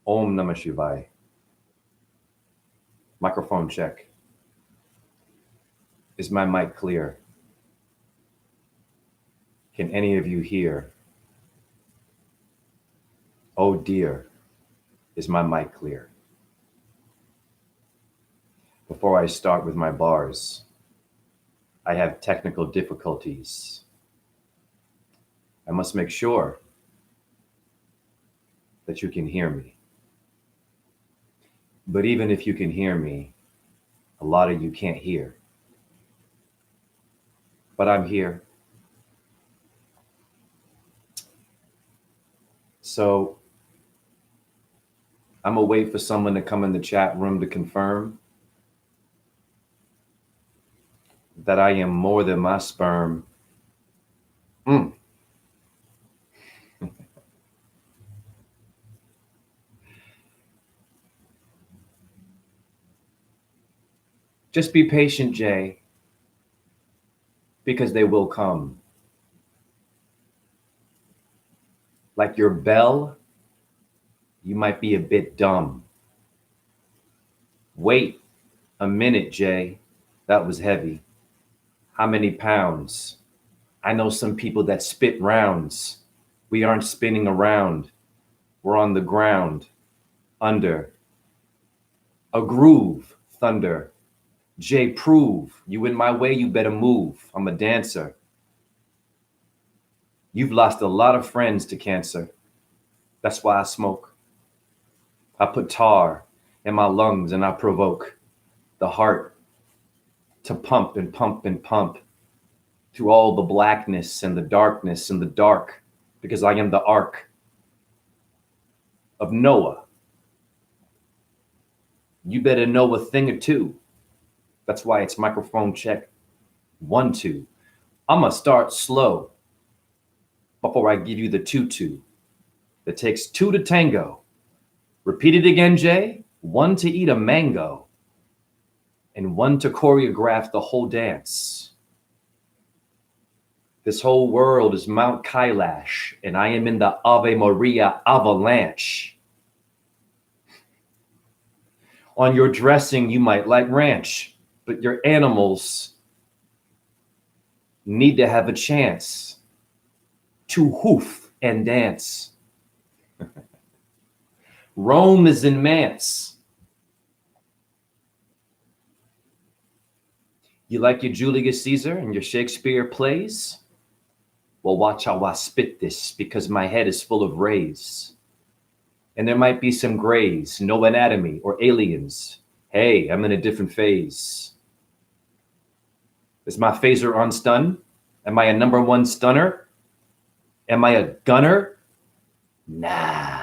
Om Namah Shivaya. Microphone check. Is my mic clear? Can any of you hear? Oh dear, is my mic clear? Before I start with my bars, I have technical difficulties. I must make sure that you can hear me. But even if you can hear me, a lot of you can't hear. But I'm here. So I'm gonna wait for someone to come in the chat room to confirm that I am more than my sperm. Just be patient, Jay, because they will come. Like your bell, you might be a bit dumb. Wait a minute, Jay. That was heavy. How many pounds? I know some people that spit rounds. We aren't spinning around. We're on the ground, under a groove, thunder. Jay, prove you in my way, you better move. I'm a dancer. You've lost a lot of friends to cancer. That's why I smoke. I put tar in my lungs and I provoke the heart to pump and pump and pump through all the blackness and the darkness and the dark, because I am the ark of Noah. You better know a thing or two. That's why it's microphone check 1, 2. I'm gonna start slow before I give you the tutu. It takes 2 to tango. Repeat it again, Jay. 1 to eat a mango, and 1 to choreograph the whole dance. This whole world is Mount Kailash, and I am in the Ave Maria avalanche. On your dressing, you might like ranch, but your animals need to have a chance to hoof and dance. Rome is in Mance. You like your Julius Caesar and your Shakespeare plays? Well, watch how I spit this, because my head is full of rays. And there might be some grays, no anatomy or aliens. Hey, I'm in a different phase. Is my phaser on stun? Am I a number 1 stunner? Am I a gunner? Nah.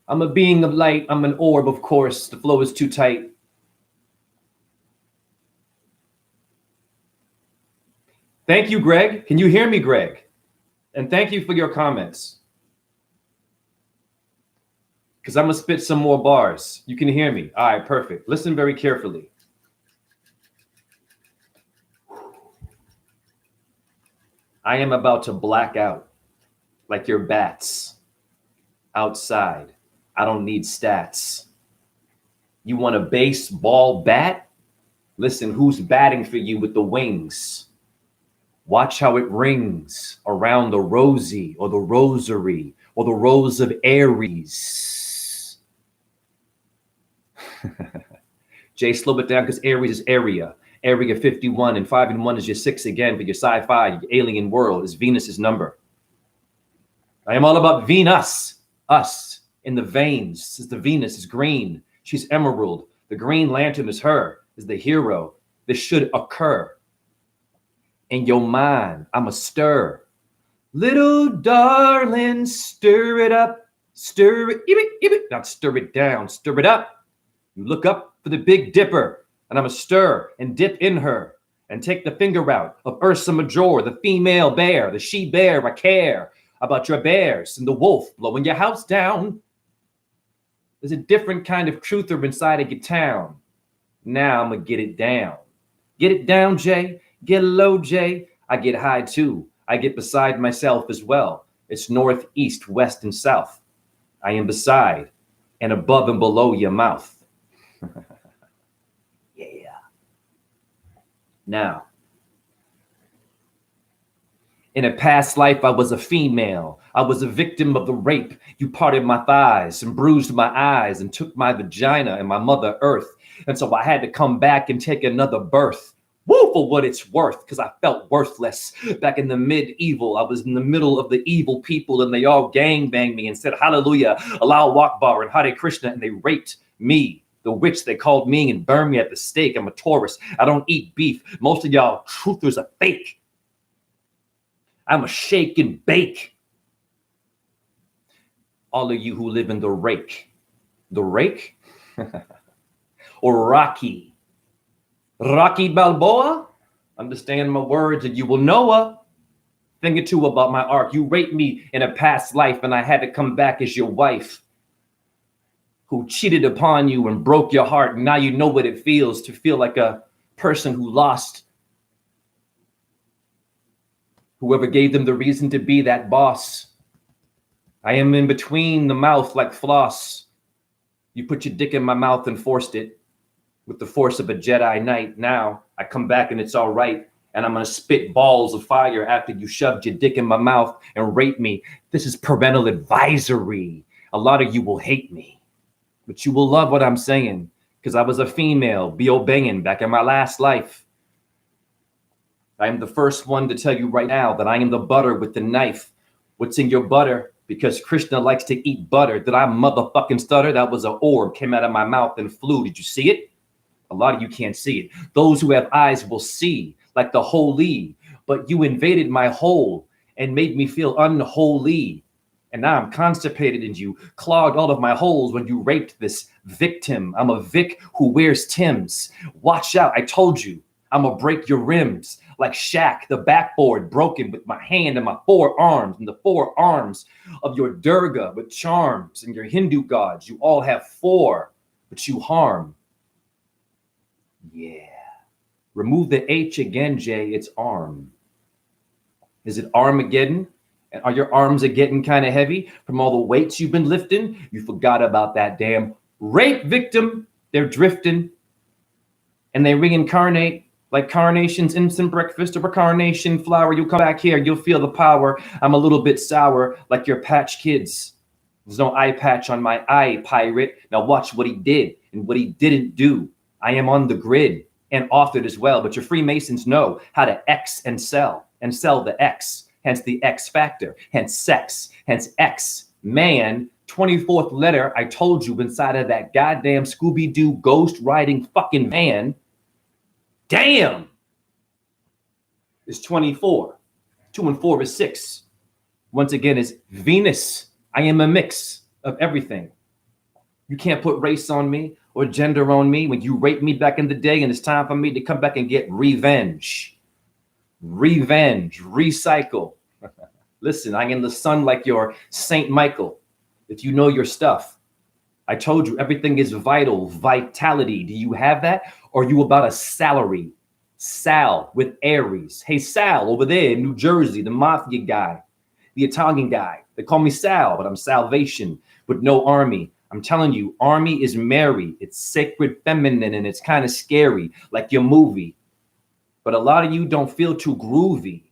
I'm a being of light. I'm an orb, of course. The flow is too tight. Thank you, Greg. Can you hear me, Greg? And thank you for your comments. Because I'm going to spit some more bars. You can hear me. All right, perfect. Listen very carefully. I am about to black out like your bats outside. I don't need stats. You want a baseball bat? Listen, who's batting for you with the wings? Watch how it rings around the rosy or the rosary or the rose of Aries. Jay, slow it down, because Aries is area. Area 51, and 5 and 1 is your 6 again for your sci-fi, your alien world is Venus's number. I am all about Venus, us in the veins. Is the Venus is green. She's emerald. The Green Lantern is her, is the hero. This should occur. In your mind, I'm a stir. Little darling, stir it up, stir it, not stir it down, stir it up. You look up for the Big Dipper, and I'm a stir and dip in her and take the finger out of Ursa Major, the female bear, the she bear. I care about your bears and the wolf blowing your house down. There's a different kind of truther inside of your town. Now I'm gonna get it down. Get it down, Jay. Get low, Jay. I get high too. I get beside myself as well. It's north, east, west, and south. I am beside and above and below your mouth. Yeah. Now, in a past life, I was a female. I was a victim of the rape. You parted my thighs and bruised my eyes and took my vagina and my mother earth. And so I had to come back and take another birth. Woo, for what it's worth, because I felt worthless. Back in the medieval, I was in the middle of the evil people and they all gangbanged me and said, hallelujah, Allahu Akbar and Hare Krishna, and they raped me. The witch, they called me and burned me at the stake. I'm a Taurus. I don't eat beef. Most of y'all truthers are fake. I'm a shake and bake. All of you who live in the rake, or Rocky Balboa, understand my words and you will know a thing or two about my art. You raped me in a past life and I had to come back as your wife who cheated upon you and broke your heart. And now you know what it feels to feel like a person who lost whoever gave them the reason to be that boss. I am in between the mouth like floss. You put your dick in my mouth and forced it with the force of a Jedi Knight. Now I come back and it's all right. And I'm going to spit balls of fire after you shoved your dick in my mouth and rape me. This is parental advisory. A lot of you will hate me, but you will love what I'm saying because I was a female, be obeying back in my last life. I am the first one to tell you right now that I am the butter with the knife. What's in your butter? Because Krishna likes to eat butter. Did I motherfucking stutter? That was an orb came out of my mouth and flew. Did you see it? A lot of you can't see it. Those who have eyes will see, like the holy. But you invaded my hole and made me feel unholy. And now I'm constipated and you clogged all of my holes when you raped this victim. I'm a Vic who wears Timbs. Watch out, I told you. I'm gonna break your rims. Like Shaq, the backboard broken with my hand and my forearms and the forearms of your Durga with charms and your Hindu gods. You all have four, but you harm. Yeah. Remove the H again, Jay. It's arm. Is it Armageddon? And are your arms getting kind of heavy from all the weights you've been lifting? You forgot about that damn rape victim. They're drifting and they reincarnate. Like Carnation's instant breakfast or a carnation flower. You'll come back here, you'll feel the power. I'm a little bit sour, like your Patch Kids. There's no eye patch on my eye, pirate. Now watch what he did and what he didn't do. I am on the grid and authored as well, but your Freemasons know how to X and sell the X, hence the X factor, hence sex, hence X, man. 24th letter, I told you inside of that goddamn Scooby-Doo ghost riding fucking van. Damn, is 24. 2 and 4 is 6. Once again, is Venus. I am a mix of everything. You can't put race on me or gender on me when you raped me back in the day, and it's time for me to come back and get revenge. Revenge, recycle. Listen, I am the sun like your Saint Michael. If you know your stuff, I told you everything is vital, vitality. Do you have that? Or are you about a salary? Sal with Aries. Hey, Sal over there in New Jersey, the mafia guy, the Italian guy. They call me Sal, but I'm Salvation with no army. I'm telling you, army is Mary. It's sacred feminine and it's kind of scary, like your movie. But a lot of you don't feel too groovy.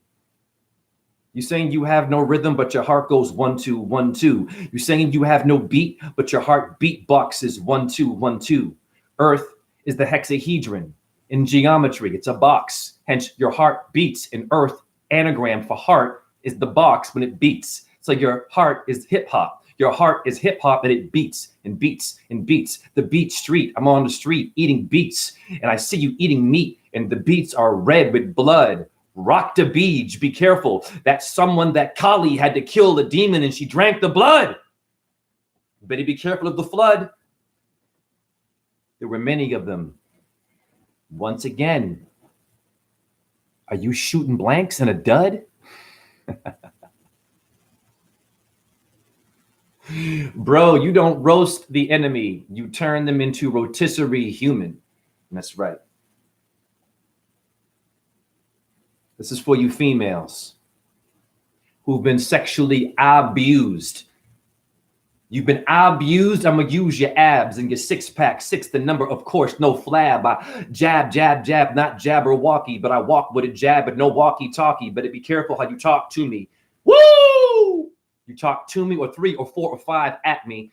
You're saying you have no rhythm, but your heart goes 1 2 1 2. You're saying you have no beat, but your heart beatboxes 1 2 1 2. Earth is the hexahedron. In geometry, it's a box. Hence, your heart beats. In Earth, anagram for heart is the box when it beats. So your heart is hip hop. Your heart is hip hop and it beats and beats and beats. The beat street. I'm on the street eating beets and I see you eating meat and the beets are red with blood. Rock the beach, be careful. That's someone that Kali had to kill the demon and she drank the blood. Better be careful of the flood. There were many of them. Once again, are you shooting blanks in a dud? Bro, you don't roast the enemy. You turn them into rotisserie human. That's right. This is for you females who've been sexually abused. You've been abused. I'm gonna use your abs and your six pack. Six, the number, of course, no flab. I jab, jab, jab, not jabberwocky, but I walk with a jab, but no walkie-talkie. But be careful how you talk to me. Woo! You talk to me, or three, or four, or five at me.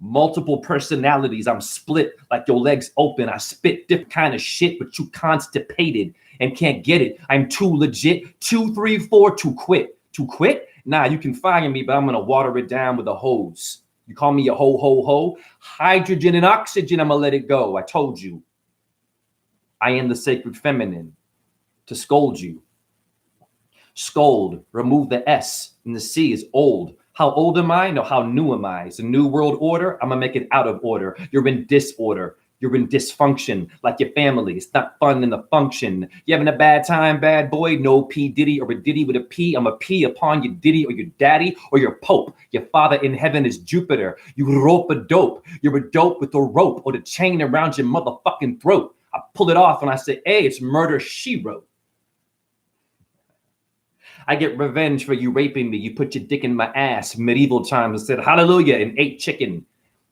Multiple personalities. I'm split like your legs open. I spit different kind of shit, but you constipated and can't get it. I'm too legit. 2, 3, 4 to quit. To quit? Nah, you can fire me, but I'm gonna water it down with a hose. You call me a ho, ho, ho. Hydrogen and oxygen, I'm going to let it go. I told you. I am the sacred feminine to scold you. Scold, remove the S, and the C is old. How old am I? No, how new am I? It's a new world order. I'm going to make it out of order. You're in disorder. You're in dysfunction, like your family. It's not fun in the function. You having a bad time, bad boy? No P Diddy or a Diddy with a P. I'm a P upon your Diddy or your daddy or your Pope. Your father in heaven is Jupiter. You rope a dope. You're a dope with a rope or the chain around your motherfucking throat. I pull it off and I say, hey, it's murder, she wrote. I get revenge for you raping me. You put your dick in my ass. Medieval times and said hallelujah and ate chicken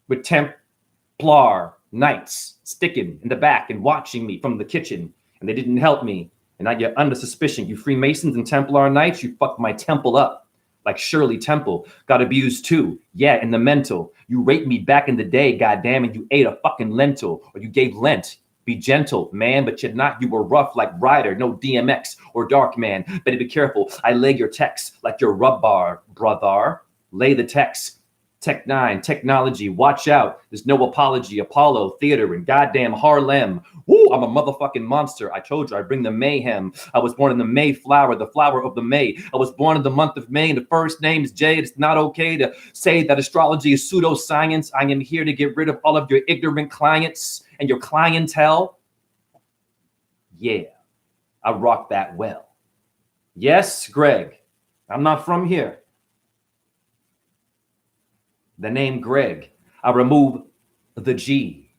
with Templar Knights sticking in the back and watching me from the kitchen, and they didn't help me. And now you're under suspicion. You Freemasons and Templar Knights, you fucked my temple up like Shirley Temple. Got abused too. Yeah, in the mental. You raped me back in the day, goddamn, and you ate a fucking lentil, or you gave Lent. Be gentle, man, but you're not. You were rough like Ryder, no DMX or Dark Man. Better be careful. I lay your text like your rub bar, brother. Lay the text. Tech 9, technology, watch out. There's no apology. Apollo, theater, and goddamn Harlem. Woo, I'm a motherfucking monster. I told you, I bring the mayhem. I was born in the Mayflower, the flower of the May. I was born in the month of May, and the first name is Jade. It's not okay to say that astrology is pseudoscience. I am here to get rid of all of your ignorant clients and your clientele. Yeah, I rock that well. Yes, Greg, I'm not from here. The name Greg, I remove the G.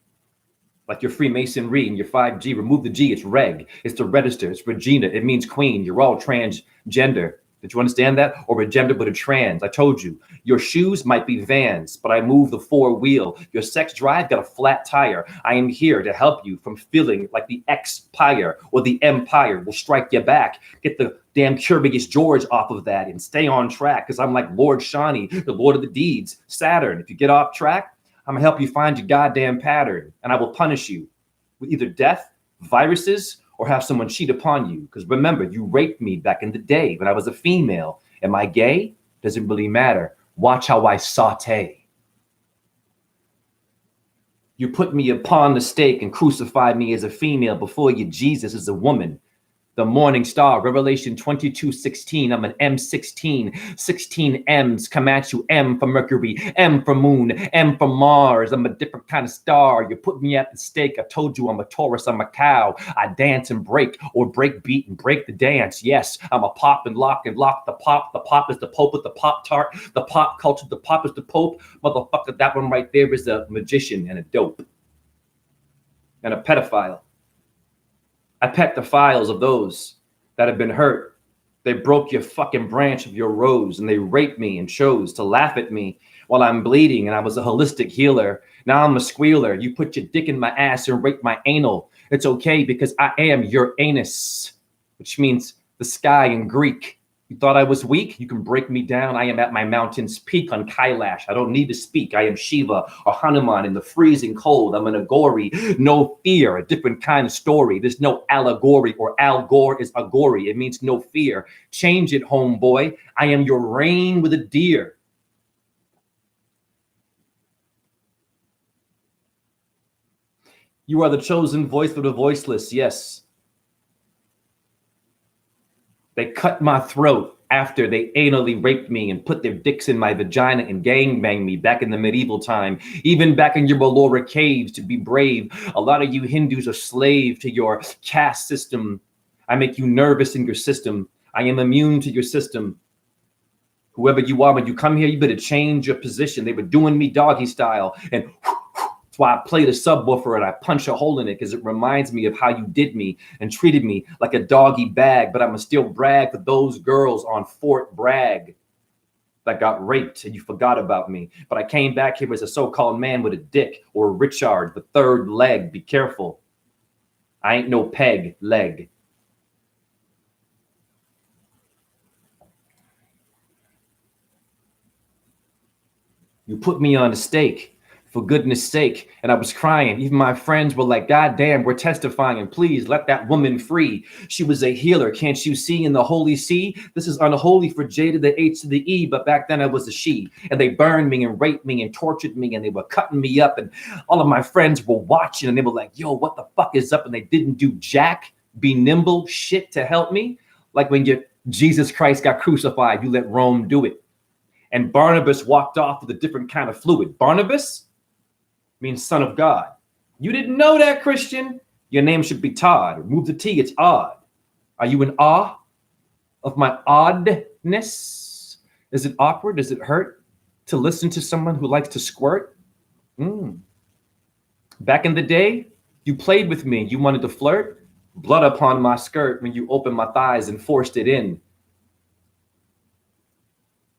Like your Freemasonry and your 5G, remove the G, it's reg. It's the register, it's Regina, it means queen. You're all transgender. Did you understand that? Or a gender, but a trans. I told you. Your shoes might be Vans, but I move the 4-wheel. Your sex drive got a flat tire. I am here to help you from feeling like the X-Pyre or the Empire will strike you back. Get the damn Curious George off of that and stay on track, because I'm like Lord Shawnee, the Lord of the Deeds, Saturn. If you get off track, I'm going to help you find your goddamn pattern, and I will punish you with either death, viruses, or have someone cheat upon you. Because remember, you raped me back in the day when I was a female. Am I gay? Doesn't really matter. Watch how I saute. You put me upon the stake and crucified me as a female before you, Jesus, as a woman. The morning star, Revelation 22:16. I'm an M16, 16 M's come at you. M for Mercury, M for Moon, M for Mars. I'm a different kind of star. You put me at the stake. I told you I'm a Taurus, I'm a cow. I dance and break, or break beat and break the dance. Yes, I'm a pop and lock the pop. The pop is the Pope with the Pop Tart. The pop culture, the pop is the Pope. Motherfucker, that one right there is a magician and a dope and a pedophile. I pet the files of those that have been hurt. They broke your fucking branch of your rose, and they raped me and chose to laugh at me while I'm bleeding, and I was a holistic healer. Now I'm a squealer. You put your dick in my ass and rape my anal. It's okay because I am your anus, which means the sky in Greek. You thought I was weak? You can break me down. I am at my mountain's peak on Kailash. I don't need to speak. I am Shiva or Hanuman in the freezing cold. I'm an Agori. No fear, a different kind of story. There's no allegory, or Al Gore is Agori. It means no fear. Change it, homeboy. I am your rain with a deer. You are the chosen voice for the voiceless. Yes. They cut my throat after they anally raped me and put their dicks in my vagina and gangbanged me back in the medieval time. Even back in your Ballora caves, to be brave. A lot of you Hindus are slave to your caste system. I make you nervous in your system. I am immune to your system. Whoever you are, when you come here, you better change your position. They were doing me doggy style, and that's why I play the subwoofer and I punch a hole in it, because it reminds me of how you did me and treated me like a doggy bag. But I'm going to still brag for those girls on Fort Bragg. that got raped and you forgot about me. But I came back here as a so-called man with a dick, or Richard, the third leg. Be careful. I ain't no peg leg. You put me on a stake, for goodness sake. And I was crying. Even my friends were like, God damn, we're testifying. And please let that woman free. She was a healer. Can't you see in the Holy See? This is unholy for J to the H to the E. But back then I was a she. And they burned me and raped me and tortured me. And they were cutting me up. And all of my friends were watching. And they were like, yo, what the fuck is up? And they didn't do jack, be nimble shit to help me. Like when Jesus Christ got crucified, you let Rome do it. And Barnabas walked off with a different kind of fluid. Barnabas means son of God. You didn't know that, Christian? Your name should be Todd. Remove the T, it's odd. Are you in awe of my oddness? Is it awkward? Does it hurt to listen to someone who likes to squirt? Back in the day, you played with me. You wanted to flirt. Blood upon my skirt when you opened my thighs and forced it in.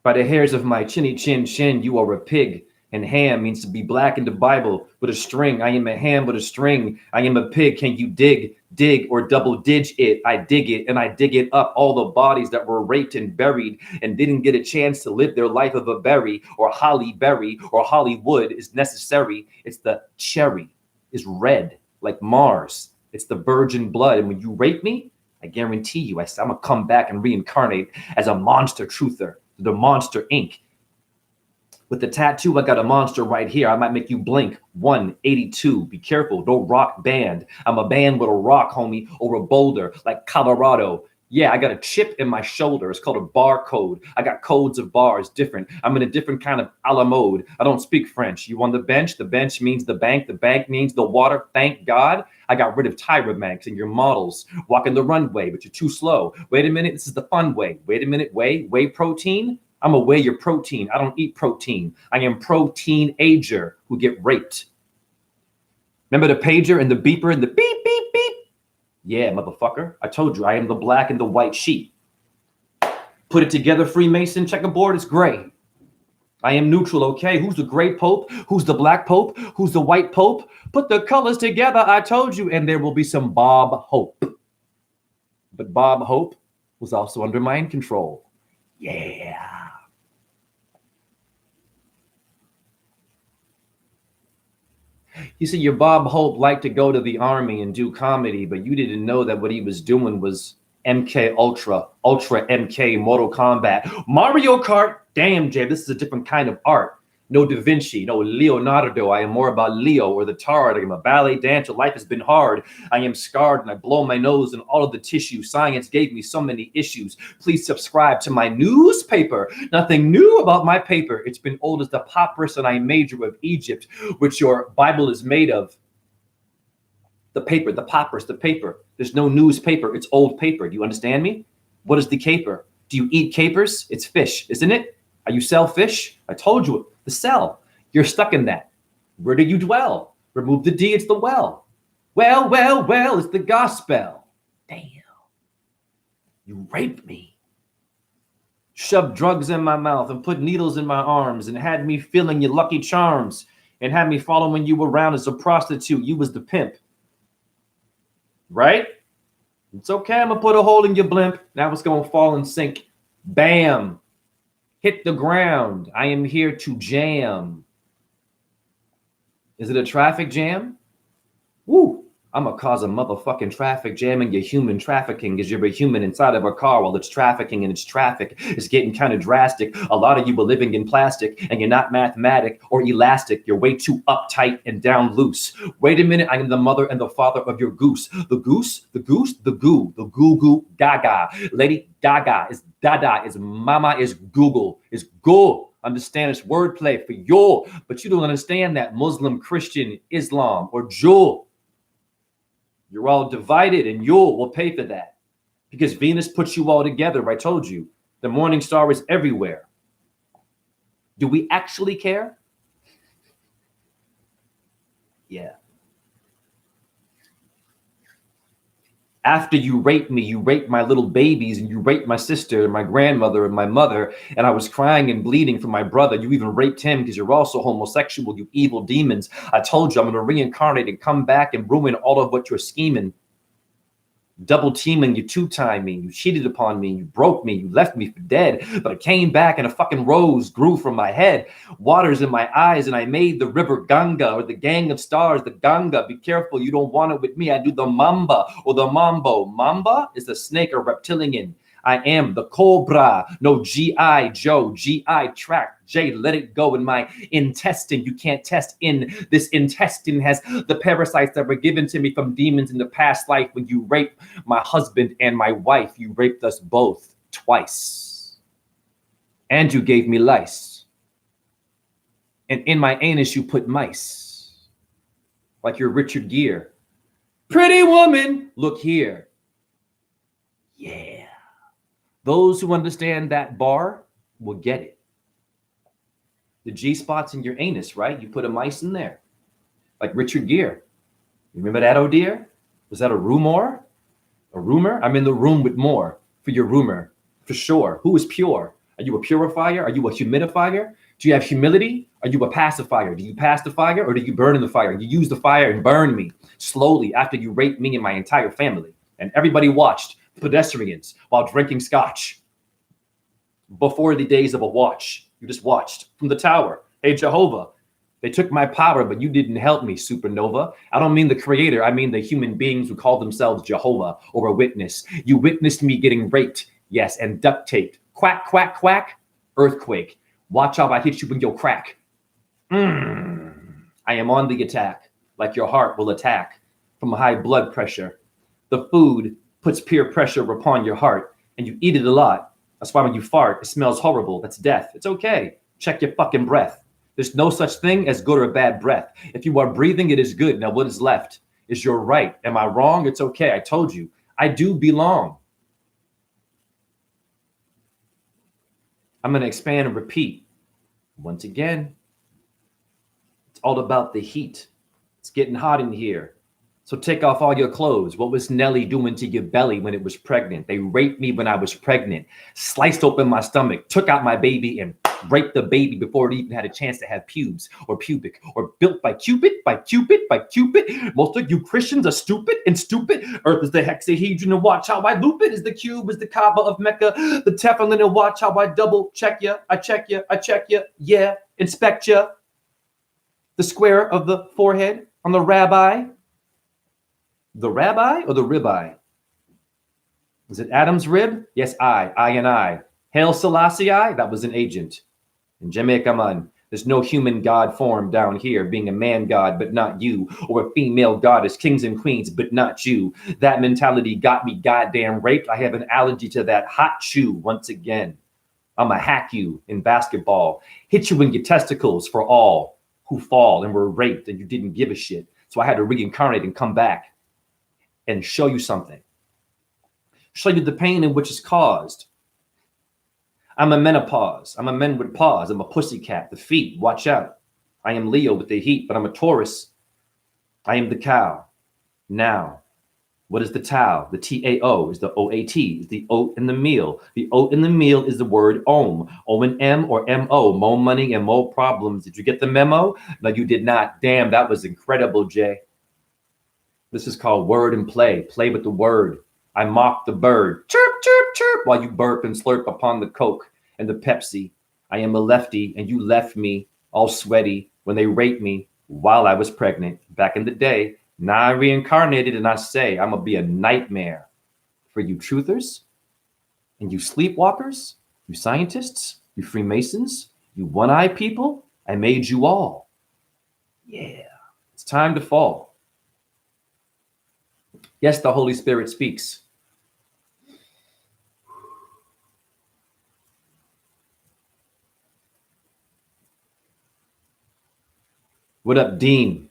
By the hairs of my chinny chin chin, you are a pig. And ham means to be black in the Bible with a string. I am a ham with a string. I am a pig. Can you dig, or double dig it? I dig it and I dig it up. All the bodies that were raped and buried and didn't get a chance to live their life of a berry or Holly Berry or Hollywood is necessary. It's the cherry is red like Mars. It's the virgin blood. And when you rape me, I guarantee you, I'm going to come back and reincarnate as a monster truther, the Monster Inc. With the tattoo, I got a monster right here. I might make you blink. 182. Be careful. Don't rock band. I'm a band with a rock, homie, or a boulder like Colorado. Yeah, I got a chip in my shoulder. It's called a barcode. I got codes of bars, different. I'm in a different kind of a la mode. I don't speak French. You on the bench? The bench means the bank means the water. Thank God. I got rid of Tyrabanks and your models. Walking the runway, but you're too slow. Wait a minute. This is the fun way. Wait a minute. Whey protein? I'm gonna weigh your protein. I don't eat protein. I am protein ager who get raped. Remember the pager and the beeper and the beep, beep, beep? Yeah, motherfucker. I told you I am the black and the white sheep. Put it together, Freemason. Checkerboard is gray. I am neutral, okay? Who's the gray pope? Who's the black pope? Who's the white pope? Put the colors together, I told you, and there will be some Bob Hope. But Bob Hope was also under mind control. Yeah. You see, your Bob Hope liked to go to the army and do comedy, but you didn't know that what he was doing was MK Ultra MK, Mortal Kombat, Mario Kart. Damn, Jay, this is a different kind of art. No Da Vinci, no Leonardo. I am more about Leo or the Tard. I am a ballet dancer. Life has been hard. I am scarred and I blow my nose and all of the tissue. Science gave me so many issues. Please subscribe to my newspaper. Nothing new about my paper. It's been old as the papyrus and I major of Egypt, which your Bible is made of. The paper, the papyrus, the paper. There's no newspaper. It's old paper. Do you understand me? What is the caper? Do you eat capers? It's fish, isn't it? Are you sell fish? I told you, the cell. You're stuck in that. Where do you dwell? Remove the D, it's the well. Well, it's the gospel. Damn. You raped me. Shoved drugs in my mouth and put needles in my arms and had me feeling your lucky charms and had me following you around as a prostitute. You was the pimp. Right? It's okay. I'm going to put a hole in your blimp. Now it's going to fall and sink. Bam. Hit the ground. I am here to jam. Is it a traffic jam? Woo. I'm going to cause a motherfucking traffic jam and your human trafficking because you're a human inside of a car while it's trafficking and it's traffic. It's getting kind of drastic. A lot of you are living in plastic and you're not mathematic or elastic. You're way too uptight and down loose. Wait a minute. I am the mother and the father of your goose. The goose, the goose, the goo goo gaga. Lady Gaga is dada, is mama, is Google, is go. Understand it's wordplay for yo, but you don't understand that Muslim, Christian, Islam, or Jew. You're all divided and you'll will pay for that because Venus puts you all together. I told you the morning star is everywhere. Do we actually care? Yeah. After you raped me, you raped my little babies, and you raped my sister and my grandmother and my mother, and I was crying and bleeding for my brother. You even raped him because you're also homosexual, you evil demons. I told you I'm going to reincarnate and come back and ruin all of what you're scheming. Double teaming, you two-time me, you cheated upon me, you broke me, you left me for dead, but I came back and a fucking rose grew from my head, waters in my eyes, and I made the river Ganga, or the gang of stars, the Ganga. Be careful, you don't want it with me. I do the mamba or the mambo. Mamba is the snake or reptilian. I am the cobra, no G.I. Joe, G.I. track, J, let it go in my intestine. You can't test in this intestine has the parasites that were given to me from demons in the past life. When you raped my husband and my wife, you raped us both twice. And you gave me lice. And in my anus, you put mice. Like you're Richard Gere. Pretty woman, look here. Yeah. Those who understand that bar will get it. The G-spot's in your anus, right? You put a mice in there. Like Richard Gere. You remember that, oh dear? Was that a rumor? A rumor? I'm in the room with more for your rumor, for sure. Who is pure? Are you a purifier? Are you a humidifier? Do you have humility? Are you a pacifier? Do you pass the fire or do you burn in the fire? You use the fire and burn me slowly after you raped me and my entire family. And everybody watched pedestrians while drinking scotch before the days of a watch. You just watched from the tower. Hey, Jehovah, they took my power, but you didn't help me, supernova. I don't mean the creator. I mean the human beings who call themselves Jehovah or a witness. You witnessed me getting raped. Yes, and duct taped. Quack, quack, quack. Earthquake. Watch how I hit you in your crack. I am on the attack, like your heart will attack from a high blood pressure. The food puts peer pressure upon your heart, and you eat it a lot. That's why when you fart, it smells horrible. That's death. It's okay. Check your fucking breath. There's no such thing as good or bad breath. If you are breathing, it is good. Now what is left is your right. Am I wrong? It's okay. I told you. I do belong. I'm going to expand and repeat. Once again, it's all about the heat. It's getting hot in here. So take off all your clothes. What was Nelly doing to your belly when it was pregnant? They raped me when I was pregnant, sliced open my stomach, took out my baby, and raped the baby before it even had a chance to have pubes or pubic or built by Cupid, by Cupid, by Cupid. Most of you Christians are stupid and stupid. Earth is the hexahedron and watch how I loop it. Is the cube, is the Kaaba of Mecca, the Teflon and watch how I double check you. I check you, I check you. Yeah, inspect you. The square of the forehead on the rabbi. The rabbi or the ribeye? Is it Adam's rib? Yes, I and I. Hail Selassie, that was an agent. In Jamaica, man, there's no human god form down here, being a man god, but not you, or a female goddess, kings and queens, but not you. That mentality got me goddamn raped. I have an allergy to that hot chew once again. I'ma hack you in basketball, hit you in your testicles for all who fall and were raped and you didn't give a shit. So I had to reincarnate and come back and show you something. Show you the pain in which is caused. I'm a menopause. I'm a men with paws. I'm a pussycat. The feet, watch out. I am Leo with the heat, but I'm a Taurus. I am the cow. Now, what is the Tao? The T-A-O is the O-A-T, is the oat in the meal. The oat in the meal is the word Om. O-N-M or M-O, more money and more problems. Did you get the memo? No, you did not. Damn, that was incredible, Jay. This is called word and play. Play with the word. I mock the bird. Chirp, chirp, chirp, while you burp and slurp upon the Coke and the Pepsi. I am a lefty, and you left me all sweaty when they raped me while I was pregnant back in the day. Now I reincarnated, and I say I'm going to be a nightmare for you truthers and you sleepwalkers, you scientists, you Freemasons, you one-eye people. I made you all. Yeah, it's time to fall. Yes, the Holy Spirit speaks. What up, Dean?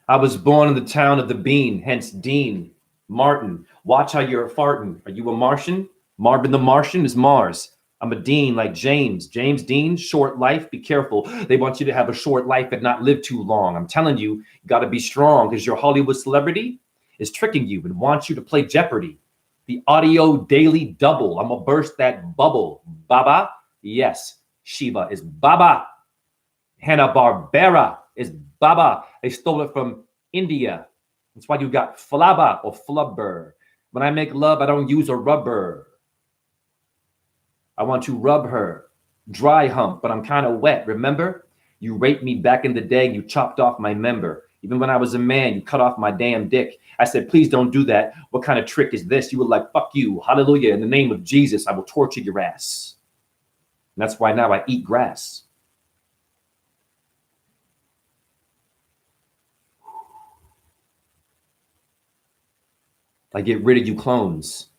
I was born in the town of the bean, hence Dean. Martin, watch how you're farting. Are you a Martian? Marvin the Martian is Mars. I'm a Dean like James. James Dean, short life. Be careful. They want you to have a short life and not live too long. I'm telling you, you got to be strong because your Hollywood celebrity is tricking you and wants you to play Jeopardy. The audio daily double. I'm going to burst that bubble. Baba? Yes. Shiva is Baba. Hanna-Barbera is Baba. They stole it from India. That's why you got flabba or flubber. When I make love, I don't use a rubber. I want to rub her. Dry hump, but I'm kind of wet. Remember? You raped me back in the day and you chopped off my member. Even when I was a man, you cut off my damn dick. I said, please don't do that. What kind of trick is this? You were like, fuck you. Hallelujah. In the name of Jesus, I will torture your ass. And that's why now I eat grass. I get rid of you clones.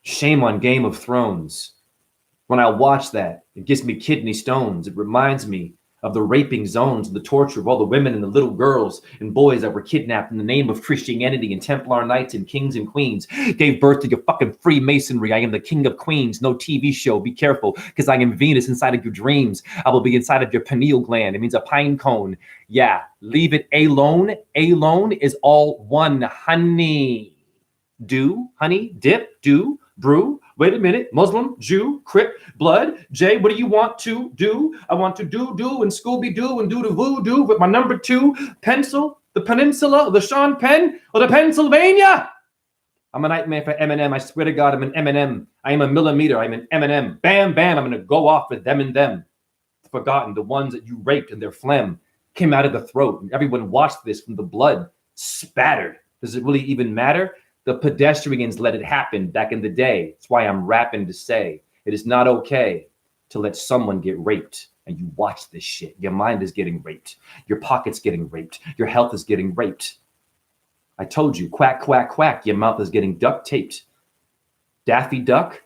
Shame on Game of Thrones. When I watch that, it gives me kidney stones. It reminds me of the raping zones and the torture of all the women and the little girls and boys that were kidnapped in the name of Christianity and Templar Knights and kings and queens. Gave birth to your fucking Freemasonry. I am the king of queens. No TV show. Be careful, because I am Venus inside of your dreams. I will be inside of your pineal gland. It means a pine cone. Yeah, leave it alone. Alone is all one, honey. Do, honey, dip, do, brew. Wait a minute, Muslim, Jew, Crip, blood, Jay, what do you want to do? I want to do, and Scooby-Doo and do the voodoo with my number 2 pencil, the peninsula, the Sean Penn, or the Pennsylvania. I'm a nightmare for Eminem. I swear to God, I'm an Eminem. I am a millimeter. I'm an Eminem. Bam, bam, I'm going to go off with them and them. Forgotten, the ones that you raped and their phlegm came out of the throat. And everyone watched this from the blood spattered. Does it really even matter? The pedestrians let it happen back in the day. That's why I'm rapping to say it is not okay to let someone get raped. And you watch this shit. Your mind is getting raped. Your pocket's getting raped. Your health is getting raped. I told you, quack, quack, quack. Your mouth is getting duct taped. Daffy Duck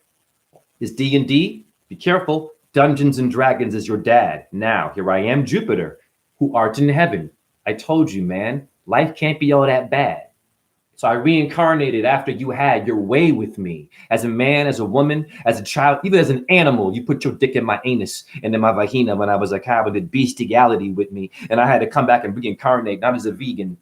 is D&D. Be careful. Dungeons and Dragons is your dad. Now, here I am, Jupiter, who art in heaven. I told you, man, life can't be all that bad. So I reincarnated after you had your way with me. As a man, as a woman, as a child, even as an animal, you put your dick in my anus and in my vagina when I was a cow and did bestiality with me. And I had to come back and reincarnate, not as a vegan,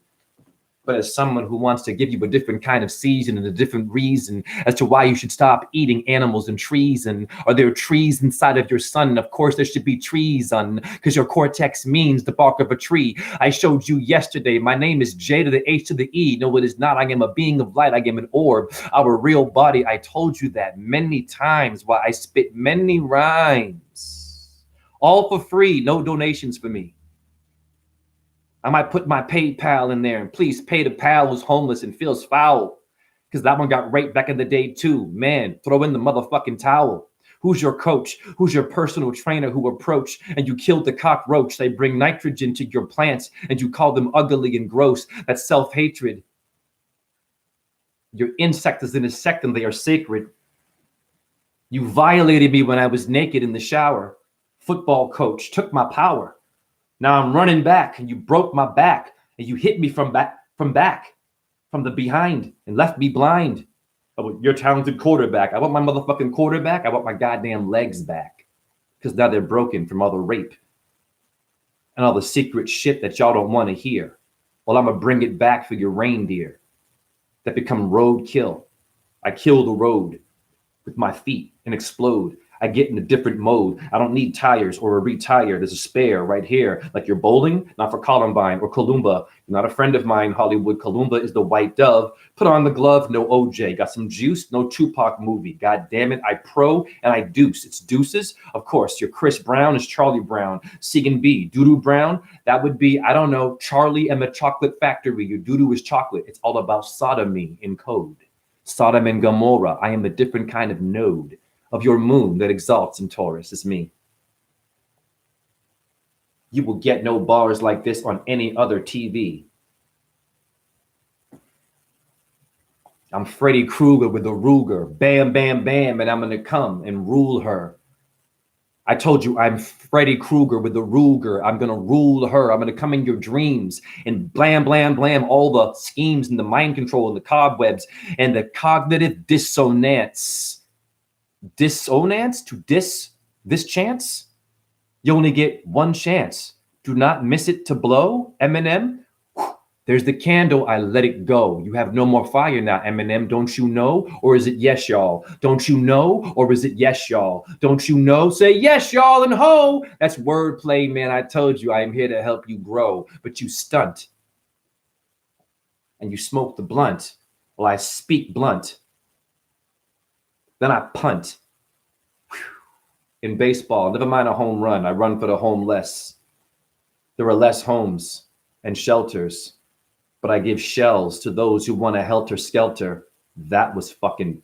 but as someone who wants to give you a different kind of season and a different reason as to why you should stop eating animals and trees. And are there trees inside of your sun? Of course, there should be trees on, because your cortex means the bark of a tree. I showed you yesterday. My name is J to the H to the E. No, it is not. I am a being of light. I am an orb. Our real body. I told you that many times while I spit many rhymes. All for free. No donations for me. I might put my PayPal in there and please pay the pal who's homeless and feels foul. Because that one got raped back in the day too. Man, throw in the motherfucking towel. Who's your coach? Who's your personal trainer who approached and you killed the cockroach? They bring nitrogen to your plants and you call them ugly and gross. That's self-hatred. Your insect is an insect and they are sacred. You violated me when I was naked in the shower. Football coach took my power. Now I'm running back and you broke my back and you hit me from the behind and left me blind. Oh, you're a talented quarterback. I want my motherfucking quarterback. I want my goddamn legs back because now they're broken from all the rape and all the secret shit that y'all don't want to hear. Well, I'm going to bring it back for your reindeer that become roadkill. I kill the road with my feet and explode. I get in a different mode. I don't need tires or a retire. There's a spare right here. Like you're bowling, not for Columbine or Columba. You're not a friend of mine, Hollywood. Columba is the white dove. Put on the glove, no OJ. Got some juice, no Tupac movie. God damn it, I pro and I deuce. It's deuces. Of course, your Chris Brown is Charlie Brown. Segan B, Doodoo Brown. That would be, I don't know, Charlie and the Chocolate Factory. Your doodoo is chocolate. It's all about sodomy in code. Sodom and Gomorrah. I am a different kind of node of your moon that exalts in Taurus is me. You will get no bars like this on any other TV. I'm Freddy Krueger with a Ruger. Bam, bam, bam, and I'm going to come and rule her. I told you I'm Freddy Krueger with the Ruger. I'm going to rule her. I'm going to come in your dreams and blam, blam, blam, all the schemes and the mind control and the cobwebs and the cognitive dissonance. dissonance, to this chance. You only get one chance. Do not miss it to blow. Eminem, there's the candle. I let it go. You have no more fire now, Eminem. Don't you know? Or is it yes, y'all? Don't you know? Or is it yes, y'all? Don't you know? Say yes, y'all, and ho. That's wordplay, man. I told you I am here to help you grow, but you stunt and you smoke the blunt. Well, I speak blunt. Then I punt. In baseball, never mind a home run. I run for the homeless. There are less homes and shelters, but I give shells to those who want a helter skelter. That was fucking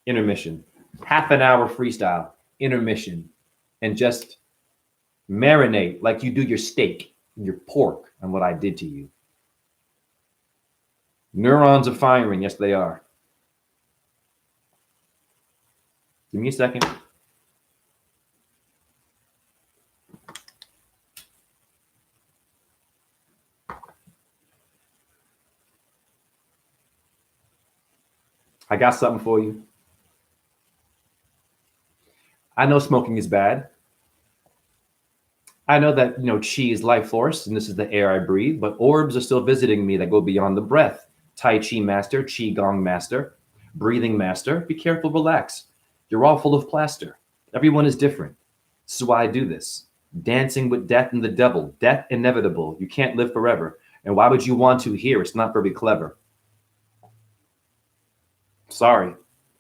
intermission. Half an hour freestyle, intermission, and just marinate like you do your steak and your pork on what I did to you. Neurons are firing. Yes, they are. Give me a second. I got something for you. I know smoking is bad. I know that, chi is life force and this is the air I breathe, but orbs are still visiting me that go beyond the breath. Tai Chi master, Qi Gong master, breathing master. Be careful, relax. You're all full of plaster. Everyone is different. This is why I do this. Dancing with death and the devil. Death inevitable. You can't live forever. And why would you want to here? It's not very clever. Sorry.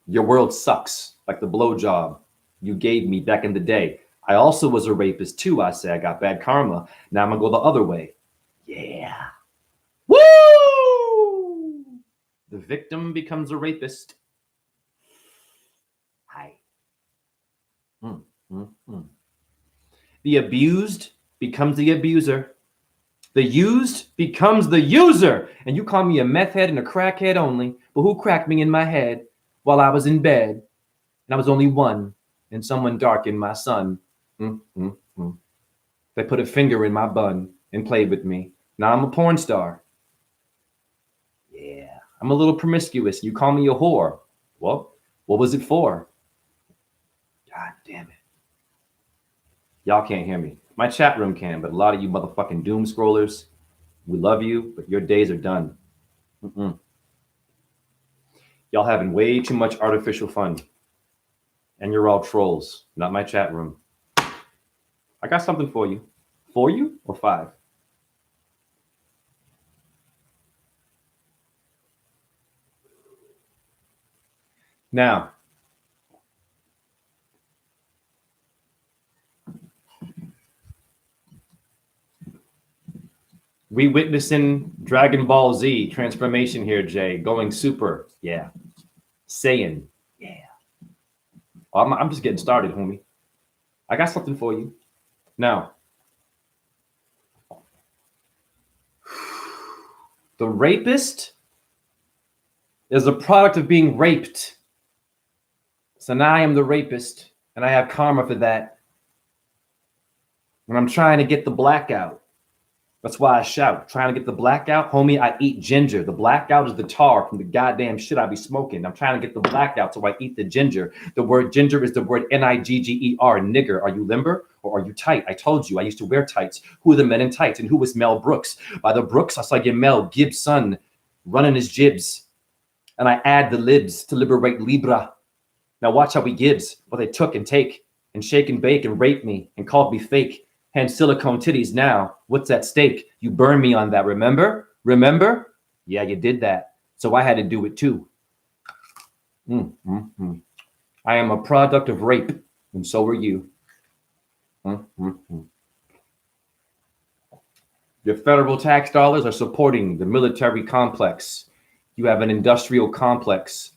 Your world sucks. Like the blowjob you gave me back in the day. I also was a rapist too. I say I got bad karma. Now I'm gonna go the other way. Yeah. Woo! The victim becomes a rapist. Hi. The abused becomes the abuser. The used becomes the user. And you call me a meth head and a crackhead only, but who cracked me in my head while I was in bed? And I was only one, and someone darkened my sun. They put a finger in my bun and played with me. Now I'm a porn star. Yeah, I'm a little promiscuous. You call me a whore. Well, what was it for? God damn it. Y'all can't hear me. My chat room can, but a lot of you motherfucking doom scrollers, we love you, but your days are done. Y'all having way too much artificial fun. And you're all trolls, not my chat room. I got something for you. For you or 5? Now, we witnessing Dragon Ball Z transformation here, Jay. Going super. Yeah. Saiyan. Yeah. I'm just getting started, homie. I got something for you. Now, the rapist is a product of being raped. So now I am the rapist, and I have karma for that. And I'm trying to get the blackout. That's why I shout. Trying to get the blackout, homie, I eat ginger. The blackout is the tar from the goddamn shit I be smoking. I'm trying to get the blackout, so I eat the ginger. The word ginger is the word Nigger. Nigger. Are you limber or are you tight? I told you I used to wear tights. Who are the men in tights? And who was Mel Brooks? By the Brooks, I saw your Mel Gibson running his jibs. And I add the libs to liberate Libra. Now watch how he gives what they took and take and shake and bake and rape me and called me fake. And silicone titties now. What's at stake? You burned me on that, remember? Remember? Yeah, you did that. So I had to do it too. I am a product of rape, and so are you. Your federal tax dollars are supporting the military complex. You have an industrial complex.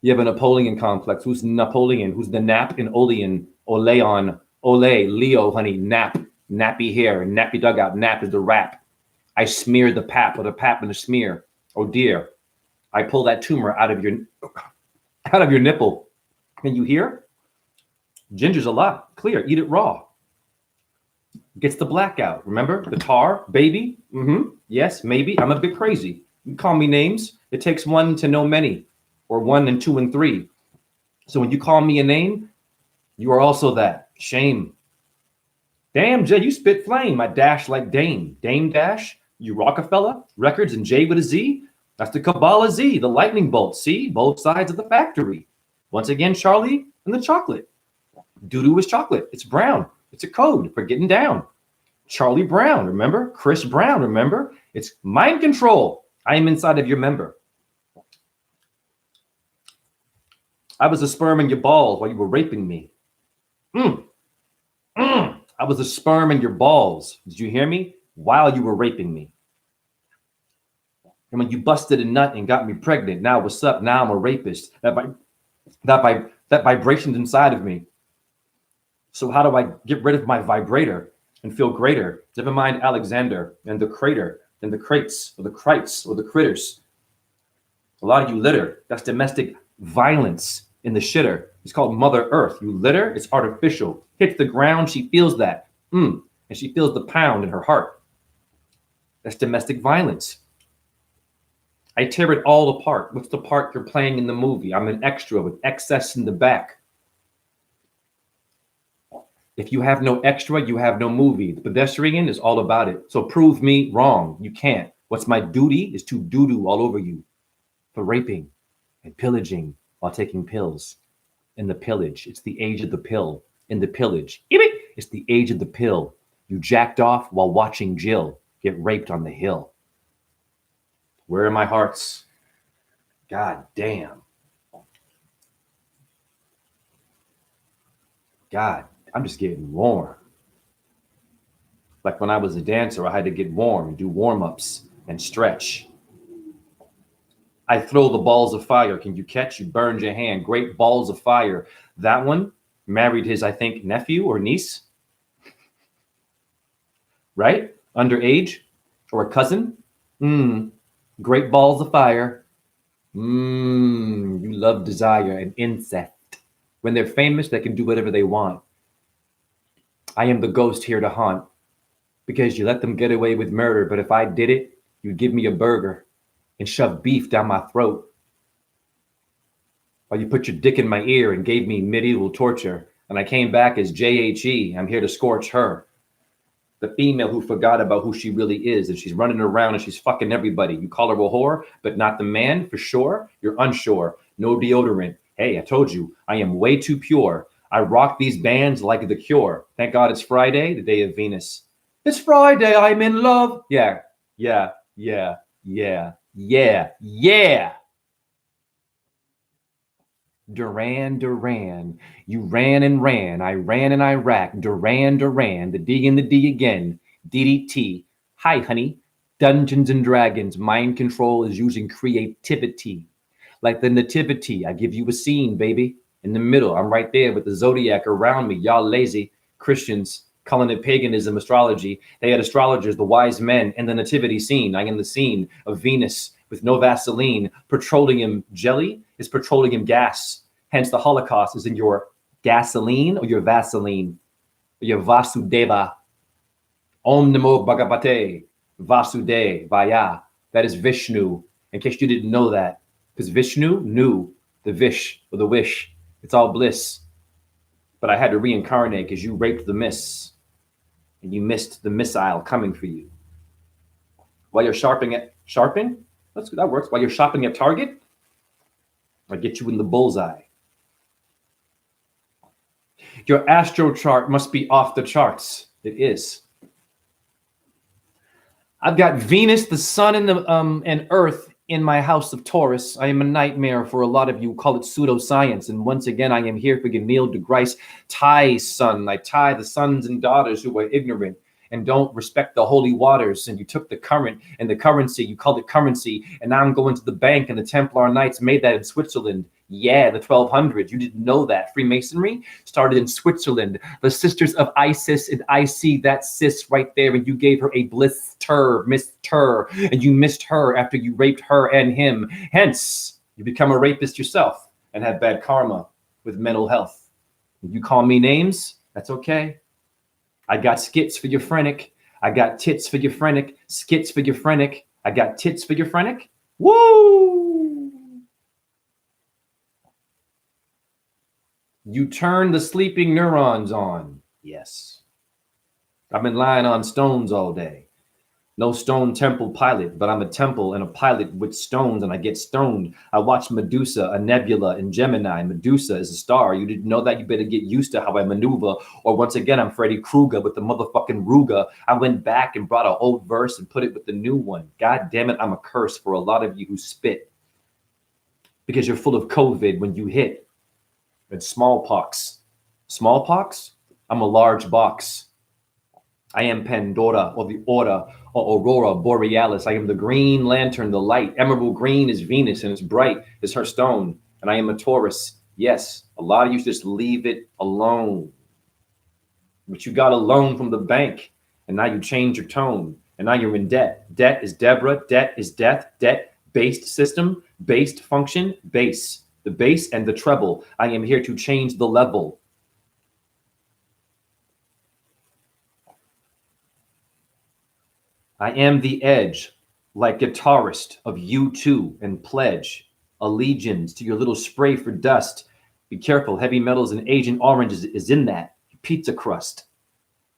You have a Napoleon complex. Who's Napoleon? Who's the Nap and Olean? Oleon. Ole, Leo, honey, nap, nappy hair, nappy dugout, nap is the rap. I smear the pap with a pap and a smear. Oh dear, I pull that tumor out of your nipple. Can you hear? Ginger's a lot. Clear, eat it raw. Gets the blackout. Remember the tar, baby? Yes, maybe. I'm a bit crazy. You call me names. It takes one to know many. or 1 and 2 and 3. So when you call me a name, you are also that. Shame. Damn, Jay, you spit flame. I dash like Dame. Dame dash. You Rockefeller Records and J with a Z. That's the Kabbalah Z, the lightning bolt. See, both sides of the factory. Once again, Charlie and the chocolate. Doo-doo is chocolate. It's brown. It's a code for getting down. Charlie Brown, remember? Chris Brown, remember? It's mind control. I am inside of your member. I was a sperm in your balls while you were raping me. I was a sperm in your balls. Did you hear me? While you were raping me. And when you busted a nut and got me pregnant, now what's up? Now I'm a rapist. That vibration's inside of me. So how do I get rid of my vibrator and feel greater? Never mind Alexander and the crater and the crates or the krites or the critters. A lot of you litter. That's domestic violence in the shitter. It's called Mother Earth. You litter, it's artificial. Hits the ground, she feels that. And she feels the pound in her heart. That's domestic violence. I tear it all apart. What's the part you're playing in the movie? I'm an extra with excess in the back. If you have no extra, you have no movie. The pedestrian is all about it. So prove me wrong. You can't. What's my duty is to doo-doo all over you for raping and pillaging while taking pills. In the pillage, it's the age of the pill. In the pillage, it's the age of the pill. You jacked off while watching Jill get raped on the hill. Where are my hearts? God damn. God, I'm just getting warm. Like when I was a dancer, I had to get warm, do warm-ups and stretch. I throw the balls of fire. Can you catch? You burned your hand. Great balls of fire. That one married his, I think, nephew or niece. Right? Underage or a cousin. Great balls of fire. You love desire and incest. When they're famous, they can do whatever they want. I am the ghost here to haunt because you let them get away with murder. But if I did it, you'd give me a burger and shove beef down my throat. Or you put your dick in my ear and gave me medieval torture. And I came back as JHE. I'm here to scorch her. The female who forgot about who she really is. And she's running around and she's fucking everybody. You call her a whore, but not the man for sure. You're unsure. No deodorant. Hey, I told you, I am way too pure. I rock these bands like The Cure. Thank God it's Friday, the day of Venus. It's Friday, I'm in love. Yeah. Duran, you ran and ran. I ran in Iraq. Duran, the D and the D again. DDT. Hi, honey. Dungeons and Dragons. Mind control is using creativity. Like the nativity. I give you a scene, baby. In the middle, I'm right there with the zodiac around me. Y'all lazy Christians calling it paganism, astrology. They had astrologers, the wise men, in the nativity scene. I am the scene of Venus with no Vaseline. Petroleum jelly is petroleum gas. Hence, the Holocaust is in your gasoline or your Vaseline, or your Vasudeva. Om Namo Bhagavate Vasudevaya. That is Vishnu, in case you didn't know that. Because Vishnu knew the Vish, or the wish. It's all bliss. But I had to reincarnate because you raped the miss. And you missed the missile coming for you. While you're sharpening? That works. While you're shopping at Target, I get you in the bullseye. Your astro chart must be off the charts. It is. I've got Venus, the sun, and Earth in my house of Taurus. I am a nightmare for a lot of you. Call it pseudoscience. And once again, I am here for Neil deGrasse Ty's son. I tie the sons and daughters who are ignorant and don't respect the holy waters. And you took the current and the currency, you called it currency. And now I'm going to the bank, and the Templar Knights made that in Switzerland. Yeah, the 1200s. You didn't know that. Freemasonry started in Switzerland. The Sisters of Isis, and I see that sis right there. And you gave her a blister, missed her. And you missed her after you raped her and him. Hence, you become a rapist yourself and have bad karma with mental health. If you call me names, that's okay. I got skits for your phrenic. I got tits for your phrenic. Skits for your phrenic. I got tits for your phrenic. Woo! You turn the sleeping neurons on. Yes. I've been lying on stones all day. No stone temple pilot, but I'm a temple and a pilot with stones, and I get stoned. I watch Medusa, a nebula in Gemini. Medusa is a star. You didn't know that? You better get used to how I maneuver. Or once again, I'm Freddy Krueger with the motherfucking Ruger. I went back and brought an old verse and put it with the new one. God damn it, I'm a curse for a lot of you who spit. Because you're full of COVID when you hit. And smallpox. Smallpox? I'm a large box. I am Pandora, or the Order, or Aurora Borealis. I am the green lantern, the light. Emerald green is Venus, and it's bright as her stone. And I am a Taurus. Yes, a lot of you just leave it alone. But you got a loan from the bank, and now you change your tone, and now you're in debt. Debt is Deborah. Debt is death. Debt-based system, based function, bass. The bass and the treble. I am here to change the level. I am the edge, like guitarist of U2 and pledge allegiance to your little spray for dust. Be careful, heavy metals and Agent Orange is in that pizza crust.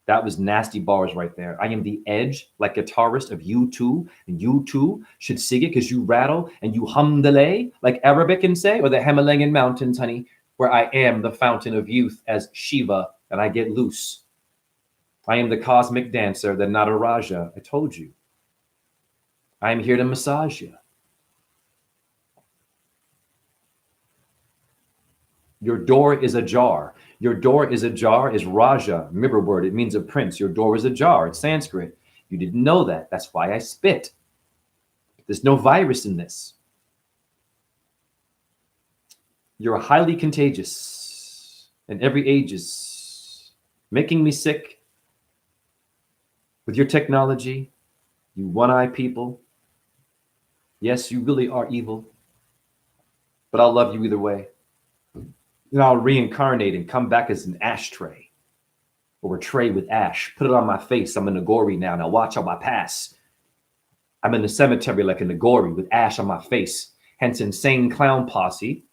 That was nasty bars right there. I am the edge, like guitarist of U2, and U2 should sing it because you rattle and you humdalay, like Arabic can say, or the Himalayan mountains, honey, where I am the fountain of youth as Shiva, and I get loose. I am the cosmic dancer, the Nataraja. I told you. I am here to massage you. Your door is ajar. Your door is ajar is Raja, mirror word. It means a prince. Your door is ajar. It's Sanskrit. You didn't know that. That's why I spit. There's no virus in this. You're highly contagious in every ages, making me sick. With your technology, you one-eye people, yes, you really are evil, but I'll love you either way. And I'll reincarnate and come back as an ashtray or a tray with ash. Put it on my face. I'm a Nagori now. Now watch how I pass. I'm in the cemetery like a Nagori with ash on my face. Hence, Insane Clown Posse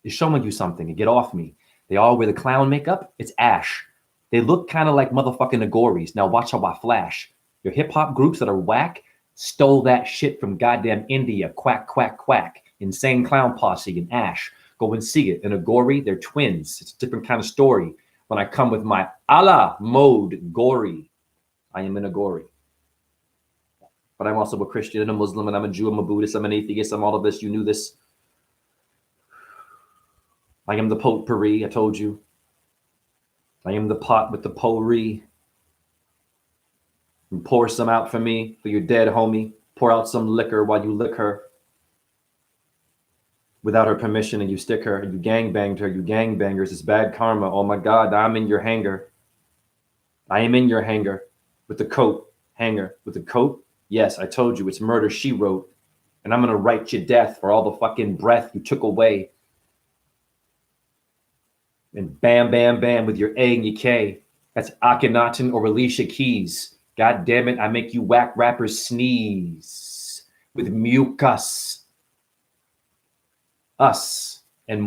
is showing you something and get off me. They all wear the clown makeup. It's ash. They look kind of like motherfucking Nagoris. Now watch how I flash. Your hip hop groups that are whack stole that shit from goddamn India. Quack, quack, quack. Insane Clown Posse and Ash. Go and see it. And Agori, they're twins. It's a different kind of story. When I come with my Allah mode gory, I am an Agori. But I'm also a Christian and a Muslim, and I'm a Jew, I'm a Buddhist, I'm an atheist, I'm all of this. You knew this. I am the potpourri, I told you. I am the pot with the potpourri. And pour some out for me, for your dead homie. Pour out some liquor while you lick her. Without her permission, and you stick her, and you gangbanged her, you gangbangers. It's bad karma. Oh my God, I'm in your hangar. I am in your hangar with the coat. Hanger with the coat. Yes, I told you, it's murder she wrote. And I'm going to write your death for all the fucking breath you took away. And bam, bam, bam with your A and your K. That's Akhenaten or Alicia Keys. God damn it, I make you whack rappers sneeze with mucus. Us and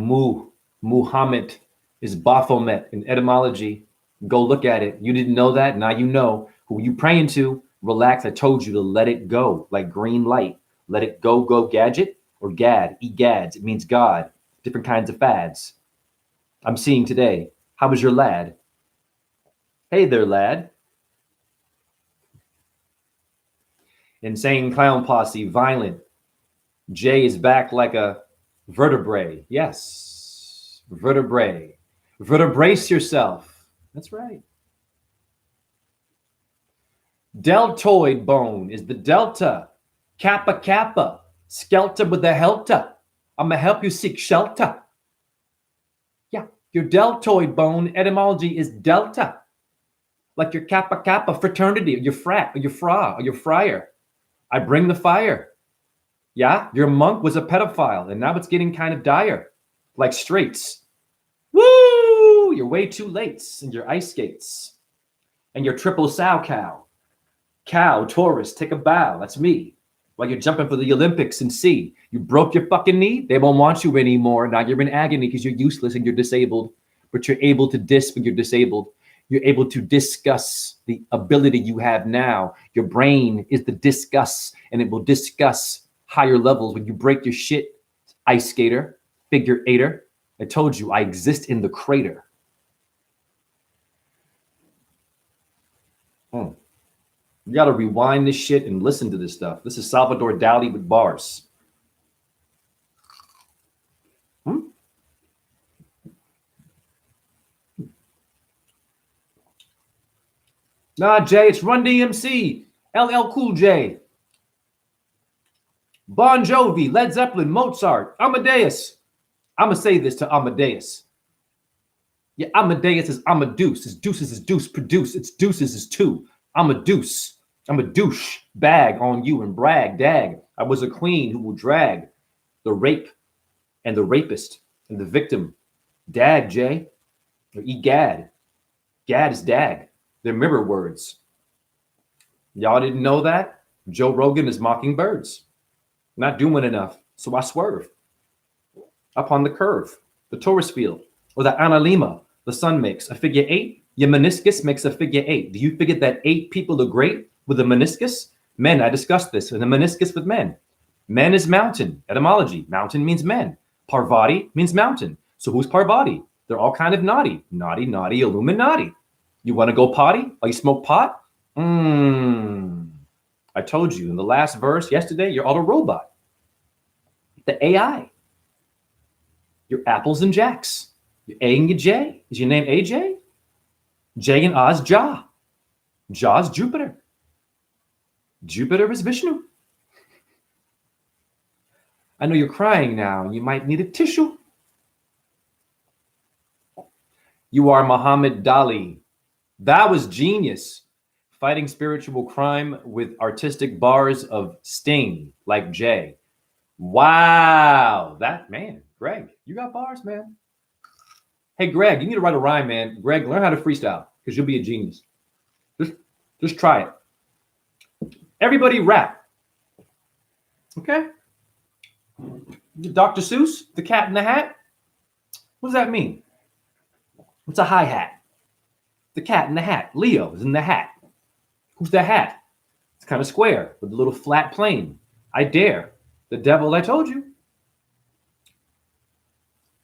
Muhammad is Baphomet in etymology. Go look at it. You didn't know that? Now you know. Who you praying to? Relax. I told you to let it go, like green light. Let it go, go gadget or gad. Egads. It means God. Different kinds of fads. I'm seeing today. How was your lad? Hey there, lad. Insane Clown Posse, violent. Jay is back like a vertebrae. Yes, vertebrae. Vertebrace yourself. That's right. Deltoid bone is the delta. Kappa kappa. Skelter with the helter. I'm going to help you seek shelter. Yeah, your deltoid bone etymology is delta. Like your Kappa kappa fraternity, or your frat, or your fra, or your friar. I bring the fire. Yeah, your monk was a pedophile, and now it's getting kind of dire. Like straights. Woo! You're way too late, and your ice skates. And your triple sow cow. Cow, Taurus, take a bow. That's me. While you're jumping for the Olympics and see. You broke your fucking knee. They won't want you anymore. Now you're in agony because you're useless and you're disabled. but you're able to dis when you're disabled. You're able to discuss the ability you have now. Your brain is the discuss, and it will discuss higher levels when you break your shit. Ice skater, figure eighter. I told you I exist in the crater. You got to rewind this shit and listen to this stuff. This is Salvador Dali with bars. Nah, Jay, it's Run DMC, LL Cool J, Bon Jovi, Led Zeppelin, Mozart, Amadeus. I'm going to say this to Amadeus. Yeah, Amadeus is Amadeus. His deuces is deuce produce. Its deuces is two. I'm a deuce. I'm a douche. Bag on you and brag. Dag. I was a queen who will drag the rape and the rapist and the victim. Dag, Jay. Or egad. Gad is dag. They're mirror words. Y'all didn't know that? Joe Rogan is mocking birds. Not doing enough. So I swerve. Up on the curve. The Taurus field. Or the analemma. The sun makes a figure eight. Your meniscus makes a figure eight. Do you figure that 8 people are great with a meniscus? Men, I discussed this in the meniscus with men. Men is mountain. Etymology. Mountain means men. Parvati means mountain. So who's Parvati? They're all kind of naughty. Naughty, naughty, Illuminati. You want to go potty? Oh, you smoke pot? I told you in the last verse yesterday, you're all a robot. The AI. You're apples and jacks. You're A and your J. Is your name AJ? J and Oz, Jah. Jah's Jupiter. Jupiter is Vishnu. I know you're crying now. You might need a tissue. You are Muhammad Dali. That was genius. Fighting spiritual crime with artistic bars of sting like Jay. Wow. That, man, Greg, you got bars, man. Hey, Greg, you need to write a rhyme, man. Greg, learn how to freestyle because you'll be a genius. Just try it. Everybody rap. Okay? Dr. Seuss, the cat in the hat. What does that mean? What's a hi-hat? The cat in the hat. Leo is in the hat. Who's the hat? It's kind of square with a little flat plane. I dare. The devil, I told you.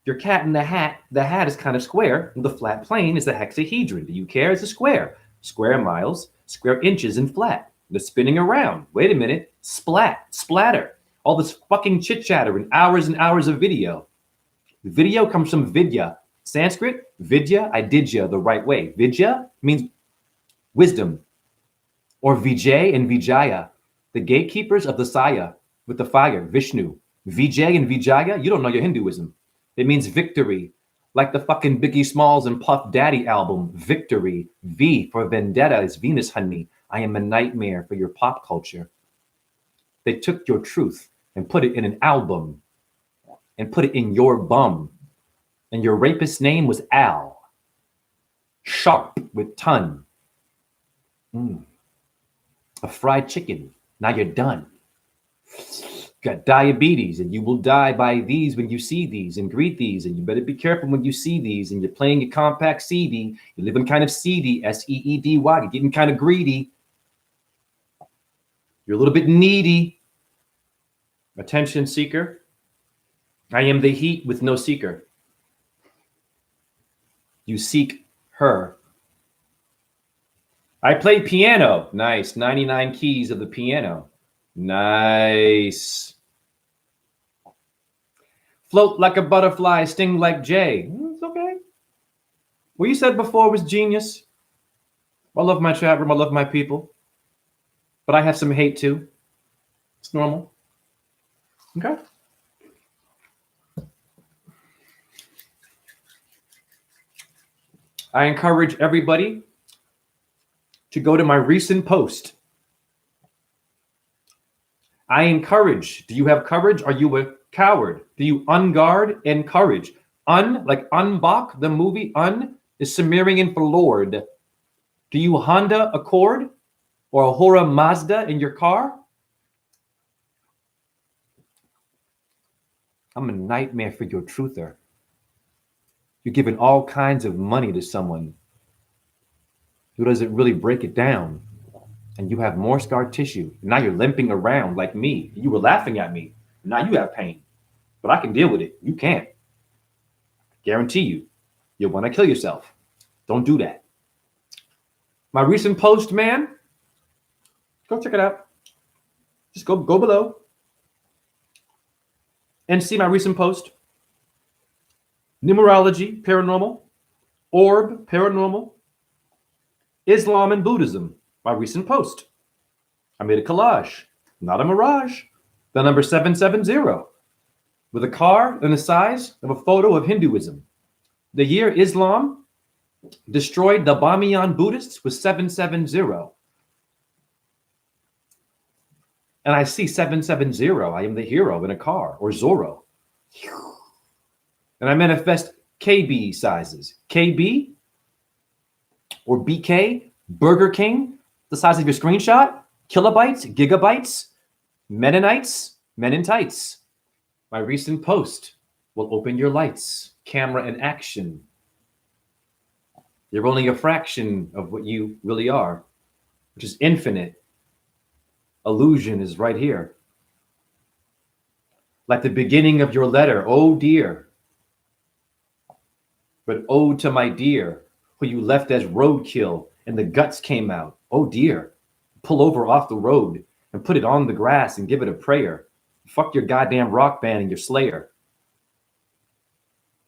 Your cat in the hat is kind of square, and the flat plane is the hexahedron. Do you care? It's a square. Square miles, square inches, and flat. The spinning around. Wait a minute. Splat, splatter. All this fucking chit-chatter and hours of video. The video comes from vidya. Sanskrit, vidya, I did ya the right way. Vidya means wisdom. Or Vijay and Vijaya, the gatekeepers of the Saya with the fire, Vishnu. Vijay and Vijaya, you don't know your Hinduism. It means victory, like the fucking Biggie Smalls and Puff Daddy album, Victory. V for Vendetta is Venus, honey. I am a nightmare for your pop culture. They took your truth and put it in an album and put it in your bum. And your rapist's name was Al. Sharp with ton. A fried chicken. Now you're done. Got diabetes, and you will die by these when you see these and greet these, and you better be careful when you see these, and you're playing your compact CD, you're living kind of seedy, S-E-E-D-Y, you're getting kind of greedy. You're a little bit needy. Attention seeker. I am the heat with no seeker. You seek her. I play piano. Nice. 99 keys of the piano. Nice. Float like a butterfly, sting like Jay. It's okay. What you said before was genius. I love my chat room. I love my people. But I have some hate too. It's normal. Okay. I encourage everybody to go to my recent post. I encourage. Do you have courage? Are you a coward? Do you unguard and courage? Like Unbach, the movie Un is Sumerian for Lord. Do you Honda Accord or a Hora Mazda in your car? I'm a nightmare for your truther. You're giving all kinds of money to someone who doesn't really break it down, and you have more scar tissue. And now you're limping around like me. You were laughing at me. Now you have pain, but I can deal with it. You can't. Guarantee you, you'll want to kill yourself. Don't do that. My recent post, man, go check it out. Just go below and see my recent post. Numerology, paranormal, orb, paranormal, Islam and Buddhism, my recent post. I made a collage, not a mirage. The number 770 with a car and the size of a photo of Hinduism. The year Islam destroyed the Bamiyan Buddhists was 770. And I see 770. I am the hero in a car, or Zorro. And I manifest KB sizes. KB or BK, Burger King, the size of your screenshot, kilobytes, gigabytes, Mennonites, men in tights. My recent post will open your lights, camera in action. You're only a fraction of what you really are, which is infinite. Illusion is right here. Like the beginning of your letter, oh dear. But ode to my dear, who you left as roadkill and the guts came out. Oh dear. Pull over off the road and put it on the grass and give it a prayer. Fuck your goddamn rock band and your slayer.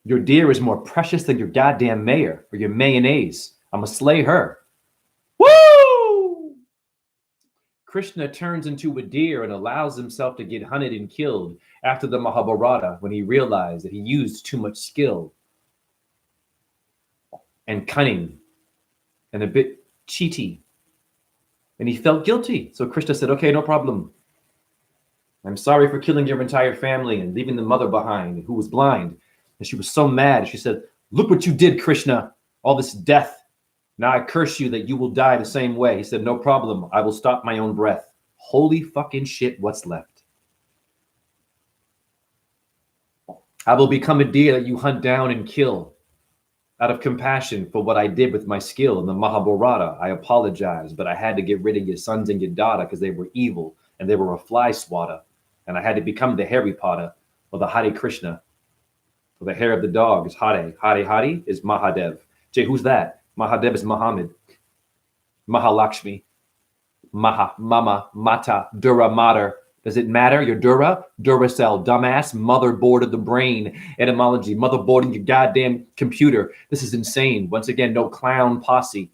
Your dear is more precious than your goddamn mayor or your mayonnaise. I'ma slay her. Woo! Krishna turns into a deer and allows himself to get hunted and killed after the Mahabharata when he realized that he used too much skill and cunning and a bit cheaty. And he felt guilty. So Krishna said, okay, no problem. I'm sorry for killing your entire family and leaving the mother behind who was blind. And she was so mad. She said, look what you did, Krishna, all this death. Now I curse you that you will die the same way. He said, no problem. I will stop my own breath. Holy fucking shit, what's left? I will become a deer that you hunt down and kill. Out of compassion for what I did with my skill in the Mahabharata, I apologize, but I had to get rid of your sons and your daughter because they were evil and they were a fly swatter. And I had to become the Harry Potter or the Hare Krishna. Or the hair of the dog is Hare. Hare is Mahadev. Jay, who's that? Mahadev is Muhammad. Mahalakshmi. Mama, Mata, Dura, Mater. Does it matter? Your Dura? Duracell, dumbass, motherboard of the brain. Etymology, motherboarding your goddamn computer. This is insane. Once again, no clown posse.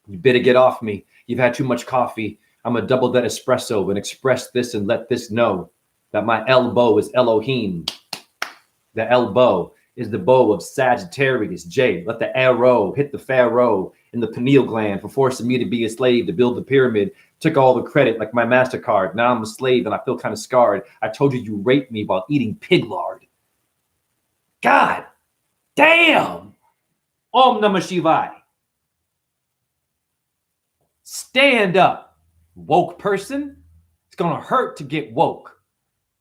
You better get off me. You've had too much coffee. I'm a double that espresso and express this and let this know that my elbow is Elohim. The elbow is the bow of Sagittarius. J, let the arrow hit the pharaoh in the pineal gland for forcing me to be a slave to build the pyramid. Took all the credit like my MasterCard. Now I'm a slave and I feel kind of scarred. I told you raped me while eating pig lard. God damn. Om Namah Shivaya. Stand up, woke person. It's going to hurt to get woke.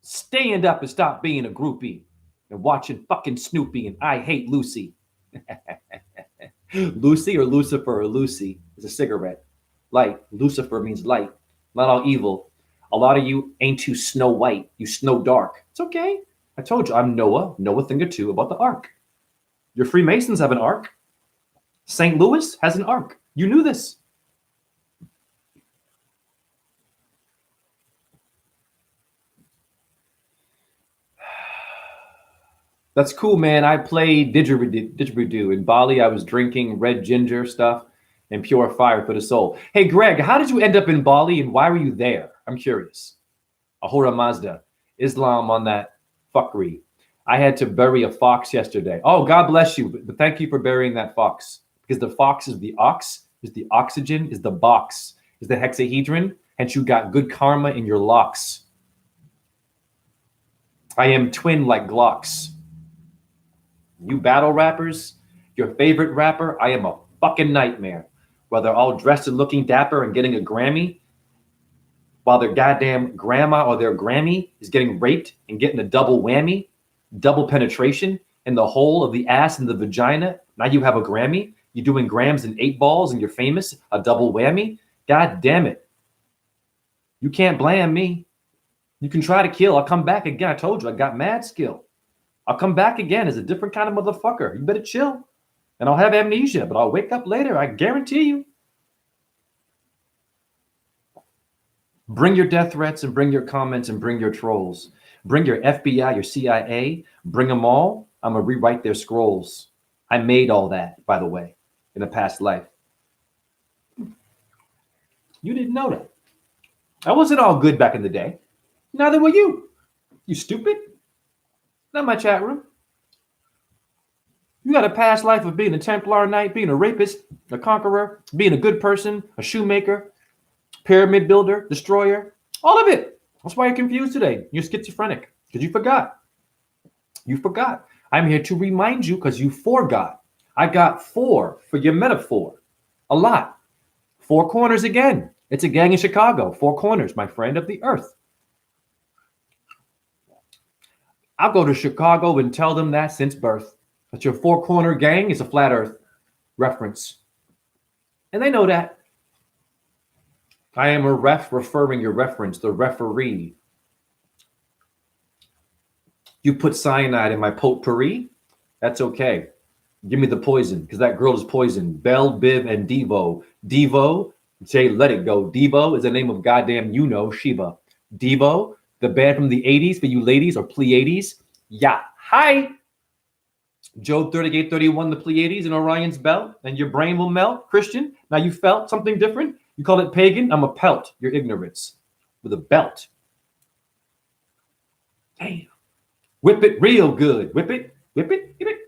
Stand up and stop being a groupie and watching fucking Snoopy and I Hate Lucy. Lucy or Lucifer or Lucy is a cigarette. Light. Lucifer means light. Not all evil. A lot of you ain't too Snow White. You Snow Dark. It's okay. I told you I'm Noah. Know a thing or two about the Ark. Your Freemasons have an Ark. St. Louis has an Ark. You knew this. That's cool, man. I played didgeridoo. In Bali, I was drinking red ginger stuff and pure fire for the soul. Hey, Greg, how did you end up in Bali and why were you there? I'm curious. Ahura Mazda, Islam on that fuckery. I had to bury a fox yesterday. Oh, God bless you. But thank you for burying that fox. Because the fox is the ox, is the oxygen, is the box, is the hexahedron. Hence you got good karma in your locks. I am twin like Glocks. You battle rappers, your favorite rapper, I am a fucking nightmare. While they're all dressed and looking dapper and getting a Grammy, while their goddamn grandma or their Grammy is getting raped and getting a double whammy, double penetration, in the hole of the ass and the vagina. Now you have a Grammy. You're doing grams and 8 balls and you're famous, a double whammy. God damn it. You can't blame me. You can try to kill. I'll come back again. I told you I got mad skill. I'll come back again as a different kind of motherfucker. You better chill. And I'll have amnesia, but I'll wake up later. I guarantee you. Bring your death threats and bring your comments and bring your trolls. Bring your FBI, your CIA. Bring them all. I'm going to rewrite their scrolls. I made all that, by the way, in a past life. You didn't know that. I wasn't all good back in the day. Neither were you. You stupid. Not my chat room. You got a past life of being a Templar Knight, being a rapist, a conqueror, being a good person, a shoemaker, pyramid builder, destroyer, all of it. That's why you're confused today. You're schizophrenic because you forgot. You forgot. I'm here to remind you because you forgot. I got 4 for your metaphor. A lot. 4 corners again. It's a gang in Chicago. 4 corners, my friend of the earth. I'll go to Chicago and tell them that since birth. That your 4-corner gang is a flat earth reference. And they know that. I am a ref referring your reference, the referee. You put cyanide in my potpourri? That's okay. Give me the poison, because that girl is poison. Belle, Biv, and Devo. Devo, say let it go. Devo is the name of goddamn Shiva. Devo, the band from the 80s for you ladies, or Pleiades. Yeah. Hi. Job 38:31, the Pleiades and Orion's belt, and your brain will melt. Christian, now you felt something different? You call it pagan? I'm a pelt your ignorance with a belt. Damn. Whip it real good. Whip it, whip it, whip it.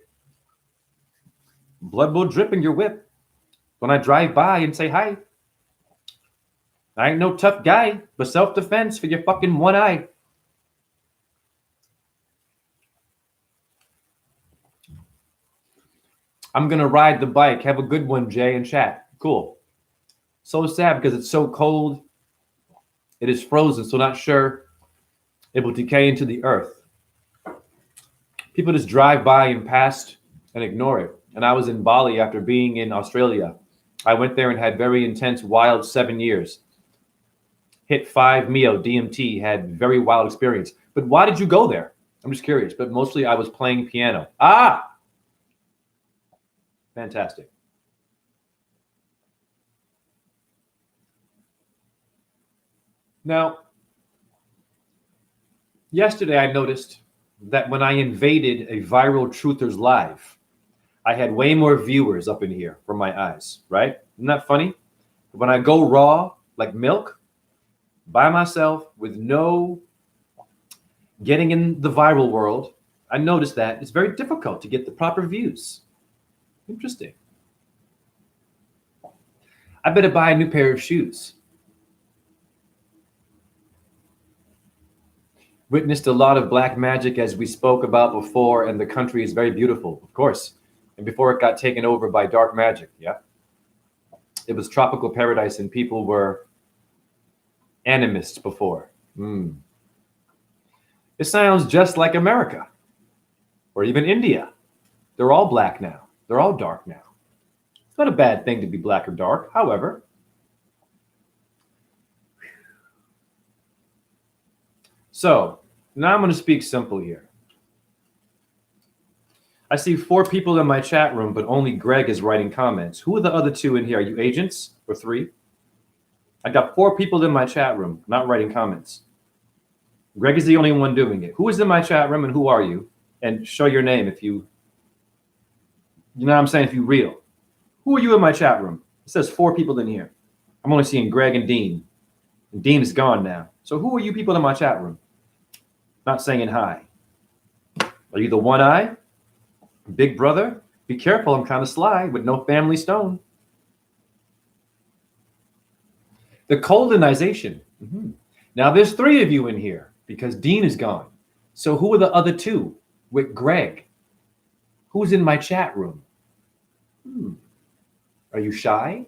Blood will drip in your whip when I drive by and say hi. I ain't no tough guy, but self-defense for your fucking one eye. I'm going to ride the bike. Have a good one, Jay, and chat. Cool. So sad because it's so cold. It is frozen, so not sure it will decay into the earth. People just drive by and pass and ignore it. And I was in Bali after being in Australia. I went there and had very intense, wild 7 years. Hit 5 Mio, DMT, had very wild experience. But why did you go there? I'm just curious. But mostly I was playing piano. Ah! Fantastic. Now, yesterday I noticed that when I invaded a Viral Truthers live, I had way more viewers up in here from my eyes, right? Isn't that funny? When I go raw, like milk, by myself, with no getting in the viral world, I noticed that it's very difficult to get the proper views. Interesting. I better buy a new pair of shoes. Witnessed a lot of black magic as we spoke about before, and the country is very beautiful, of course. And before it got taken over by dark magic, yeah. It was tropical paradise and people were animists before. It sounds just like America or even India. They're all black now. They're all dark now. It's not a bad thing to be black or dark, however. So now I'm going to speak simple here. I see 4 people in my chat room, but only Greg is writing comments. Who are the other 2 in here? Are you agents or 3? I got 4 people in my chat room not writing comments. Greg is the only one doing it. Who is in my chat room and who are you? And show your name if you know what I'm saying, if you real. Who are you in my chat room? It says 4 people in here. I'm only seeing Greg and Dean. And Dean is gone now. So who are you people in my chat room? Not saying hi. Are you the one eye? Big brother? Be careful, I'm kind of sly with no family stone. The colonization. Now there's 3 of you in here because Dean is gone. So who are the other 2 with Greg? Who's in my chat room? Are you shy?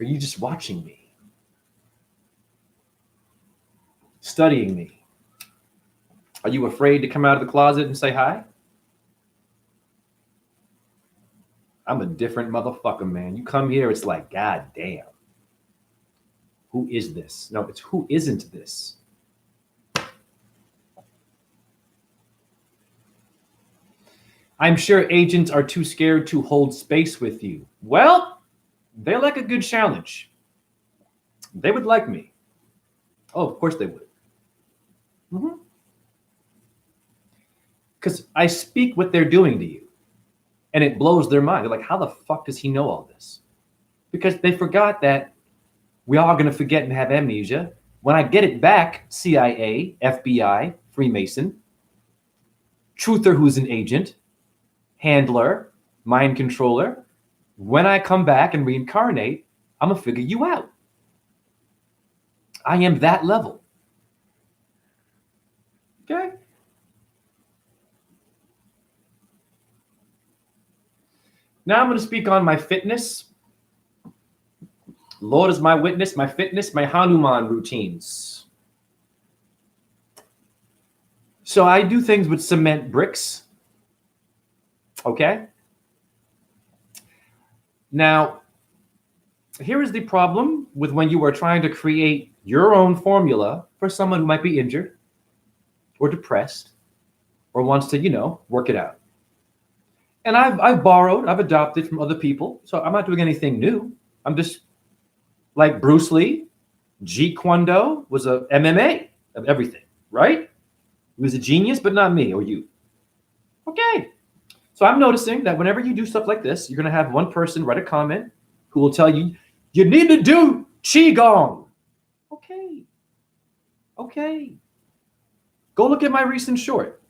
Or are you just watching me? Studying me? Are you afraid to come out of the closet and say hi? I'm a different motherfucker, man. You come here, it's like, God damn. Who is this? No, it's who isn't this? I'm sure agents are too scared to hold space with you. Well, they like a good challenge. They would like me. Oh, of course they would. Because I speak what they're doing to you. And it blows their mind. They're like, how the fuck does he know all this? Because they forgot that we are going to forget and have amnesia. When I get it back, CIA, FBI, Freemason, truther who's an agent, handler, mind controller, when I come back and reincarnate, I'm going to figure you out. I am that level. Okay? Now I'm going to speak on my fitness. Lord is my witness, my fitness, my Hanuman routines. So I do things with cement bricks. Okay? Now, here is the problem with when you are trying to create your own formula for someone who might be injured or depressed or wants to, work it out. And I've borrowed, I've adopted from other people. So I'm not doing anything new. I'm just like Bruce Lee. Jeet Kune Do was a MMA of everything, right? He was a genius, but not me or you. Okay. So I'm noticing that whenever you do stuff like this, you're going to have one person write a comment who will tell you, you need to do Qigong. Okay. Go look at my recent short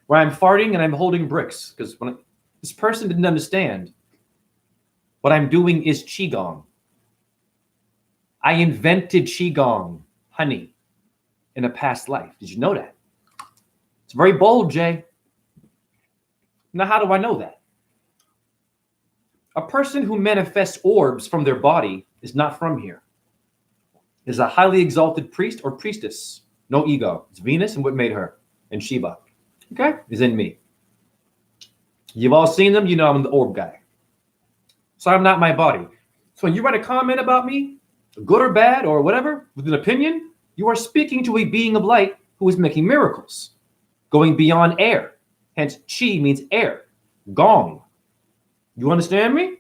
where I'm farting and I'm holding bricks because this person didn't understand what I'm doing is Qigong. I invented Qigong, honey, in a past life. Did you know that? It's very bold, Jay. Now, how do I know that? A person who manifests orbs from their body is not from here. Is a highly exalted priest or priestess. No ego. It's Venus and what made her. And Shiva. Okay? Is in me. You've all seen them. You know I'm the orb guy. So I'm not my body. So when you write a comment about me, good or bad or whatever, with an opinion, you are speaking to a being of light who is making miracles. Going beyond air. Hence, chi means air. Gong. You understand me?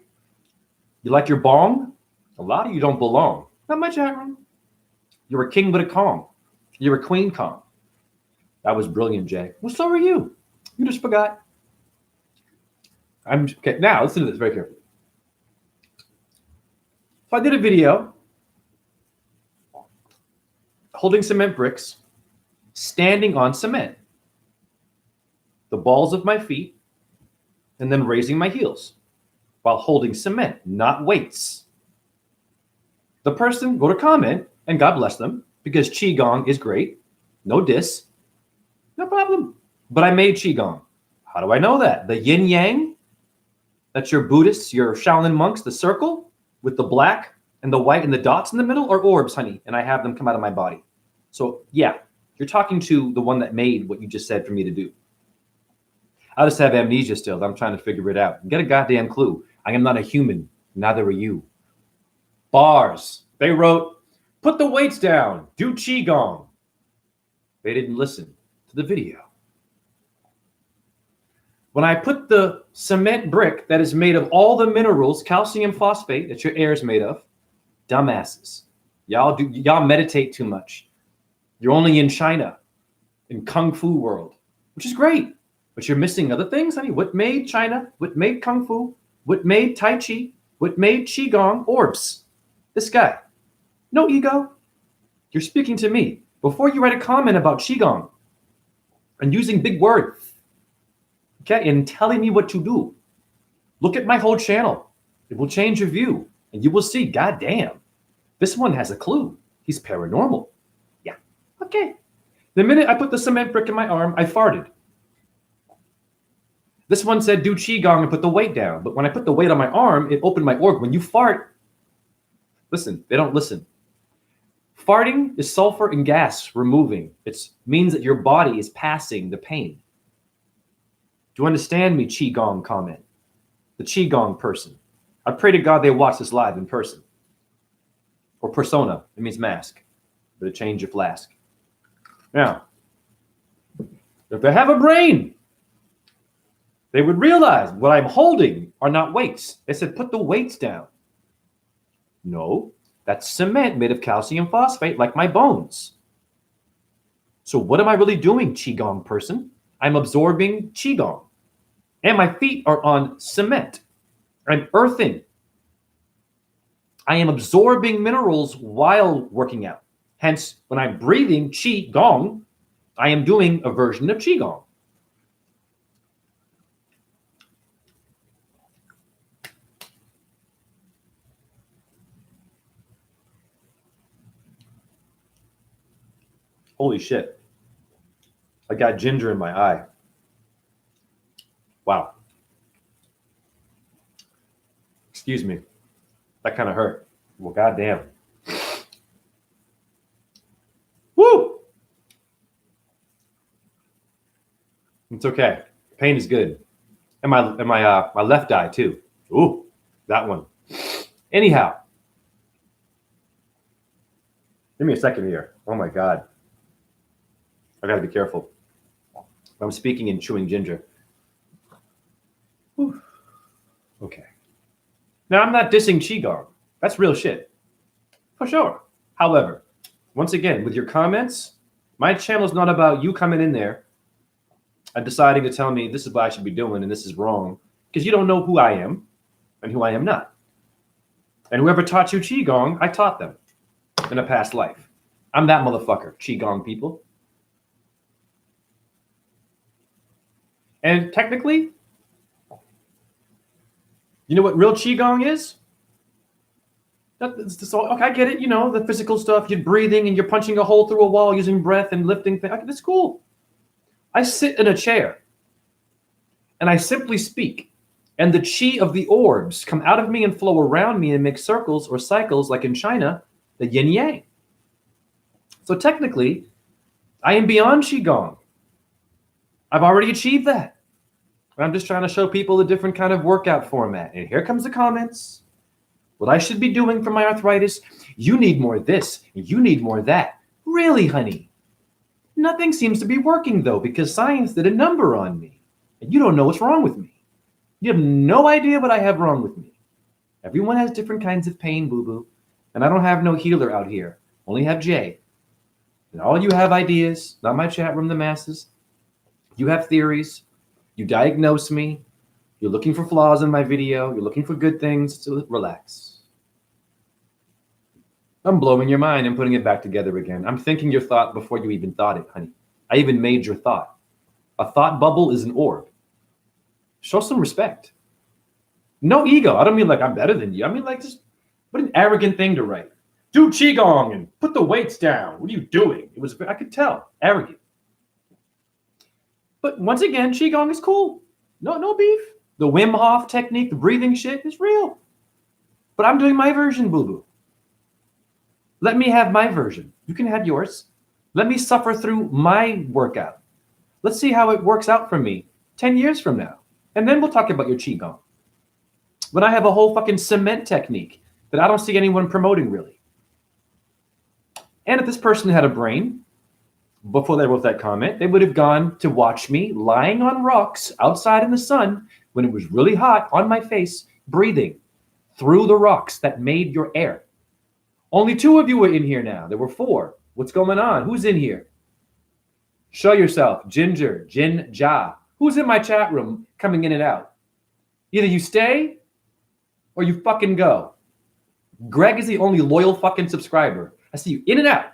You like your bong? A lot of you don't belong. Not my chat room. You're a king with a Kong. You're a queen Kong. That was brilliant, Jay. Well, so are you. You just forgot. Okay. Now, listen to this very carefully. So I did a video holding cement bricks, standing on cement. The balls of my feet, and then raising my heels while holding cement, not weights. The person go to comment, and God bless them, because Qigong is great. No diss. No problem. But I made Qigong. How do I know that? The yin yang, that's your Buddhists, your Shaolin monks, the circle with the black and the white and the dots in the middle, or orbs, honey, and I have them come out of my body. So yeah, you're talking to the one that made what you just said for me to do. I just have amnesia still. I'm trying to figure it out. Get a goddamn clue. I am not a human. Neither are you. Bars. They wrote, put the weights down. Do Qigong. They didn't listen to the video. When I put the cement brick that is made of all the minerals, calcium phosphate, that your air is made of, dumbasses. Y'all meditate too much. You're only in China, in Kung Fu world, which is great. But you're missing other things, honey. What made China? What made Kung Fu? What made Tai Chi? What made Qigong? Orbs. This guy. No ego. You're speaking to me. Before you write a comment about Qigong and using big words, okay, and telling me what to do, look at my whole channel. It will change your view. And you will see, goddamn, this one has a clue. He's paranormal. Yeah. Okay. The minute I put the cement brick in my arm, I farted. This one said, do Qigong and put the weight down. But when I put the weight on my arm, it opened my organ. When you fart, listen, they don't listen. Farting is sulfur and gas removing. It means that your body is passing the pain. Do you understand me, Qigong comment? the Qigong person. I pray to God they watch this live in person. Or persona, it means mask. But it change your flask. Now, if they have a brain, they would realize what I'm holding are not weights. They said, put the weights down. No, that's cement made of calcium phosphate like my bones. So what am I really doing, Qigong person? I'm absorbing Qigong. And my feet are on cement. I'm earthing. I am absorbing minerals while working out. Hence, when I'm breathing Qigong, I am doing a version of Qigong. Holy shit. I got ginger in my eye. Wow. Excuse me. That kind of hurt. Well, goddamn. Woo! It's okay. Pain is good. And my left eye too. Ooh, that one. Anyhow. Give me a second here. Oh my God. I gotta be careful. I'm speaking and chewing ginger. Whew. Okay. Now, I'm not dissing Qigong. That's real shit. For sure. However, once again, with your comments, my channel is not about you coming in there and deciding to tell me this is what I should be doing and this is wrong, because you don't know who I am and who I am not. And whoever taught you Qigong, I taught them in a past life. I'm that motherfucker, Qigong people. And technically, you know what real Qigong is? Okay, I get it. You know, the physical stuff, you're breathing and you're punching a hole through a wall using breath and lifting things. Okay, that's cool. I sit in a chair and I simply speak. And the chi of the orbs come out of me and flow around me and make circles or cycles like in China, the yin yang. So technically, I am beyond Qigong. I've already achieved that. I'm just trying to show people a different kind of workout format. And here comes the comments. What I should be doing for my arthritis, you need more of this, you need more of that. Really, honey? Nothing seems to be working, though, because science did a number on me. And you don't know what's wrong with me. You have no idea what I have wrong with me. Everyone has different kinds of pain, boo-boo. And I don't have no healer out here. Only have Jay. And all you have ideas, not my chat room, the masses. You have theories. You diagnose me. You're looking for flaws in my video. You're looking for good things. So relax. I'm blowing your mind and putting it back together again. I'm thinking your thought before you even thought it, honey. I even made your thought. A thought bubble is an orb. Show some respect. No ego. I don't mean like I'm better than you. I mean like just what an arrogant thing to write. Do Qigong and put the weights down. What are you doing? It was, I could tell, arrogant. But once again, Qigong is cool. No beef. The Wim Hof technique, the breathing shit is real. But I'm doing my version, boo-boo. Let me have my version. You can have yours. Let me suffer through my workout. Let's see how it works out for me 10 years from now. And then we'll talk about your Qigong. When I have a whole fucking cement technique that I don't see anyone promoting really. And if this person had a brain, before they wrote that comment, they would have gone to watch me lying on rocks outside in the sun when it was really hot on my face, breathing through the rocks that made your air. Only 2 of you were in here now. There were 4. What's going on? Who's in here? Show yourself. Ginger, Jin, Ja. Who's in my chat room coming in and out? Either you stay or you fucking go. Greg is the only loyal fucking subscriber. I see you in and out.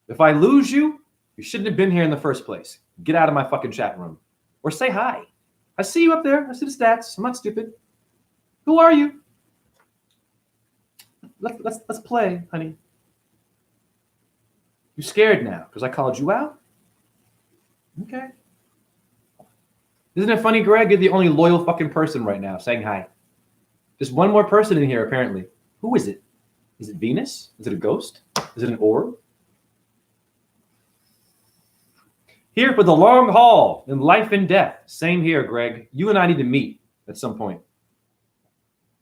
If I lose you, you shouldn't have been here in the first place. Get out of my fucking chat room. Or say hi. I see you up there. I see the stats. I'm not stupid. Who are you? Let's play, honey. You're scared now because I called you out? Okay. Isn't it funny, Greg? You're the only loyal fucking person right now saying hi. Just one more person in here, apparently. Who is it? Is it Venus? Is it a ghost? Is it an orb? Here for the long haul in life and death. Same here, Greg. You and I need to meet. at some point.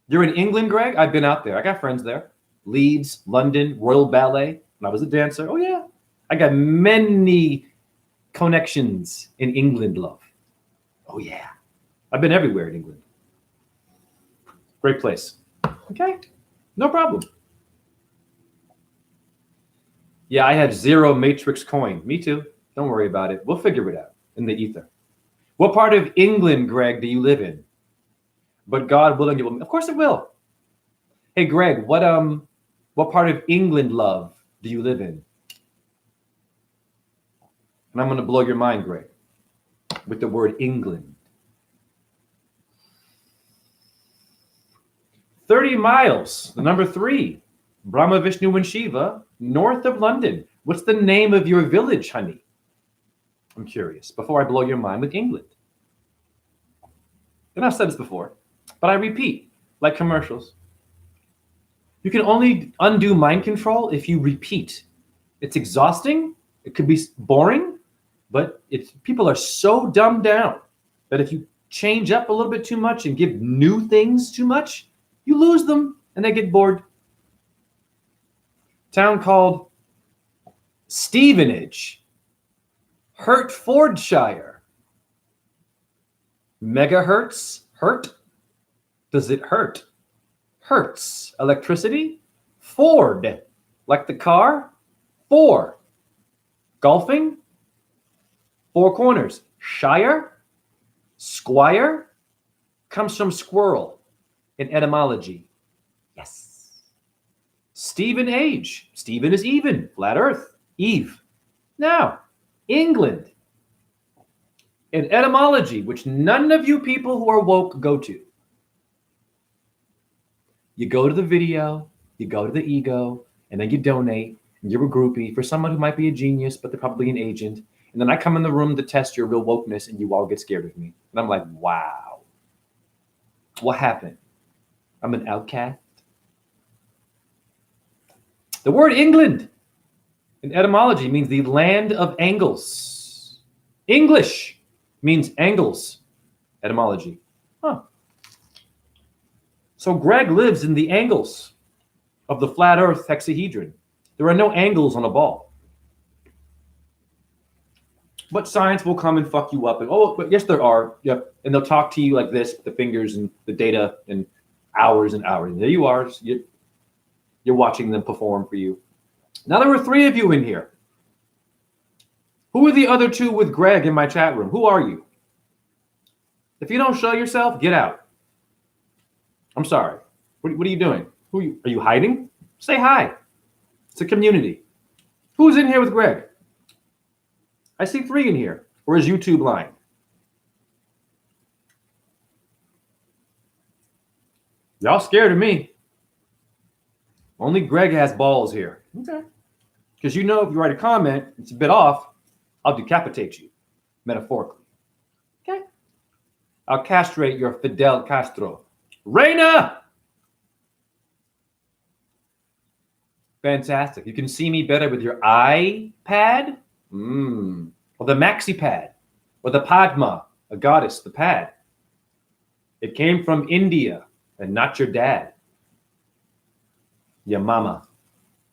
You're in England, Greg? I've been out there. I got friends there. Leeds, London, Royal Ballet. When I was a dancer. Oh, yeah. I got many connections in England, love. Oh, yeah. I've been everywhere in England. Great place. Okay. No problem. Yeah, I have 0 Matrix coin. Me too. Don't worry about it. We'll figure it out in the ether. What part of England, Greg, do you live in? But God willing, you will. Of course it will. Hey, Greg, what part of England, love, do you live in? And I'm going to blow your mind, Greg, with the word England. 30 miles, the number 3, Brahma, Vishnu, and Shiva, north of London. What's the name of your village, honey? I'm curious, before I blow your mind with England. And I've said this before, but I repeat, like commercials. You can only undo mind control if you repeat. It's exhausting. It could be boring, but people are so dumbed down that if you change up a little bit too much and give new things too much, you lose them and they get bored. Town called Stevenage, Hertfordshire. Megahertz, hurt? Does it hurt? Hertz, electricity. Ford, like the car. 4, golfing. 4 corners. Shire, squire, comes from squirrel in etymology. Yes. Stephen age. Stephen is even. Flat earth. Eve. Now, England. In etymology, which none of you people who are woke go to. You go to the video, you go to the ego, and then you donate, and you're a groupie for someone who might be a genius, but they're probably an agent. And then I come in the room to test your real wokeness, and you all get scared of me. And I'm like, wow. What happened? I'm an outcast. The word England in etymology means the land of angles. English means angles. Etymology. Huh. So Greg lives in the angles of the flat earth hexahedron. There are no angles on a ball. But science will come and fuck you up. And but yes, there are. Yep. And they'll talk to you like this, the fingers and the data, and hours and hours. And there you are. You're watching them perform for you. Now there were 3 of you in here. Who are the other 2 with Greg in my chat room? Who are you? If you don't show yourself, get out. I'm sorry. What are you doing? Are you hiding? Say hi. It's a community. Who's in here with Greg? I see 3 in here. Or is YouTube lying? Y'all scared of me. Only Greg has balls here. Okay. Because if you write a comment, it's a bit off, I'll decapitate you, metaphorically. Okay? I'll castrate your Fidel Castro. Reina! Fantastic. You can see me better with your iPad. Or the Maxi Pad. Or the Padma, a goddess, the pad. It came from India and not your dad. Your mama,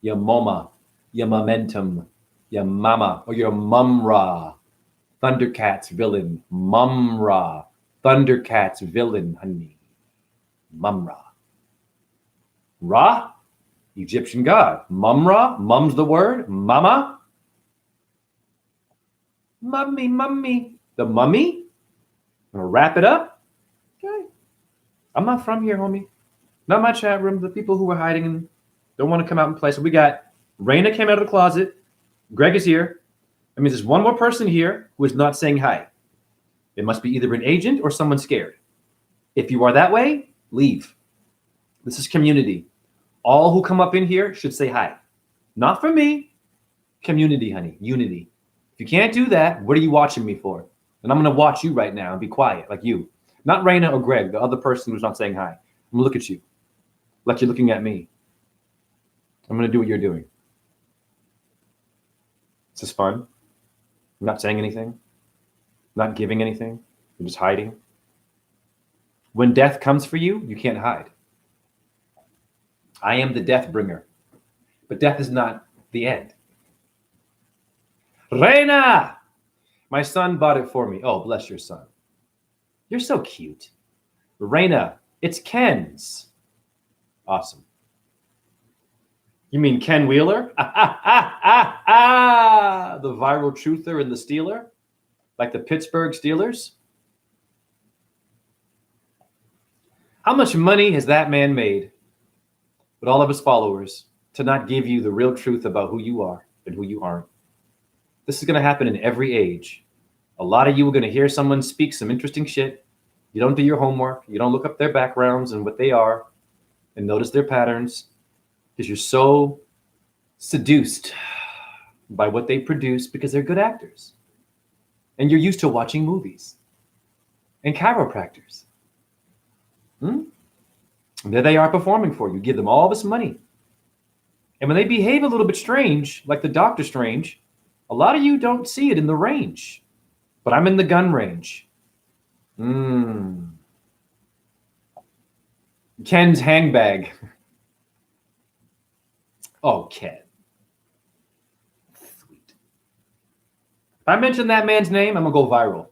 your moma, your momentum, your mama, or your mumra. Thundercats villain, mumra. Thundercats villain, honey. Mumra. Ra, Egyptian god. Mumra, mum's the word. Mama. Mummy. The mummy? I'm gonna wrap it up. Okay. I'm not from here, homie. Not my chat room. The people who are hiding and don't want to come out and play. So we got Raina came out of the closet. Greg is here. That means there's one more person here who is not saying hi. It must be either an agent or someone scared. If you are that way, leave. This is community. All who come up in here should say hi. Not for me. Community, honey. Unity. If you can't do that, what are you watching me for? And I'm going to watch you right now and be quiet like you. Not Raina or Greg, the other person who's not saying hi. I'm going to look at you like you're looking at me. I'm going to do what you're doing. Is this fun? I'm not saying anything. Not giving anything. You're just hiding. When death comes for you, you can't hide. I am the death bringer. But death is not the end. Reina! My son bought it for me. Oh, bless your son. You're so cute. Reina, it's Ken's. Awesome. You mean Ken Wheeler? The viral truther and the stealer? Like the Pittsburgh Steelers? How much money has that man made with all of his followers to not give you the real truth about who you are and who you aren't? This is going to happen in every age. A lot of you are going to hear someone speak some interesting shit. You don't do your homework. You don't look up their backgrounds and what they are and notice their patterns because you're so seduced by what they produce because they're good actors. And you're used to watching movies and chiropractors. And there they are performing for you. Give them all this money. And when they behave a little bit strange, like the Doctor Strange, a lot of you don't see it in the range. But I'm in the gun range. Ken's handbag. Oh, Ken. Sweet. If I mention that man's name, I'm going to go viral.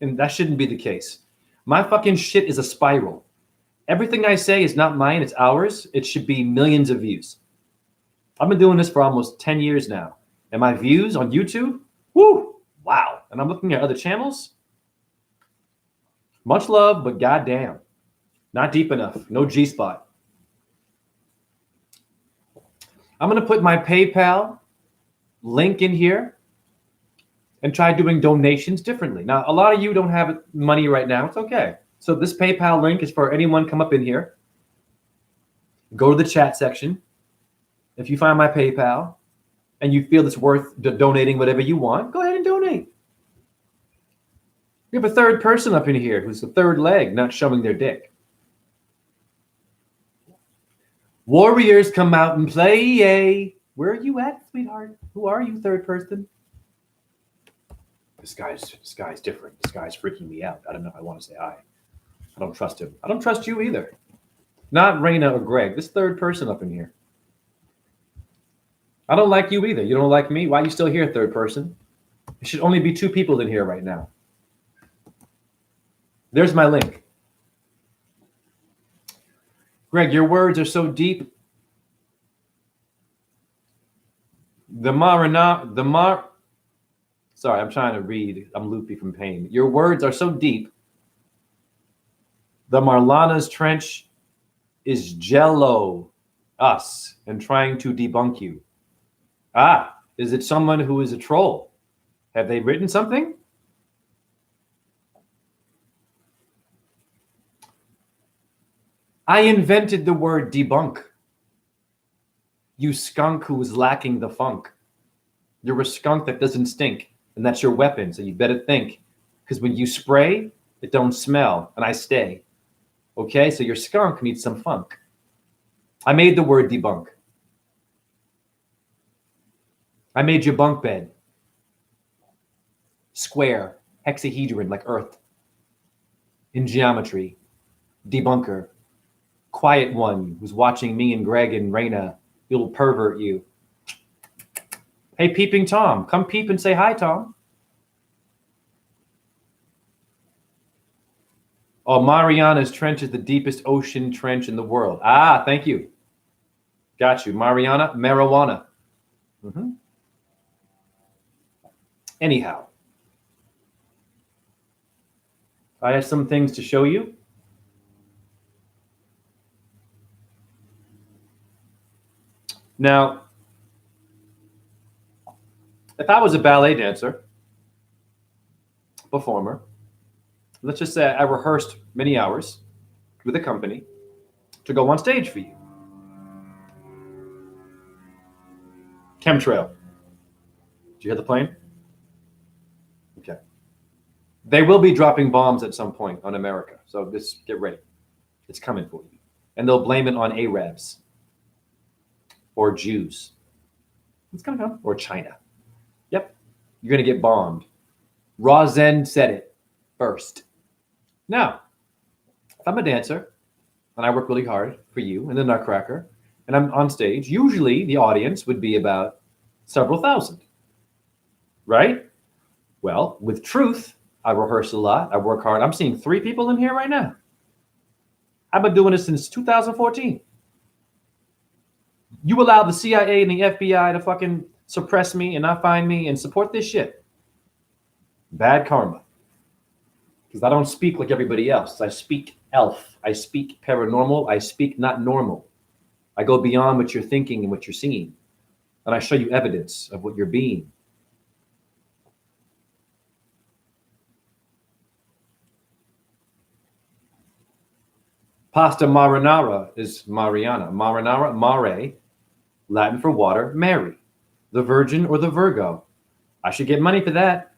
And that shouldn't be the case. My fucking shit is a spiral. Everything I say is not mine, it's ours. It should be millions of views. I've been doing this for almost 10 years now. And my views on YouTube, whoo, wow. And I'm looking at other channels. Much love, but goddamn, not deep enough. No G-spot. I'm going to put my PayPal link in here and try doing donations differently. Now, a lot of you don't have money right now. It's okay. So this PayPal link is for anyone come up in here. Go to the chat section. If you find my PayPal and you feel it's worth donating whatever you want, go ahead and donate. We have a third person up in here who's the third leg, not showing their dick. Warriors come out and play. Yay. Where are you at, sweetheart? Who are you, third person? This guy's different. This guy's freaking me out. I don't know if I want to say hi. I don't trust him. I don't trust you either. Not Reina or Greg. This third person up in here. I don't like you either. You don't like me. Why are you still here, third person? There should only be 2 people in here right now. There's my link. Greg, your words are so deep. Sorry, I'm trying to read. I'm loopy from pain. Your words are so deep. The Marlana's Trench is jello us and trying to debunk you. Is it someone who is a troll? Have they written something? I invented the word debunk. You skunk who is lacking the funk. You're a skunk that doesn't stink, and that's your weapon, so you better think. Because when you spray, it don't smell, and I stay. Okay, so your skunk needs some funk. I made the word debunk. I made your bunk bed. Square, hexahedron like Earth. In geometry. Debunker. Quiet one who's watching me and Greg and Reina. He'll pervert you. Hey, peeping Tom. Come peep and say hi, Tom. Oh, Mariana's Trench is the deepest ocean trench in the world. Thank you. Got you. Mariana, marijuana. Anyhow, I have some things to show you. Now, if I was a ballet dancer, performer, let's just say I rehearsed many hours with a company to go on stage for you. Chemtrail. Did you hear the plane? Okay. They will be dropping bombs at some point on America, so just get ready. It's coming for you. And they'll blame it on Arabs or Jews. It's going to come. Or China. Yep. You're going to get bombed. Razen said it first. Now, If I'm a dancer and I work really hard for you and the Nutcracker, and I'm on stage, usually the audience would be about several thousand, right? Well, with truth, I rehearse a lot. I work hard. I'm seeing 3 people in here right now. I've been doing this since 2014. You allow the CIA and the FBI to fucking suppress me and not find me and support this shit. Bad karma. Because I don't speak like everybody else. I speak elf. I speak paranormal. I speak not normal. I go beyond what you're thinking and what you're seeing. And I show you evidence of what you're being. Pasta marinara is Mariana. Marinara, mare, Latin for water, Mary. The Virgin or the Virgo. I should get money for that.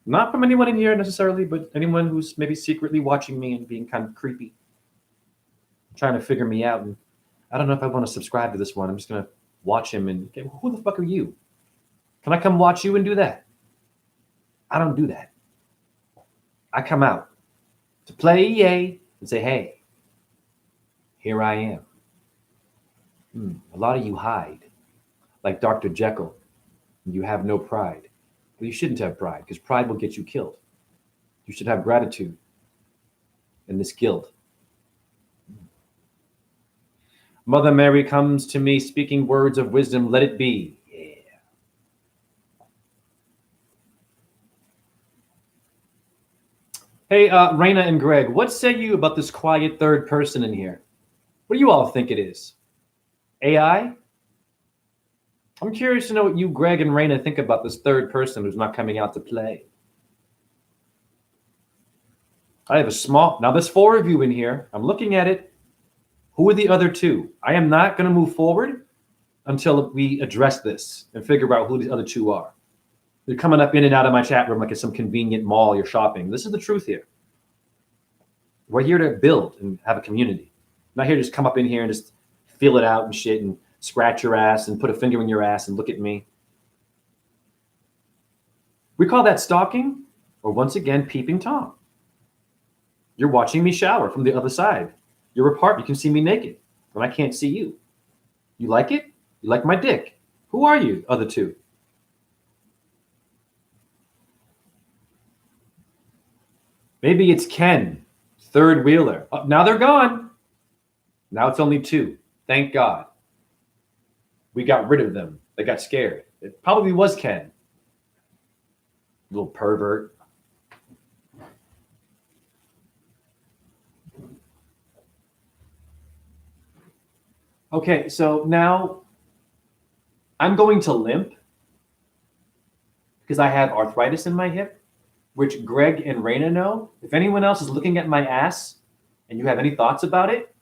Not from anyone in here necessarily, but anyone who's maybe secretly watching me and being kind of creepy. Trying to figure me out. And I don't know if I want to subscribe to this one. I'm just going to watch him and get, who the fuck are you? Can I come watch you and do that? I don't do that. I come out to play EA and say, hey, here I am. A lot of you hide, like Dr. Jekyll. You have no pride. Well, you shouldn't have pride, because pride will get you killed. You should have gratitude in this guild. Mother Mary comes to me speaking words of wisdom. Let it be. Yeah. Hey, Raina and Greg, what say you about this quiet third person in here? What do you all think it is? AI? I'm curious to know what you, Greg and Raina, think about this third person who's not coming out to play. I have a small... Now, there's 4 of you in here. I'm looking at it. Who are the other 2? I am not going to move forward until we address this and figure out who the other 2 are. They're coming up in and out of my chat room like it's some convenient mall you're shopping. This is the truth here. We're here to build and have a community. I'm not here to just come up in here and just feel it out and shit and scratch your ass and put a finger in your ass and look at me. We call that stalking, or once again, peeping Tom. You're watching me shower from the other side. You're apart. You can see me naked, and I can't see you. You like it? You like my dick? Who are you, other 2? Maybe it's Ken, third wheeler. Oh, now they're gone. Now it's only 2. Thank God. We got rid of them. They got scared. It probably was Ken. Little pervert. Okay, so now I'm going to limp because I have arthritis in my hip, which Greg and Raina know. If anyone else is looking at my ass and you have any thoughts about it,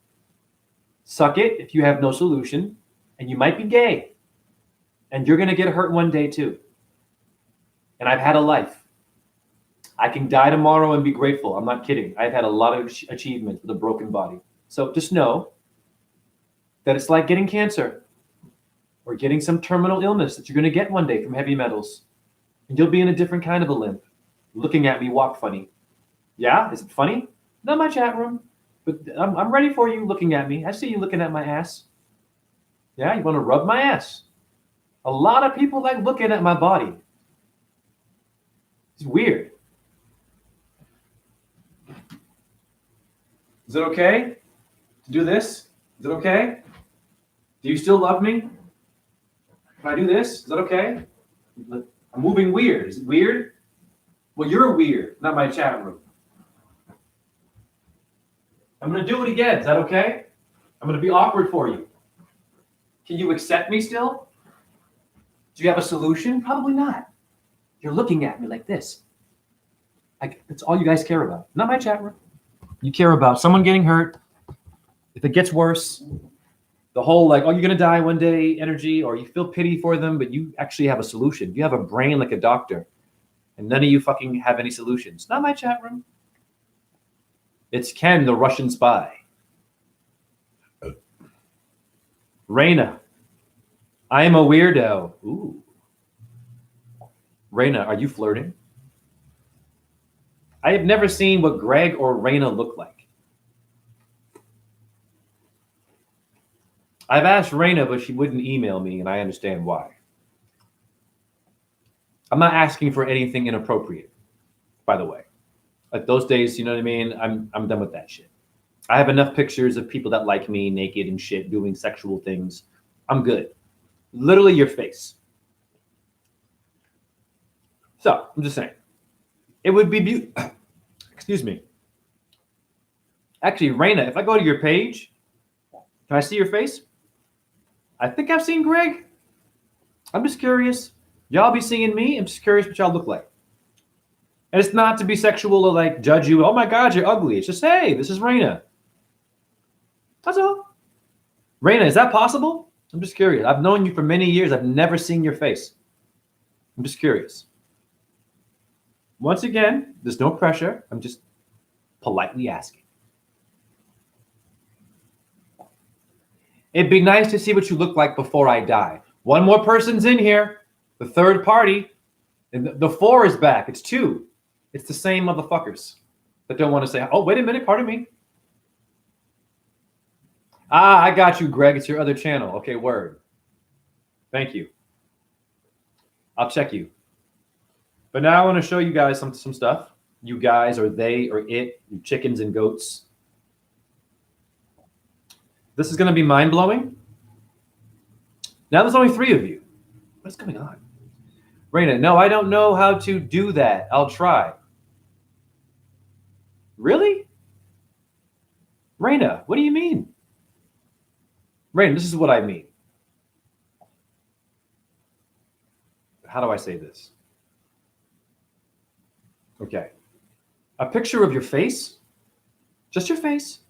suck it if you have no solution. And you might be gay. And you're going to get hurt one day too. And I've had a life. I can die tomorrow and be grateful. I'm not kidding. I've had a lot of achievements with a broken body. So just know that it's like getting cancer or getting some terminal illness that you're going to get one day from heavy metals. And you'll be in a different kind of a limp. Looking at me walk funny. Yeah? Is it funny? Not my chat room. But I'm ready for you looking at me. I see you looking at my ass. Yeah, you want to rub my ass. A lot of people like looking at my body. It's weird. Is it okay to do this? Is it okay? Do you still love me? If I do this, is that okay? I'm moving weird. Is it weird? Well, you're weird, not my chat room. I'm going to do it again. Is that okay? I'm going to be awkward for you. Can you accept me still? Do you have a solution? Probably not. You're looking at me like this. That's all you guys care about. Not my chat room. You care about someone getting hurt. If it gets worse, the whole like, oh, you're going to die one day energy, or you feel pity for them, but you actually have a solution. You have a brain like a doctor, and none of you fucking have any solutions. Not my chat room. It's Ken, the Russian spy. Raina, I am a weirdo. Ooh. Raina, are you flirting? I have never seen what Greg or Raina look like. I've asked Raina, but she wouldn't email me, and I understand why. I'm not asking for anything inappropriate, by the way. Like those days, you know what I mean? I'm done with that shit. I have enough pictures of people that like me naked and shit doing sexual things. I'm good. Literally your face. So I'm just saying, it would be beautiful. Excuse me. Actually, Raina, if I go to your page, can I see your face? I think I've seen Greg. I'm just curious. Y'all be seeing me. I'm just curious what y'all look like. And it's not to be sexual or like judge you. Oh my God, you're ugly. It's just, hey, this is Raina. That's all. Raina, is that possible? I'm just curious. I've known you for many years. I've never seen your face. I'm just curious. Once again, there's no pressure. I'm just politely asking. It'd be nice to see what you look like before I die. One more person's in here. The third party. And the 4 is back. It's 2. It's the same motherfuckers that don't want to say, oh, wait a minute, pardon me. Ah, I got you, Greg. It's your other channel. Okay, word. Thank you. I'll check you. But now I want to show you guys some stuff. You guys, or they, or it, you chickens and goats. This is going to be mind-blowing. Now there's only 3 of you. What's going on? Raina, no, I don't know how to do that. I'll try. Really? Raina, what do you mean? Raina, this is what I mean. How do I say this? Okay. A picture of your face. Just your face.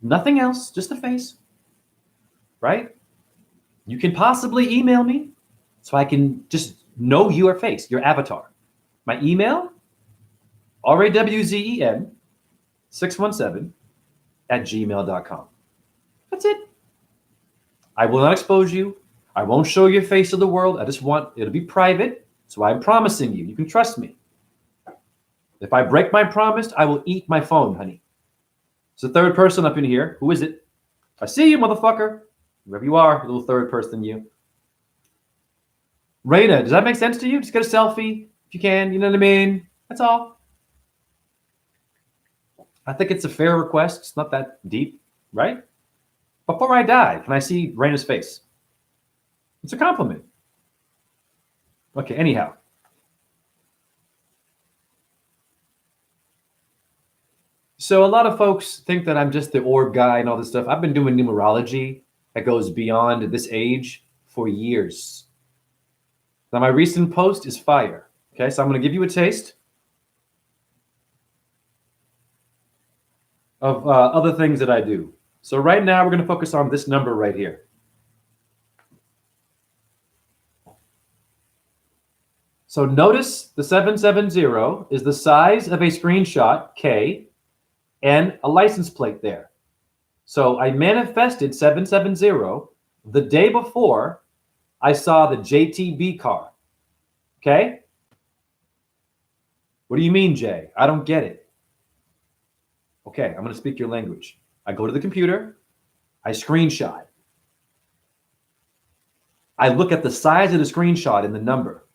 Nothing else, just the face. Right? You can possibly email me so I can just know your face, your avatar. My email, rawzen617@gmail.com. That's it. I will not expose you. I won't show your face to the world. I just want it'll be private. So I'm promising you. You can trust me. If I break my promise, I will eat my phone, honey. It's the third person up in here. Who is it? I see you, motherfucker. Whoever you are, little third person, you. Raina, does that make sense to you? Just get a selfie if you can. You know what I mean? That's all. I think it's a fair request. It's not that deep, right? Before I die, can I see Raina's face? It's a compliment. Okay, anyhow. So a lot of folks think that I'm just the orb guy and all this stuff. I've been doing numerology that goes beyond this age for years. Now, my recent post is fire. Okay, so I'm going to give you a taste of other things that I do. So right now, we're going to focus on this number right here. So notice the 770 is the size of a screenshot, K, and a license plate there. So I manifested 770 the day before I saw the JTB car. Okay? What do you mean, Jay? I don't get it. Okay, I'm going to speak your language. I go to the computer. I screenshot. I look at the size of the screenshot and the number.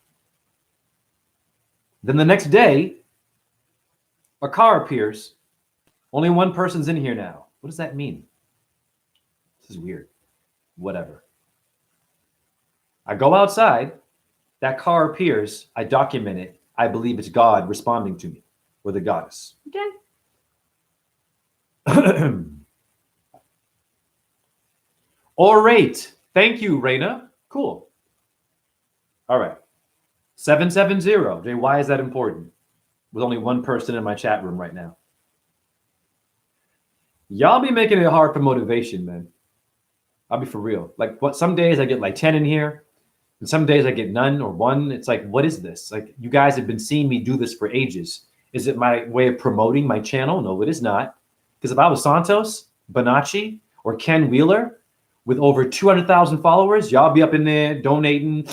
Then the next day, a car appears. Only one person's in here now. What does that mean? This is weird. Whatever. I go outside. That car appears. I document it. I believe it's God responding to me, or the goddess. Okay. Orate. Thank you, Raina. Cool. All right. 770. Jay, why is that important? With only one person in my chat room right now. Y'all be making it hard for motivation, man. I'll be for real. Like, what? Some days I get like 10 in here, and some days I get none or 1. It's like, what is this? Like, you guys have been seeing me do this for ages. Is it my way of promoting my channel? No, it is not. Because if I was Santos, Bonacci, or Ken Wheeler with over 200,000 followers, y'all be up in there donating.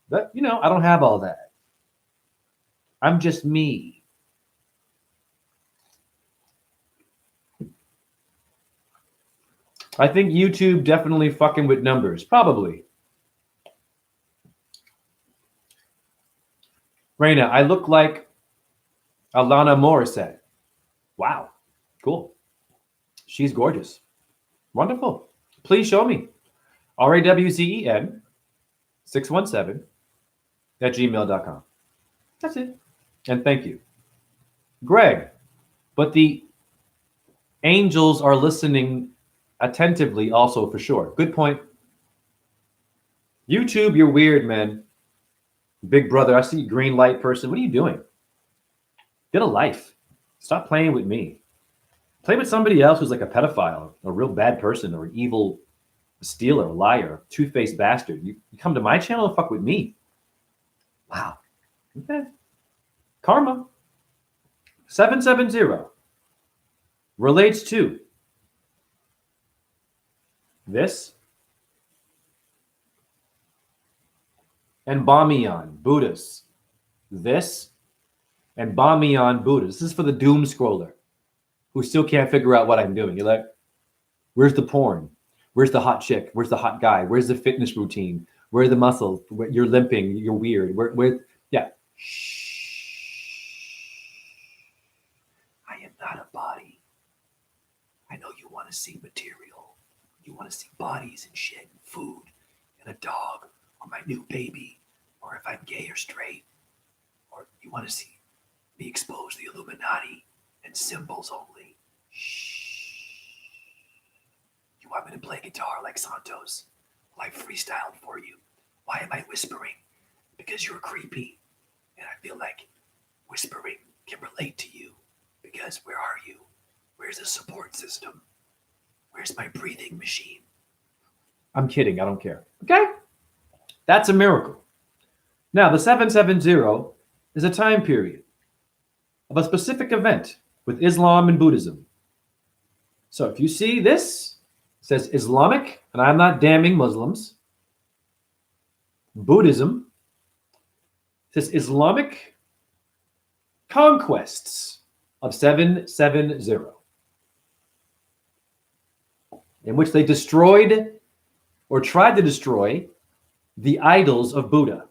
But, you know, I don't have all that. I'm just me. I think YouTube definitely fucking with numbers. Probably. Raina, I look like Alana Morissette. Wow. Cool. She's gorgeous. Wonderful. Please show me. RAWZEN 617 at gmail.com. That's it. And thank you. Greg, but the angels are listening attentively also for sure. Good point. YouTube, you're weird, man. Big brother, I see you, green light person. What are you doing? Get a life. Stop playing with me. Play with somebody else who's like a pedophile, a real bad person, or an evil stealer, liar, two-faced bastard. You come to my channel and fuck with me. Wow. Okay. Karma. 770 relates to this and Bamiyan, Buddhas. This and Bamiyan, Buddhas. This is for the doom scroller who still can't figure out what I'm doing. You're like, where's the porn? Where's the hot chick? Where's the hot guy? Where's the fitness routine? Where are the muscles? You're limping. You're weird. Yeah. Shh. I am not a body. I know you want to see material. You want to see bodies and shit and food and a dog or my new baby or if I'm gay or straight. Or you want to see me expose the Illuminati and symbols only. Shh. You want me to play guitar like Santos? Well, I freestyled for you. Why am I whispering? Because you're creepy. And I feel like whispering can relate to you. Because where are you? Where's the support system? Where's my breathing machine? I'm kidding. I don't care. Okay? That's a miracle. Now, the 770 is a time period of a specific event with Islam and Buddhism. So if you see this, it says Islamic, and I'm not damning Muslims. Buddhism says Islamic conquests of 770, in which they destroyed or tried to destroy the idols of Buddha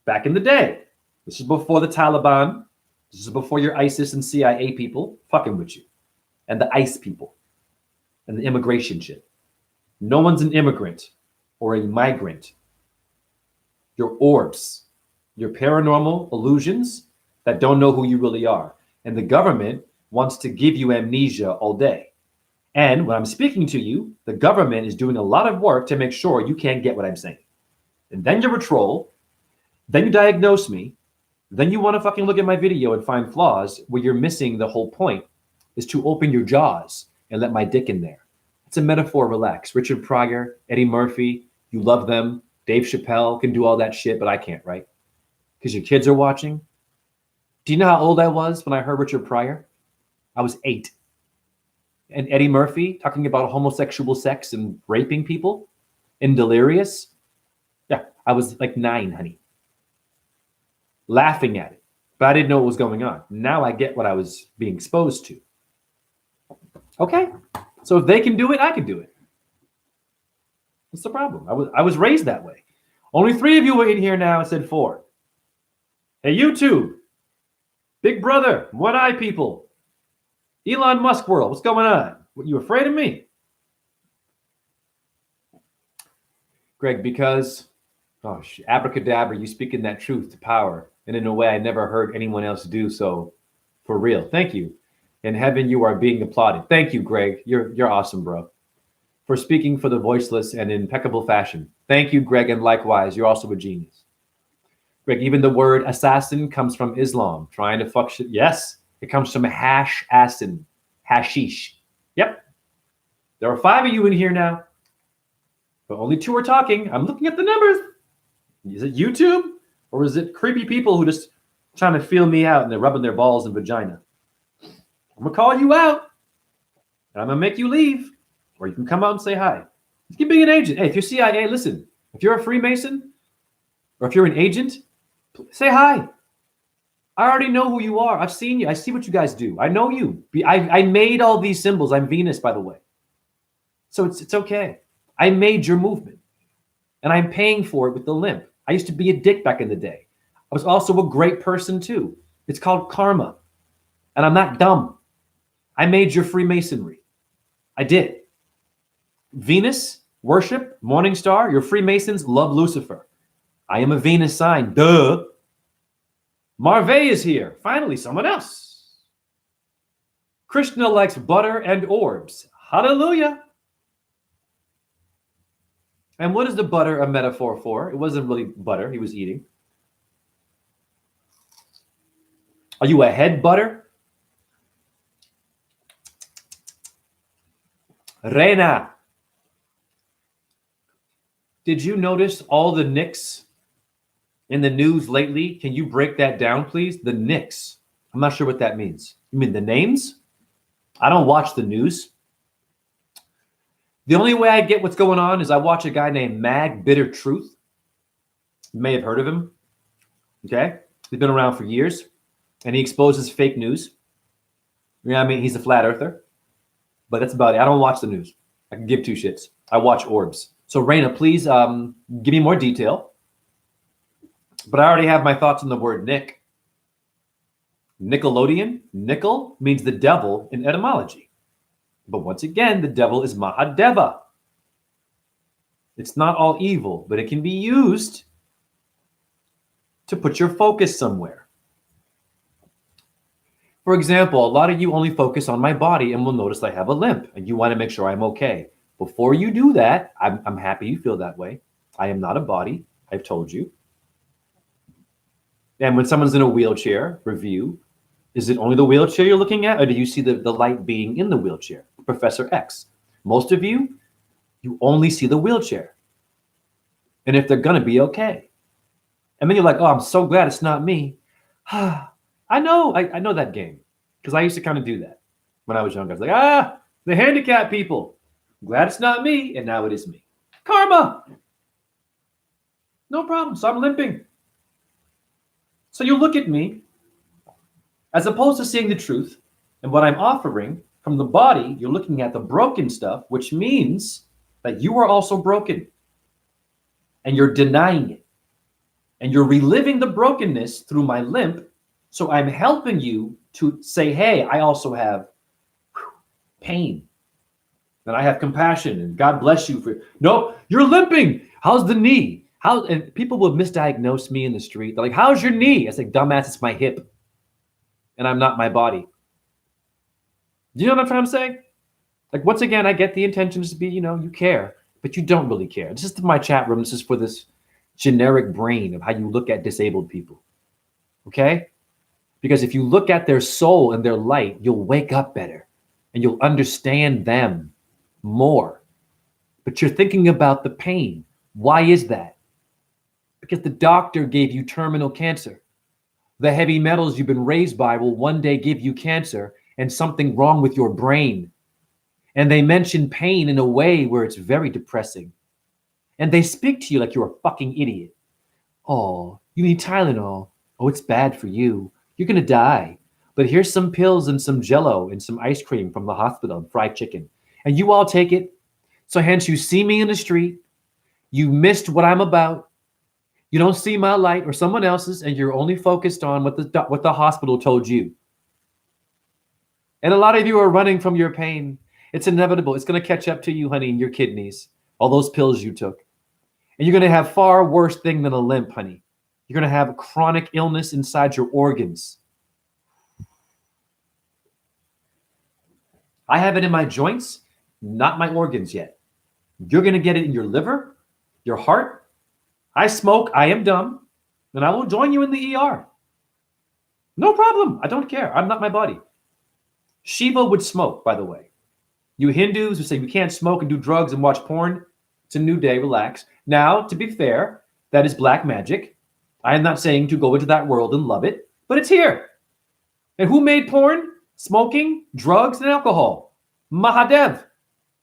back in the day. This is before the Taliban. This is before your ISIS and CIA people fucking with you, and the ICE people, and the immigration shit. No one's an immigrant or a migrant. You're orbs. You're paranormal illusions that don't know who you really are. And the government wants to give you amnesia all day. And when I'm speaking to you, the government is doing a lot of work to make sure you can't get what I'm saying. And then you're a troll. Then you diagnose me. Then you want to fucking look at my video and find flaws where you're missing the whole point is to open your jaws and let my dick in there. It's a metaphor, relax. Richard Pryor, Eddie Murphy, you love them. Dave Chappelle can do all that shit, but I can't, right? Because your kids are watching. Do you know how old I was when I heard Richard Pryor? I was 8. And Eddie Murphy talking about homosexual sex and raping people in Delirious. Yeah, I was like 9, honey. Laughing at it. But I didn't know what was going on. Now I get what I was being exposed to. Okay. So if they can do it, I can do it. What's the problem? I was raised that way. Only 3 of you were in here now and said 4. Hey, YouTube. Big brother. One eye people. Elon Musk world. What's going on? What, you afraid of me? Greg, because, abracadabra, you speak in that truth to power. And in a way I never heard anyone else do so for real. Thank you. In heaven, you are being applauded. Thank you, Greg. You're awesome, bro. For speaking for the voiceless and in impeccable fashion. Thank you, Greg, and likewise, you're also a genius. Greg, even the word assassin comes from Islam, trying to fuck shit. Yes, it comes from hashish. Yep. There are 5 of you in here now, but only 2 are talking. I'm looking at the numbers. Is it YouTube or is it creepy people who just trying to feel me out and they're rubbing their balls and vagina? I'm going to call you out and I'm going to make you leave. Or you can come out and say hi. You can be an agent. Hey, if you're CIA, listen. If you're a Freemason or if you're an agent, say hi. I already know who you are. I've seen you. I see what you guys do. I know you. I made all these symbols. I'm Venus, by the way. So it's okay. I made your movement, and I'm paying for it with the limp. I used to be a dick back in the day. I was also a great person too. It's called karma. And I'm not dumb. I made your Freemasonry. I did. Venus, worship, morning star, your Freemasons love Lucifer. I am a Venus sign. Duh. Marvey is here. Finally, someone else. Krishna likes butter and orbs. Hallelujah. And what is the butter a metaphor for? It wasn't really butter he was eating. Are you a head butter? Reina. Did you notice all the nicks in the news lately? Can you break that down, please? The nicks. I'm not sure what that means. You mean the names? I don't watch the news. The only way I get what's going on is I watch a guy named Mag Bitter Truth. You may have heard of him. Okay? He's been around for years, and he exposes fake news. You know what I mean? He's a flat earther. But that's about it. I don't watch the news. I can give two shits. I watch orbs. So, Reina, please give me more detail. But I already have my thoughts on the word Nick. Nickelodeon. Nickel means the devil in etymology. But once again, the devil is Mahadeva. It's not all evil, but it can be used to put your focus somewhere. For example, a lot of you only focus on my body and will notice I have a limp, and you want to make sure I'm okay. Before you do that, I'm happy you feel that way. I am not a body. I've told you. And when someone's in a wheelchair, review, is it only the wheelchair you're looking at, or do you see the light being in the wheelchair? Professor X. Most of you only see the wheelchair. And if they're going to be okay. And then you're like, oh, I'm so glad it's not me. I know that game. Because I used to kind of do that when I was younger. I was like, the handicapped people. I'm glad it's not me. And now it is me. Karma. No problem. So I'm limping. So you look at me, as opposed to seeing the truth and what I'm offering from the body, you're looking at the broken stuff, which means that you are also broken. And you're denying it. And you're reliving the brokenness through my limp. So I'm helping you to say, hey, I also have pain. And I have compassion. And God bless you for. No, you're limping. How's the knee? And people will misdiagnose me in the street. They're like, how's your knee? I say, dumbass, it's my hip. And I'm not my body. Do you know what I'm trying to say? Like, once again, I get the intentions to be, you care, but you don't really care. This is my chat room. This is for this generic brain of how you look at disabled people. Okay? Because if you look at their soul and their light, you'll wake up better and you'll understand them more. But you're thinking about the pain. Why is that? Because the doctor gave you terminal cancer. The heavy metals you've been raised by will one day give you cancer and something wrong with your brain. And they mention pain in a way where it's very depressing. And they speak to you like you're a fucking idiot. Oh, you need Tylenol. Oh, it's bad for you. You're going to die. But here's some pills and some Jell-O and some ice cream from the hospital and fried chicken. And you all take it. So hence you see me in the street. You missed what I'm about. You don't see my light or someone else's, and you're only focused on what the hospital told you. And a lot of you are running from your pain. It's inevitable. It's going to catch up to you, honey, in your kidneys. All those pills you took. And you're going to have far worse thing than a limp, honey. You're going to have chronic illness inside your organs. I have it in my joints, not my organs yet. You're going to get it in your liver, your heart. I smoke. I am dumb. And I will join you in the ER. No problem. I don't care. I'm not my body. Shiva would smoke, by the way. You Hindus who say you can't smoke and do drugs and watch porn, it's a new day. Relax. Now, to be fair, that is black magic. I am not saying to go into that world and love it, but it's here. And who made porn? Smoking, drugs, and alcohol. Mahadev,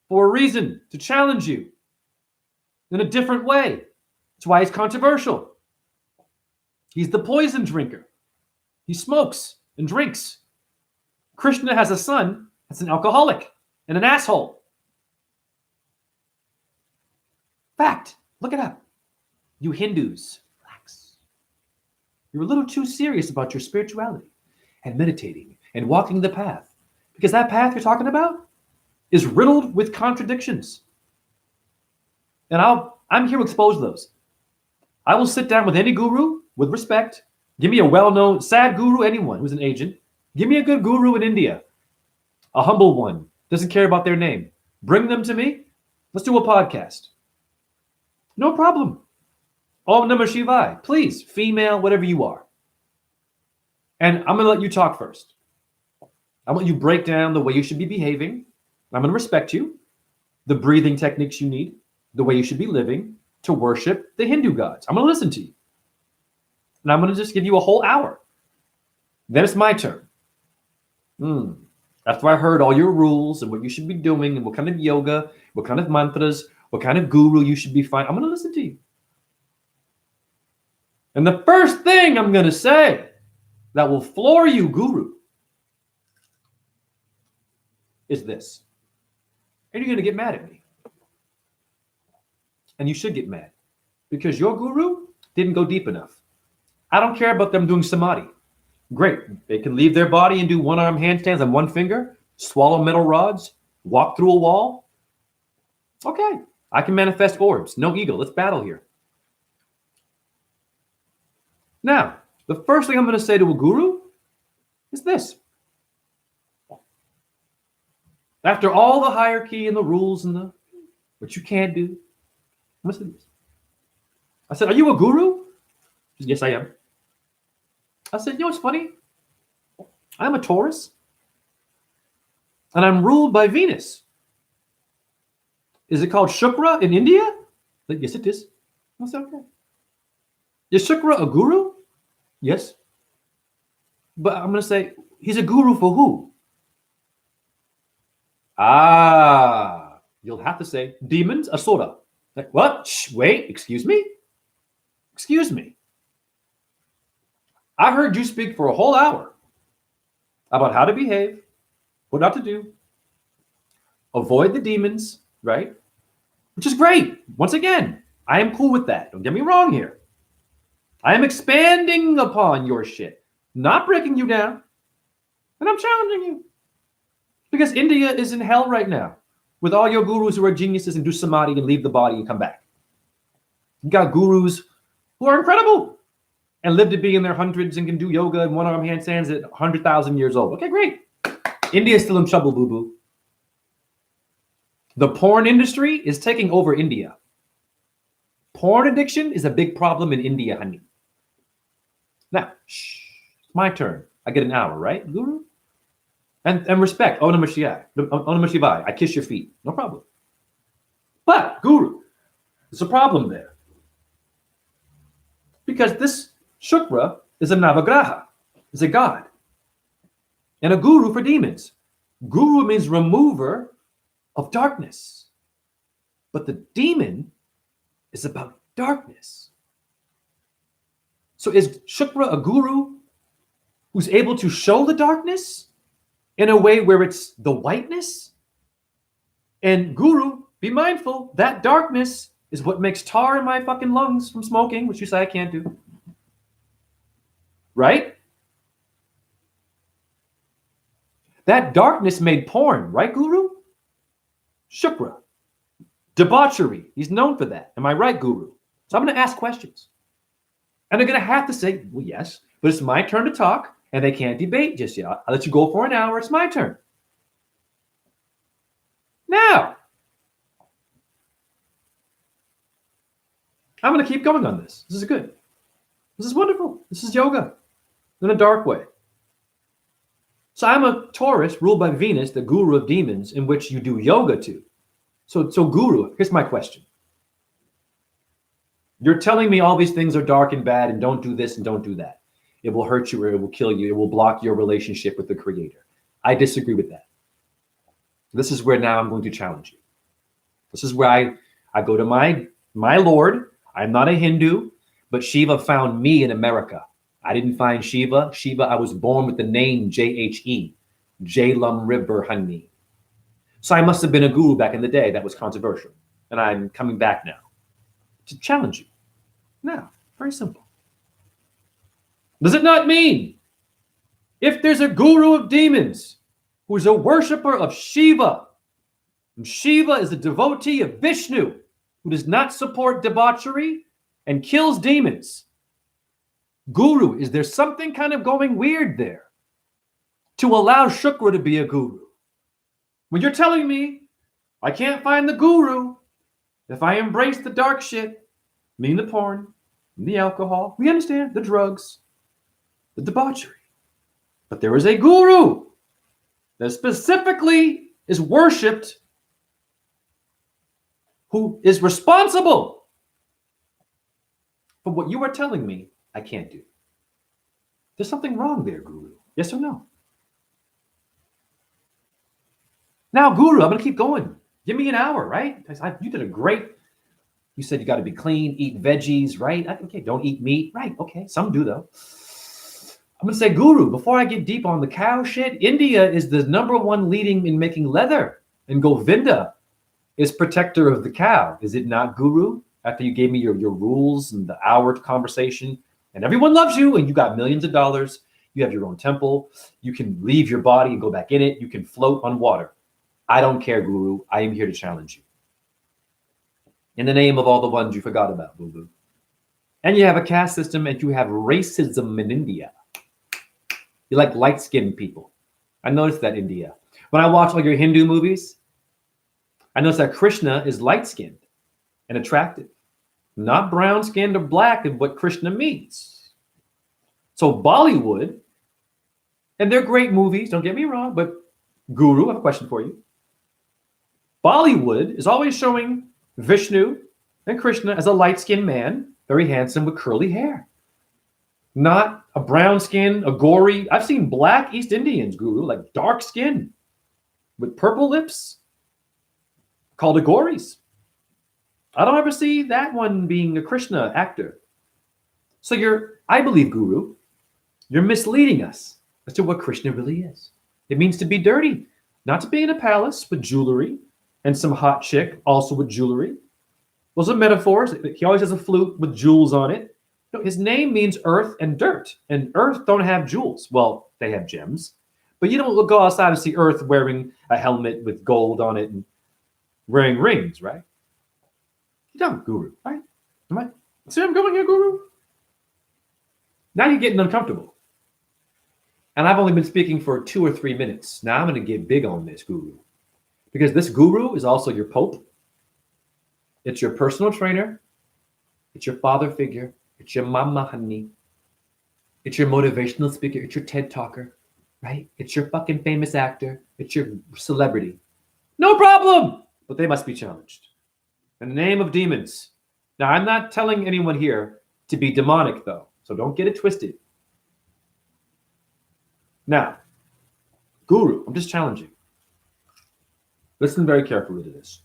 for a reason, to challenge you in a different way. That's why he's controversial. He's the poison drinker. He smokes and drinks. Krishna has a son that's an alcoholic and an asshole. Fact. Look it up. You Hindus, relax. You're a little too serious about your spirituality and meditating and walking the path, because that path you're talking about is riddled with contradictions. And I'm here to expose those. I will sit down with any guru with respect. Give me a well-known Sadhguru, anyone who's an agent. Give me a good guru in India, a humble one, doesn't care about their name. Bring them to me. Let's do a podcast. No problem. Om Namah Shivaya. Please, female, whatever you are. And I'm going to let you talk first. I want you to break down the way you should be behaving. I'm going to respect you, the breathing techniques you need, the way you should be living to worship the Hindu gods. I'm going to listen to you. And I'm going to just give you a whole hour. Then it's my turn. After I heard all your rules and what you should be doing and what kind of yoga, what kind of mantras, what kind of guru you should be finding, I'm going to listen to you. And the first thing I'm going to say that will floor you, guru, is this. And you're going to get mad at me. And you should get mad because your guru didn't go deep enough. I don't care about them doing samadhi. Great. They can leave their body and do one-arm handstands on one finger, swallow metal rods, walk through a wall. Okay. I can manifest orbs. No ego. Let's battle here. Now, the first thing I'm going to say to a guru is this. After all the hierarchy and the rules and the what you can't do, I'm going to say this. I said, are you a guru? She said, yes, I am. I said, you know what's funny? I'm a Taurus. And I'm ruled by Venus. Is it called Shukra in India? Said, yes, it is. I said, okay. Is Shukra a guru? Yes. But I'm going to say, he's a guru for who? You'll have to say, demons, asura. Like, what? Shh, wait, excuse me? Excuse me. I heard you speak for a whole hour about how to behave, what not to do, avoid the demons, right? Which is great. Once again, I am cool with that. Don't get me wrong here. I am expanding upon your shit, not breaking you down. And I'm challenging you. Because India is in hell right now with all your gurus who are geniuses and do samadhi and leave the body and come back. You got gurus who are incredible and live to be in their hundreds and can do yoga and one-arm handstands at 100,000 years old. Okay, great. India is still in trouble, boo-boo. The porn industry is taking over India. Porn addiction is a big problem in India, honey. Now, shh, it's my turn. I get an hour, right, guru? And respect. Om Namah Shivaya. Om Namah Shivaya. I kiss your feet. No problem. But, guru, there's a problem there. Because this Shukra is a Navagraha, is a god. And a guru for demons. Guru means remover of darkness. But the demon is about darkness. So is Shukra a guru who's able to show the darkness in a way where it's the whiteness? And guru, be mindful, that darkness is what makes tar in my fucking lungs from smoking, which you say I can't do. Right? That darkness made porn, right, guru? Shukra. Debauchery. He's known for that. Am I right, guru? So I'm going to ask questions. And they're going to have to say, well, yes, but it's my turn to talk, and they can't debate just yet. I'll let you go for an hour. It's my turn. Now, I'm going to keep going on this. This is good. This is wonderful. This is yoga in a dark way. So I'm a Taurus ruled by Venus, the guru of demons, in which you do yoga to. So guru, here's my question. You're telling me all these things are dark and bad and don't do this and don't do that. It will hurt you or it will kill you. It will block your relationship with the creator. I disagree with that. This is where now I'm going to challenge you. This is where I go to my Lord. I'm not a Hindu, but Shiva found me in America. I didn't find Shiva. Shiva, I was born with the name J-H-E, Jailam River Honey. So I must have been a guru back in the day that was controversial. And I'm coming back now. to challenge you. Now, very simple. Does it not mean if there's a guru of demons who is a worshiper of Shiva, and Shiva is a devotee of Vishnu who does not support debauchery and kills demons, guru, is there something kind of going weird there to allow Shukra to be a guru? When you're telling me I can't find the guru if I embrace the dark shit, meaning the porn, the alcohol, we understand, the drugs, the debauchery. But there is a guru that specifically is worshipped who is responsible for what you are telling me I can't do. There's something wrong there, guru. Yes or no? Now, guru, I'm going to keep going. Give me an hour, right? You did a great. You said you got to be clean, eat veggies, right? Okay, don't eat meat. Right, okay. Some do, though. I'm going to say, guru, before I get deep on the cow shit, India is the #1 leading in making leather. And Govinda is protector of the cow. Is it not, guru? After you gave me your rules and the hour conversation, and everyone loves you, and you got millions of dollars. You have your own temple. You can leave your body and go back in it. You can float on water. I don't care, guru. I am here to challenge you. In the name of all the ones you forgot about, boo-boo. And you have a caste system and you have racism in India. You like light-skinned people. I noticed that, India. When I watch all your Hindu movies, I notice that Krishna is light-skinned and attractive. Not brown-skinned or black is what Krishna means. So Bollywood, and they're great movies, don't get me wrong, but guru, I have a question for you. Bollywood is always showing Vishnu and Krishna as a light-skinned man, very handsome with curly hair. Not a brown skin, a gory. I've seen black East Indians, guru, like dark skin with purple lips, called Agoris. I don't ever see that one being a Krishna actor. So I believe, guru, you're misleading us as to what Krishna really is. It means to be dirty, not to be in a palace with jewelry and some hot chick also with jewelry. Those are metaphors. He always has a flute with jewels on it. No, his name means earth and dirt, and earth don't have jewels. Well, they have gems, but you don't go outside and see earth wearing a helmet with gold on it and wearing rings, right? You don't, guru, right? See where I'm going here, guru? Now you're getting uncomfortable. And I've only been speaking for 2 or 3 minutes. Now I'm going to get big on this, guru. Because this guru is also your pope. It's your personal trainer. It's your father figure. It's your mama honey. It's your motivational speaker. It's your TED talker, right? It's your fucking famous actor. It's your celebrity. No problem. But they must be challenged. In the name of demons. Now, I'm not telling anyone here to be demonic, though. So don't get it twisted. Now, guru, I'm just challenging. Listen very carefully to this.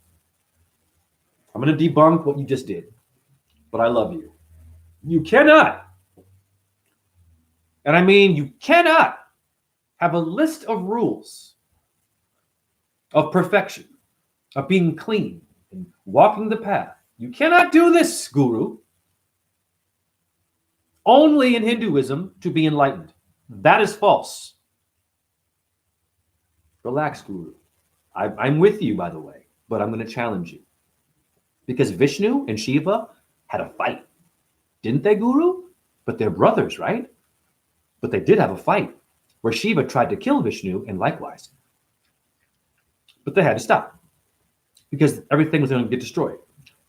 I'm going to debunk what you just did, but I love you. You cannot, and I mean you cannot, have a list of rules of perfection, of being clean and walking the path. You cannot do this, guru. Only in Hinduism to be enlightened. That is false. Relax, guru. I'm with you, by the way, but I'm going to challenge you. Because Vishnu and Shiva had a fight. Didn't they, guru? But they're brothers, right? But they did have a fight where Shiva tried to kill Vishnu and likewise. But they had to stop because everything was going to get destroyed.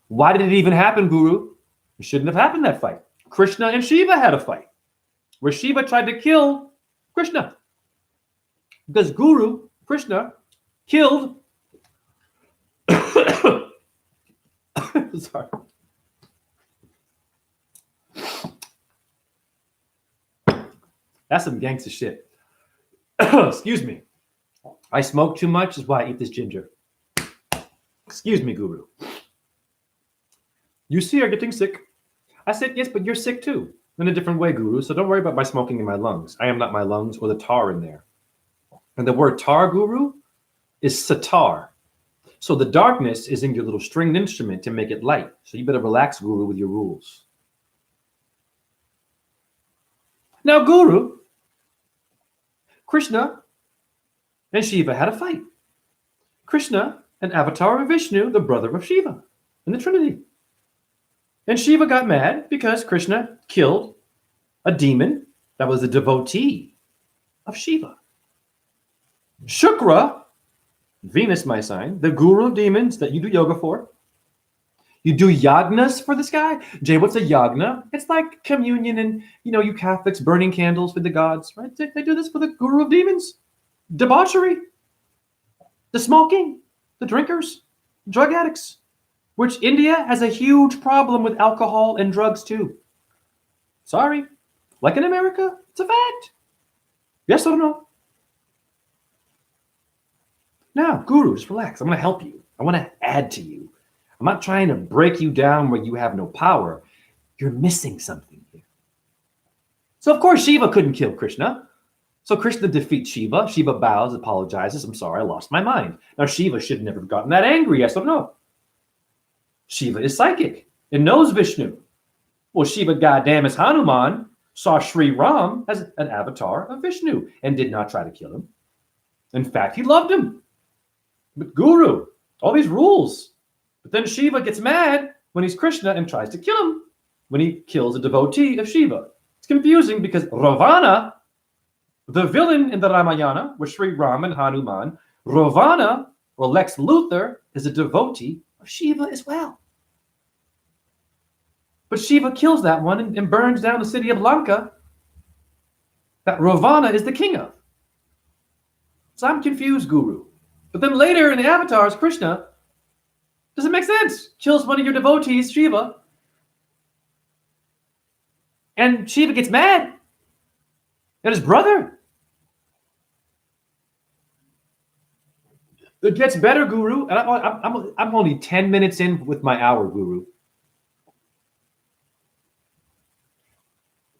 Why did it even happen, guru? It shouldn't have happened, that fight. Krishna and Shiva had a fight where Shiva tried to kill Krishna. Because guru, Krishna, killed sorry. That's some gangster shit. Excuse me. I smoke too much is why I eat this ginger. Excuse me, guru. You see her getting sick. I said, yes, but you're sick too. In a different way, guru. So don't worry about my smoking in my lungs. I am not my lungs or the tar in there. And the word tar, guru, is satar. So the darkness is in your little stringed instrument to make it light. So you better relax, Guru, with your rules. Now, Guru, Krishna and Shiva had a fight. Krishna, an avatar of Vishnu, the brother of Shiva in the Trinity. And Shiva got mad because Krishna killed a demon that was a devotee of Shiva. Shukra, Venus, my sign, the guru of demons that you do yoga for. You do yagnas for this guy. Jay, what's a yagna? It's like communion and, you Catholics burning candles for the gods, right? They do this for the guru of demons. Debauchery, the smoking, the drinkers, drug addicts, which India has a huge problem with alcohol and drugs too. Sorry. Like in America, it's a fact. Yes or no? Now, Guru, just relax. I'm going to help you. I want to add to you. I'm not trying to break you down where you have no power. You're missing something here. So, of course, Shiva couldn't kill Krishna. So Krishna defeats Shiva. Shiva bows, apologizes. I'm sorry, I lost my mind. Now, Shiva should never have gotten that angry. Yes or no? Shiva is psychic and knows Vishnu. Well, Shiva, goddamn, as Hanuman, saw Sri Ram as an avatar of Vishnu and did not try to kill him. In fact, he loved him. But Guru, all these rules. But then Shiva gets mad when he's Krishna and tries to kill him when he kills a devotee of Shiva. It's confusing because Ravana, the villain in the Ramayana with Sri Ram and Hanuman, Ravana, or Lex Luthor, is a devotee of Shiva as well. But Shiva kills that one and burns down the city of Lanka that Ravana is the king of. So I'm confused, Guru. But then later in the avatars, Krishna, doesn't make sense. Kills one of your devotees, Shiva. And Shiva gets mad at his brother. It gets better, Guru. And I'm only 10 minutes in with my hour, Guru.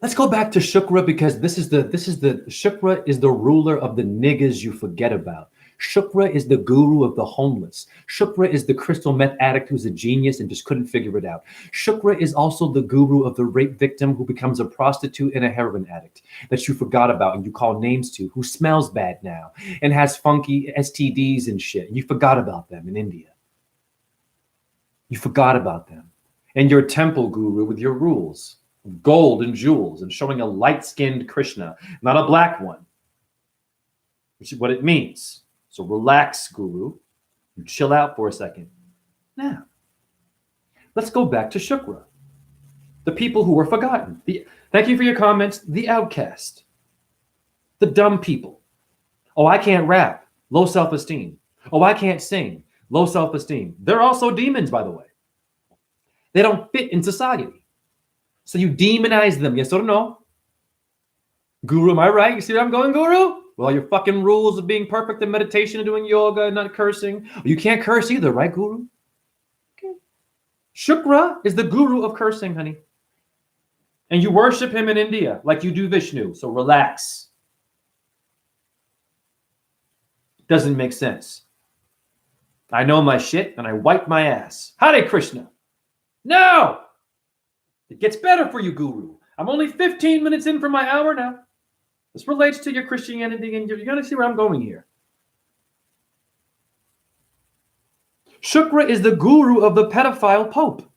Let's go back to Shukra because Shukra is the ruler of the niggas you forget about. Shukra is the guru of the homeless. Shukra is the crystal meth addict who's a genius and just couldn't figure it out. Shukra is also the guru of the rape victim who becomes a prostitute and a heroin addict that you forgot about and you call names to, who smells bad now and has funky STDs and shit. And you forgot about them in India. You forgot about them. And your temple guru with your rules of gold and jewels and showing a light-skinned Krishna, not a black one, which is what it means. So relax, Guru. You chill out for a second. Now, let's go back to Shukra. The people who were forgotten. Thank you for your comments. The outcast. The dumb people. Oh, I can't rap. Low self-esteem. Oh, I can't sing. Low self-esteem. They're also demons, by the way. They don't fit in society. So you demonize them. Yes or no? Guru, am I right? You see where I'm going, Guru? Well, your fucking rules of being perfect in meditation and doing yoga and not cursing. You can't curse either, right, Guru? Okay. Shukra is the guru of cursing, honey. And you worship him in India like you do Vishnu. So relax. Doesn't make sense. I know my shit and I wipe my ass. Hare Krishna. No! It gets better for you, Guru. I'm only 15 minutes in from my hour now. This relates to your Christianity, and you're going to see where I'm going here. Shukra is the guru of the pedophile pope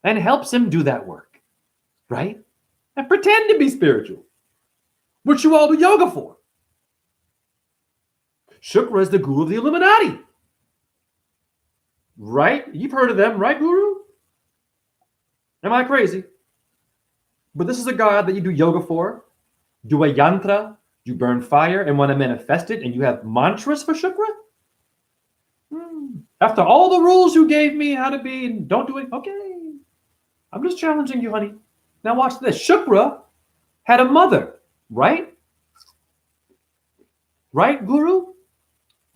and helps him do that work, right? And pretend to be spiritual, which you all do yoga for. Shukra is the guru of the Illuminati, right? You've heard of them, right, Guru? Am I crazy? But this is a god that you do yoga for. Do a yantra, you burn fire and want to manifest it, and you have mantras for Shukra? After all the rules you gave me how to be and don't do it, okay. I'm just challenging you, honey. Now watch this. Shukra had a mother, right? Right, Guru?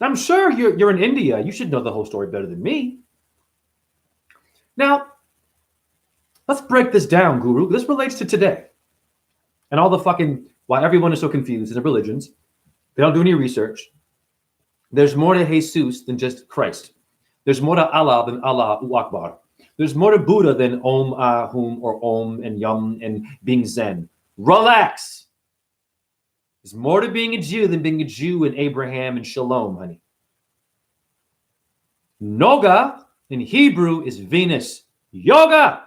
I'm sure you're in India. You should know the whole story better than me. Now, let's break this down, Guru. This relates to today. And all the fucking, why everyone is so confused in the religions. They don't do any research. There's more to Jesus than just Christ. There's more to Allah than Allahu Akbar. There's more to Buddha than Om, Ahum, or Om and Yum and being Zen. Relax. There's more to being a Jew than being a Jew and Abraham and Shalom, honey. Noga in Hebrew is Venus. Yoga.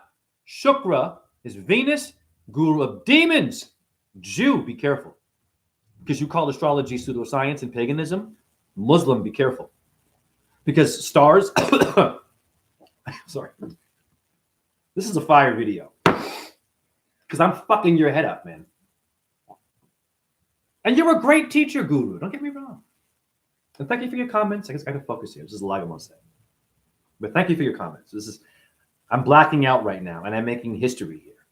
Shukra is Venus, guru of demons. Jew, be careful. Because you call astrology pseudoscience and paganism. Muslim, be careful. Because stars, sorry. This is a fire video. Because I'm fucking your head up, man. And you're a great teacher, guru. Don't get me wrong. And thank you for your comments. I guess I got to focus here. This is a lot I want to say. But thank you for your comments. I'm blacking out right now, and I'm making history here.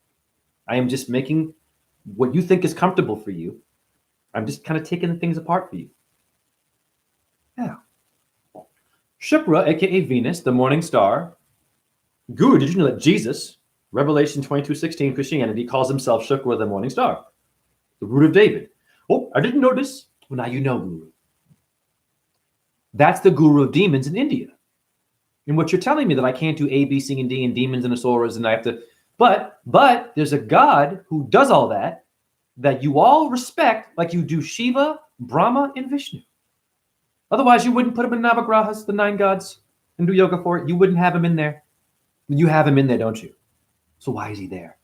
I am just making what you think is comfortable for you. I'm just kind of taking things apart for you. Yeah. Shukra, aka Venus, the morning star. Guru, did you know that Jesus, Revelation 22:16, Christianity, calls himself Shukra, the morning star, the root of David? Oh, I didn't know this. Well, now you know, Guru. That's the guru of demons in India. And what you're telling me that I can't do A, B, C, and D, and demons and asuras, and I have to, but there's a God who does all that you all respect, like you do Shiva, Brahma, and Vishnu. Otherwise, you wouldn't put him in Navagrahas, the 9 gods, and do yoga for it. You wouldn't have him in there. You have him in there, don't you? So why is he there?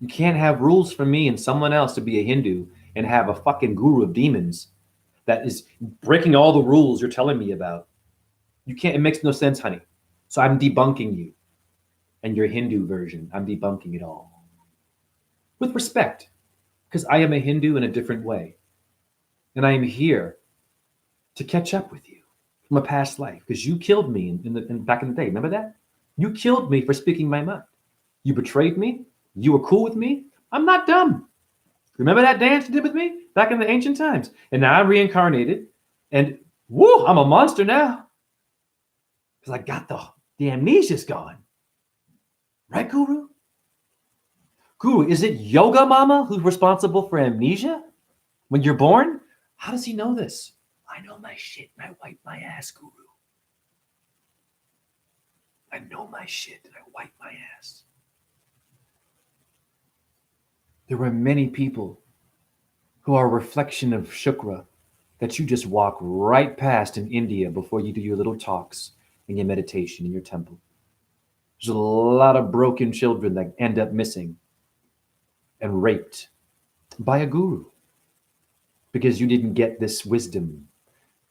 You can't have rules for me and someone else to be a Hindu and have a fucking guru of demons that is breaking all the rules you're telling me about. You can't, it makes no sense, honey. So I'm debunking you and your Hindu version. I'm debunking it all. With respect, because I am a Hindu in a different way. And I am here to catch up with you from a past life, because you killed me back in the day. Remember that? You killed me for speaking my mind. You betrayed me. You were cool with me. I'm not dumb. Remember that dance you did with me back in the ancient times? And now I'm reincarnated, and woo, I'm a monster now. Because I got the amnesia's gone. Right, Guru? Guru, is it Yoga Mama who's responsible for amnesia when you're born? How does he know this? I know my shit and I wipe my ass, Guru. I know my shit and I wipe my ass. There were many people who are a reflection of Shukra that you just walk right past in India before you do your little talks and your meditation in your temple. There's a lot of broken children that end up missing and raped by a guru because you didn't get this wisdom.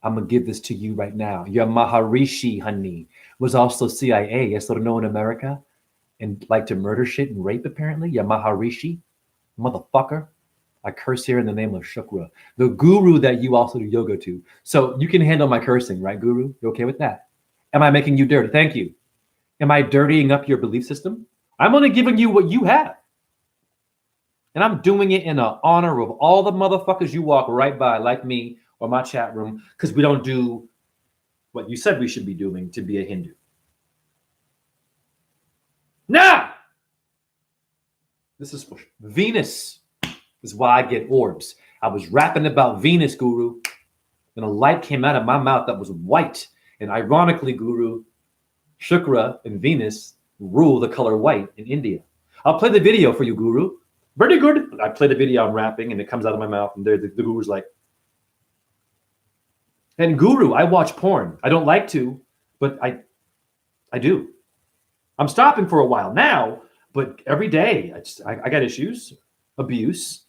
I'm going to give this to you right now. Your Maharishi, honey, was also CIA, yes or no, in America, and like to murder shit and rape, apparently. Your Maharishi, motherfucker. I curse here in the name of Shukra, the guru that you also do yoga to. So you can handle my cursing, right, Guru? You okay with that? Am I making you dirty? Thank you. Am I dirtying up your belief system? I'm only giving you what you have. And I'm doing it in honor of all the motherfuckers you walk right by, like me or my chat room, because we don't do what you said we should be doing to be a Hindu. Now, this is Venus. This is why I get orbs. I was rapping about Venus, Guru, and a light came out of my mouth that was white. And ironically, Guru, Shukra and Venus rule the color white in India. I'll play the video for you, Guru. Very good. I play the video, I'm rapping, and it comes out of my mouth, and the Guru's like, and Guru, I watch porn. I don't like to, but I do. I'm stopping for a while now, but every day I got issues, abuse,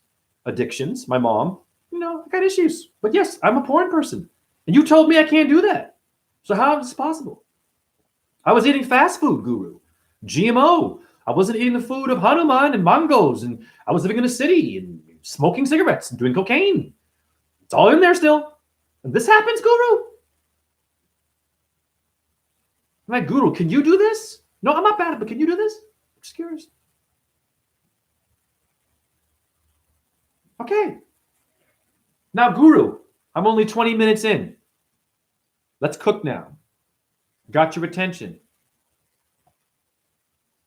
addictions. My mom, I got issues. But yes, I'm a porn person. And you told me I can't do that. So how is this possible? I was eating fast food, Guru. GMO. I wasn't eating the food of Hanuman and Mongos. And I was living in a city and smoking cigarettes and doing cocaine. It's all in there still. And this happens, Guru? I'm like, Guru, can you do this? No, I'm not bad, but can you do this? I'm just curious. Okay. Now, Guru, I'm only 20 minutes in. Let's cook now. Got your attention.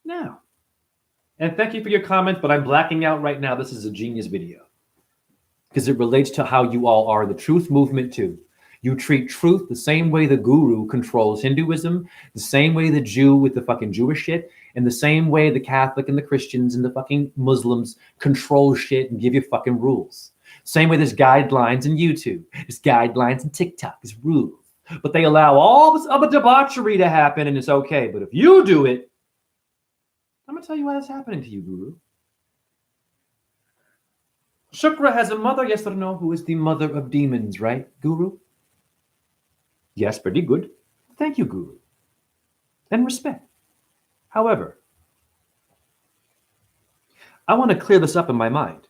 Now. And thank you for your comment, but I'm blacking out right now. This is a genius video because it relates to how you all are, the truth movement too. You treat truth the same way the guru controls Hinduism, the same way the Jew with the fucking Jewish shit, and the same way the Catholic and the Christians and the fucking Muslims control shit and give you fucking rules. Same way there's guidelines in YouTube, there's guidelines in TikTok, there's rules. But they allow all this other debauchery to happen and it's okay. But if you do it, I'm going to tell you why that's happening to you, Guru. Shukra has a mother, yes or no, who is the mother of demons, right, Guru? Yes, pretty good. Thank you, Guru. And respect. However, I want to clear this up in my mind.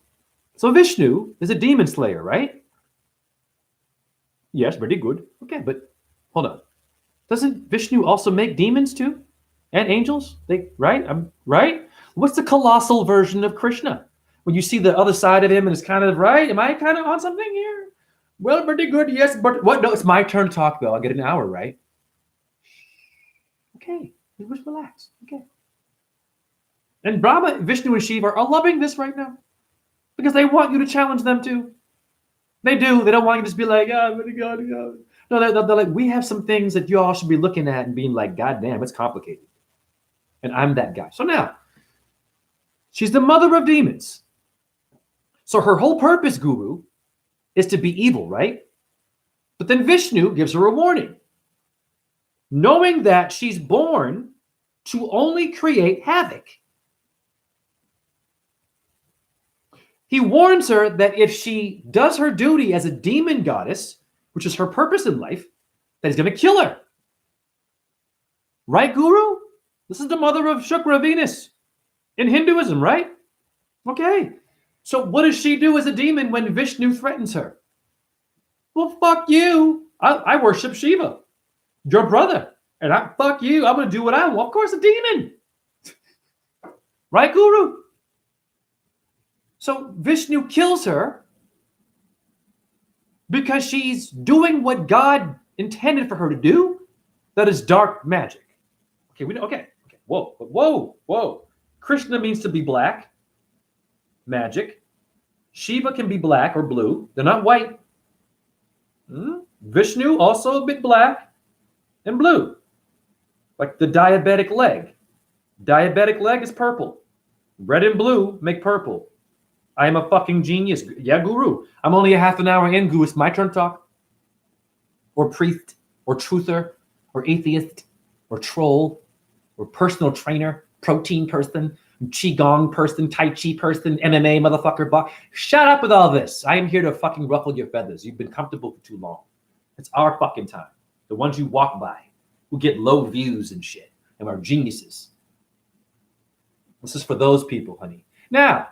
So Vishnu is a demon slayer, right? Yes, pretty good. Okay, but hold on. Doesn't Vishnu also make demons too? And angels? Right? Right? What's the colossal version of Krishna? When you see the other side of him and it's kind of, right? Am I kind of on something here? Well, pretty good, yes, but what? No, it's my turn to talk, though. I'll get an hour, right? Okay, just relax. Okay. And Brahma, Vishnu, and Shiva are loving this right now because they want you to challenge them too. They do. They don't want you to just be like, oh, pretty good. No, they're like, we have some things that you all should be looking at and being like, God damn, it's complicated. And I'm that guy. So now, she's the mother of demons. So her whole purpose, Guru, is to be evil, right? But then Vishnu gives her a warning, knowing that she's born to only create havoc. He warns her that if she does her duty as a demon goddess, which is her purpose in life, that he's going to kill her. Right, Guru? This is the mother of Shukra, Venus, in Hinduism, right? Okay. So what does she do as a demon when Vishnu threatens her? Well, fuck you. I worship Shiva, your brother. And fuck you. I'm going to do what I want. Of course, a demon. Right, Guru? So Vishnu kills her because she's doing what God intended for her to do. That is dark magic. Okay, okay. Whoa. Krishna means to be black. Magic. Shiva can be black or blue. They're not white. Vishnu also a bit black and blue. Like the diabetic leg. Diabetic leg is purple. Red and blue make purple. I am a fucking genius. Yeah, Guru. I'm only a half an hour in, Guru. It's my turn to talk. Or priest, or truther, or atheist, or troll, or personal trainer, protein person, Qigong person, Tai Chi person, MMA motherfucker. Shut up with all this. I am here to fucking ruffle your feathers. You've been comfortable for too long. It's our fucking time. The ones you walk by, who get low views and shit, and are geniuses. This is for those people, honey. Now,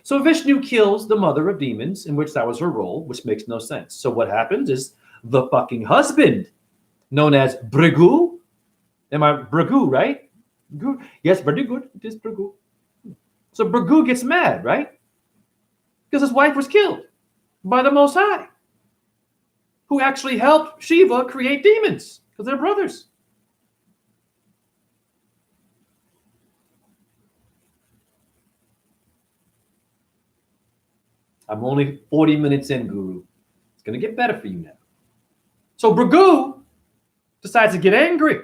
so Vishnu kills the mother of demons, in which that was her role, which makes no sense. So what happens is the fucking husband, known as Bhrigu. Am I Bhrigu, right? Yes, very good. It is Bhrigu. So Bhrigu gets mad, right? Because his wife was killed by the Most High, who actually helped Shiva create demons, because they're brothers. I'm only 40 minutes in, Guru. It's going to get better for you now. So Bhrigu decides to get angry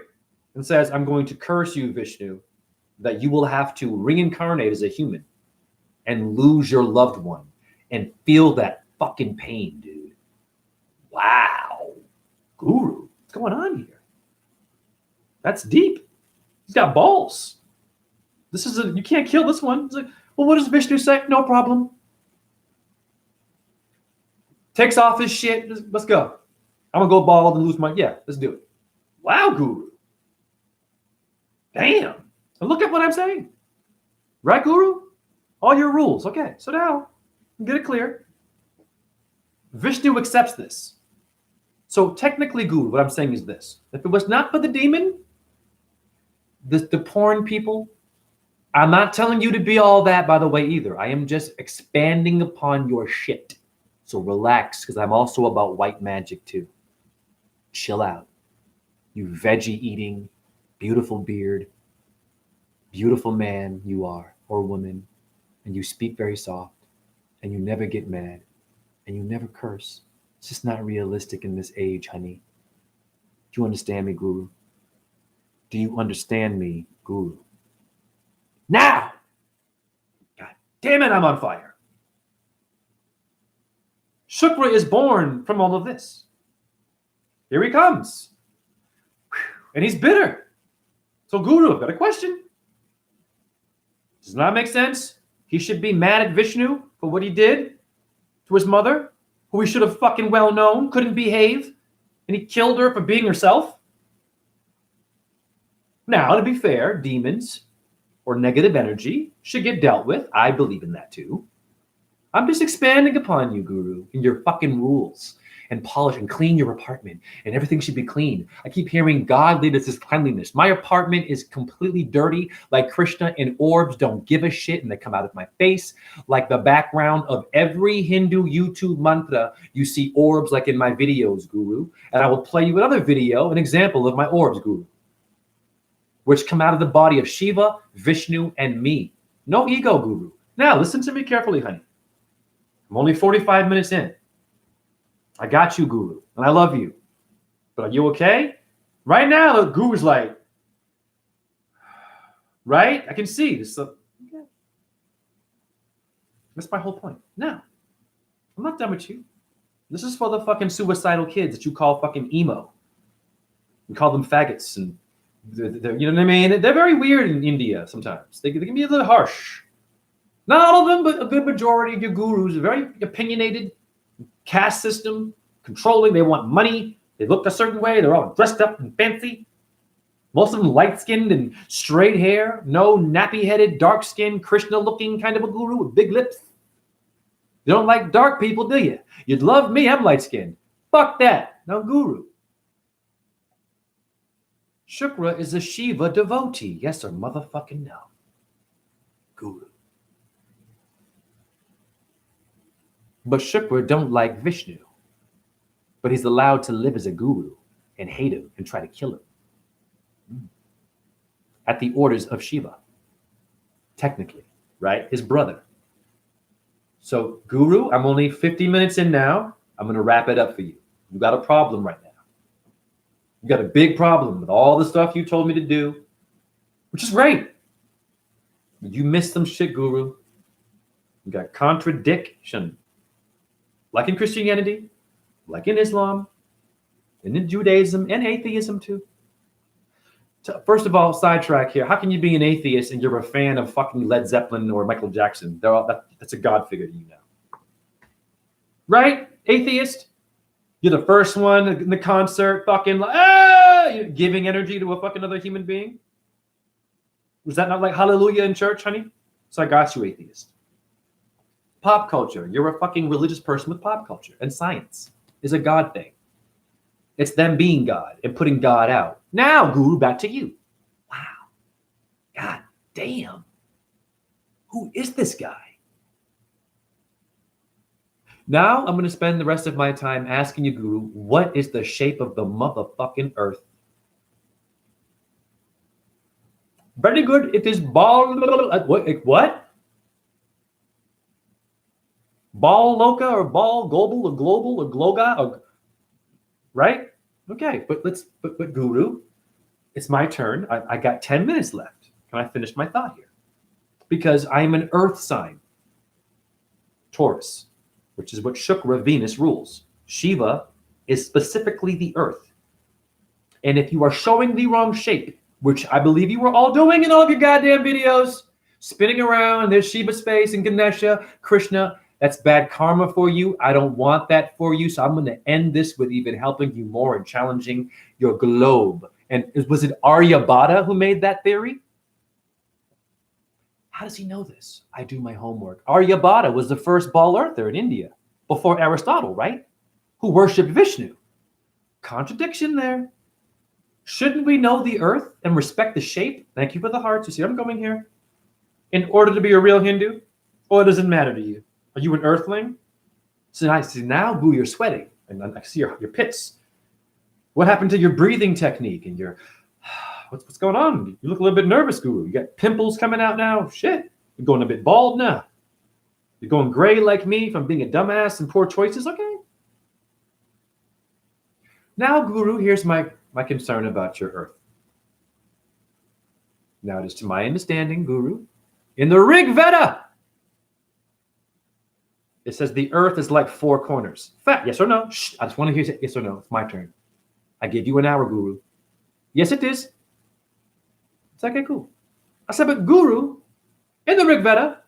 and says, I'm going to curse you, Vishnu, that you will have to reincarnate as a human and lose your loved one and feel that fucking pain, dude. Wow. Guru, what's going on here? That's deep. He's got balls. You can't kill this one. It's like, well, what does Vishnu say? No problem. Takes off his shit. Let's go. I'm going to go bald and lose yeah, let's do it. Wow, Guru. Damn. And look at what I'm saying. Right, Guru? All your rules. Okay, so now, get it clear. Vishnu accepts this. So technically, Guru, what I'm saying is this. If it was not for the demon, the porn people, I'm not telling you to be all that, by the way, either. I am just expanding upon your shit. So relax, because I'm also about white magic too. Chill out. You veggie eating, beautiful beard, beautiful man you are, or woman, and you speak very soft, and you never get mad, and you never curse. It's just not realistic in this age, honey. Do you understand me, Guru? Do you understand me, Guru? Now! God damn it, I'm on fire. Shukra is born from all of this. Here he comes. And he's bitter. So, Guru, I've got a question. Does not make sense. He should be mad at Vishnu for what he did to his mother, who he should have fucking well known, couldn't behave, and he killed her for being herself. Now, to be fair, demons or negative energy should get dealt with. I believe in that too. I'm just expanding upon you, Guru, and your fucking rules. And polish and clean your apartment, and everything should be clean. I keep hearing God lead us to cleanliness. My apartment is completely dirty, like Krishna, and orbs don't give a shit, and they come out of my face. Like the background of every Hindu YouTube mantra, you see orbs like in my videos, Guru. And I will play you another video, an example of my orbs, Guru, which come out of the body of Shiva, Vishnu, and me. No ego, Guru. Now, listen to me carefully, honey. I'm only 45 minutes in. I got you, Guru, and I love you. But are you okay? Right now, the Guru's like, right? I can see this. Okay. That's my whole point. Now, I'm not done with you. This is for the fucking suicidal kids that you call fucking emo. You call them faggots, and they're, you know what I mean? They're very weird in India sometimes. They can be a little harsh. Not all of them, but a good majority of your gurus are very opinionated. Caste system, controlling, they want money, they look a certain way, they're all dressed up and fancy. Most of them light-skinned and straight hair, no nappy-headed, dark-skinned, Krishna-looking kind of a guru with big lips. You don't like dark people, do you? You'd love me, I'm light-skinned. Fuck that, no guru. Shukra is a Shiva devotee, yes or motherfucking no. Guru. But Shukra don't like Vishnu. But he's allowed to live as a guru and hate him and try to kill him. At the orders of Shiva. Technically, right? His brother. So, Guru, I'm only 50 minutes in now. I'm going to wrap it up for you. You got a problem right now. You got a big problem with all the stuff you told me to do, which is great. You missed some shit, Guru. You got contradiction. Like in Christianity, like in Islam, and in Judaism, and atheism too. First of all, sidetrack here. How can you be an atheist and you're a fan of fucking Led Zeppelin or Michael Jackson? That's a God figure to you now. Right? Atheist? You're the first one in the concert, fucking you're giving energy to a fucking other human being. Was that not like hallelujah in church, honey? So I got you, atheist. Pop culture. You're a fucking religious person with pop culture. And science is a God thing. It's them being God and putting God out. Now, Guru, back to you. Wow. God damn. Who is this guy? Now, I'm going to spend the rest of my time asking you, Guru, what is the shape of the motherfucking earth? Very good. It is ball. What? Ball loca or ball global or global or gloga or right? Okay, but Guru, it's my turn. I got 10 minutes left. Can I finish my thought here? Because I'm an earth sign. Taurus, which is what Shukra, Venus, rules. Shiva is specifically the earth. And if you are showing the wrong shape, which I believe you were all doing in all of your goddamn videos, spinning around, there's Shiva space and Ganesha, Krishna, that's bad karma for you. I don't want that for you. So I'm going to end this with even helping you more and challenging your globe. And was it Aryabhata who made that theory? How does he know this? I do my homework. Aryabhata was the first ball earther in India before Aristotle, right? Who worshipped Vishnu. Contradiction there. Shouldn't we know the earth and respect the shape? Thank you for the hearts. You see I'm going here? In order to be a real Hindu? Or does it matter to you? Are you an earthling? So I see now, Boo, you're sweating. And I see your pits. What happened to your breathing technique and your, what's going on? You look a little bit nervous, Guru. You got pimples coming out now. Shit. You're going a bit bald now. You're going gray like me from being a dumbass and poor choices. Okay. Now, Guru, here's my concern about your earth. Now, it is to my understanding, Guru, in the Rig Veda, it says the earth is like four corners. Fact, yes or no? Shh, I just want to hear yes or no. It's my turn. I gave you an hour, Guru. Yes, it is. It's okay, cool. I said, but Guru, in the Rig Veda,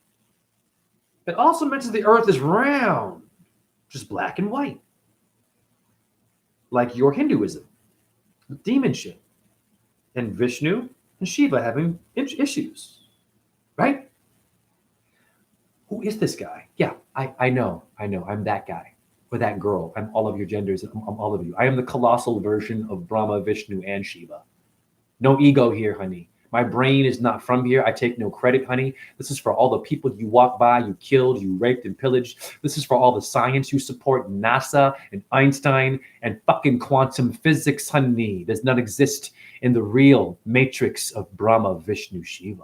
it also mentions the earth is round, just black and white, like your Hinduism, demonship, and Vishnu and Shiva having issues, right? Who is this guy? Yeah, I know. I'm that guy or that girl. I'm all of your genders. I'm all of you. I am the colossal version of Brahma, Vishnu, and Shiva. No ego here, honey. My brain is not from here. I take no credit, honey. This is for all the people you walked by, you killed, you raped, and pillaged. This is for all the science you support, NASA and Einstein and fucking quantum physics, honey. Does not exist in the real matrix of Brahma, Vishnu, Shiva.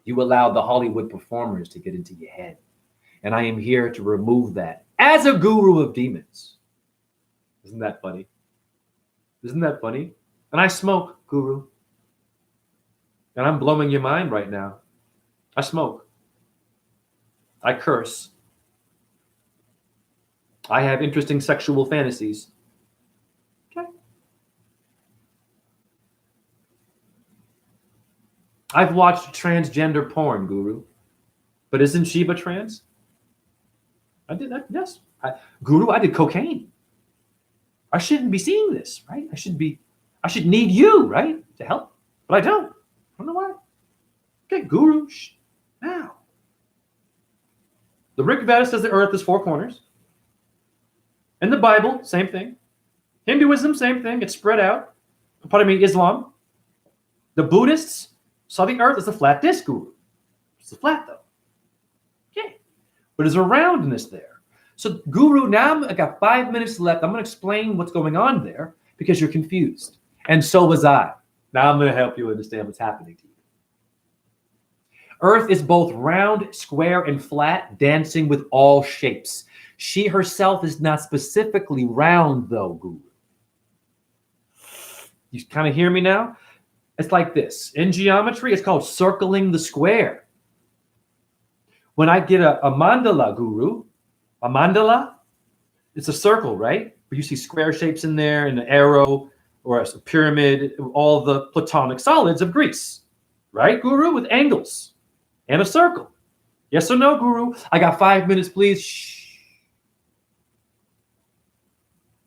You allowed the Hollywood performers to get into your head. And I am here to remove that as a guru of demons. Isn't that funny? Isn't that funny? And I smoke, Guru. And I'm blowing your mind right now. I smoke. I curse. I have interesting sexual fantasies. Okay. I've watched transgender porn, Guru. But isn't Shiva trans? I did that, yes. Guru, I did cocaine. I shouldn't be seeing this, right? I should need you, right? To help. But I don't. I don't know why. Okay, Guru, now. The Rig Veda says the earth is four corners. In the Bible, same thing. Hinduism, same thing. It's spread out. Pardon me, Islam. The Buddhists saw the earth as a flat disk, Guru. It's a flat, though. Okay. But there's a roundness there. So, Guru, now I got 5 minutes left. I'm going to explain what's going on there because you're confused. And so was I. Now I'm going to help you understand what's happening to you. Earth is both round, square, and flat, dancing with all shapes. She herself is not specifically round, though, Guru. You kind of hear me now? It's like this. In geometry, it's called circling the square. When I get a mandala, Guru, a mandala, it's a circle, right? But you see square shapes in there and an arrow or a pyramid, all the Platonic solids of Greece, right, Guru, with angles and a circle. Yes or no, Guru? I got 5 minutes, please. Shh.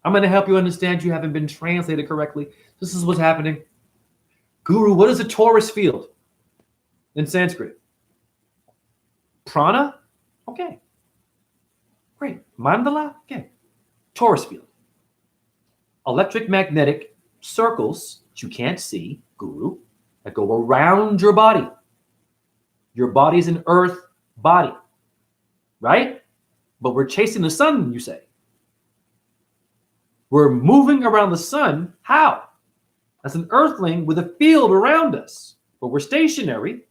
I'm going to help you understand you haven't been translated correctly. This is what's happening. Guru, what is a torus field in Sanskrit? Prana? Okay. Great. Mandala? Okay. Torus field. Electric magnetic circles that you can't see, Guru, that go around your body. Your body's an earth body, right? But we're chasing the sun, you say. We're moving around the sun. How? As an earthling with a field around us, but we're stationary.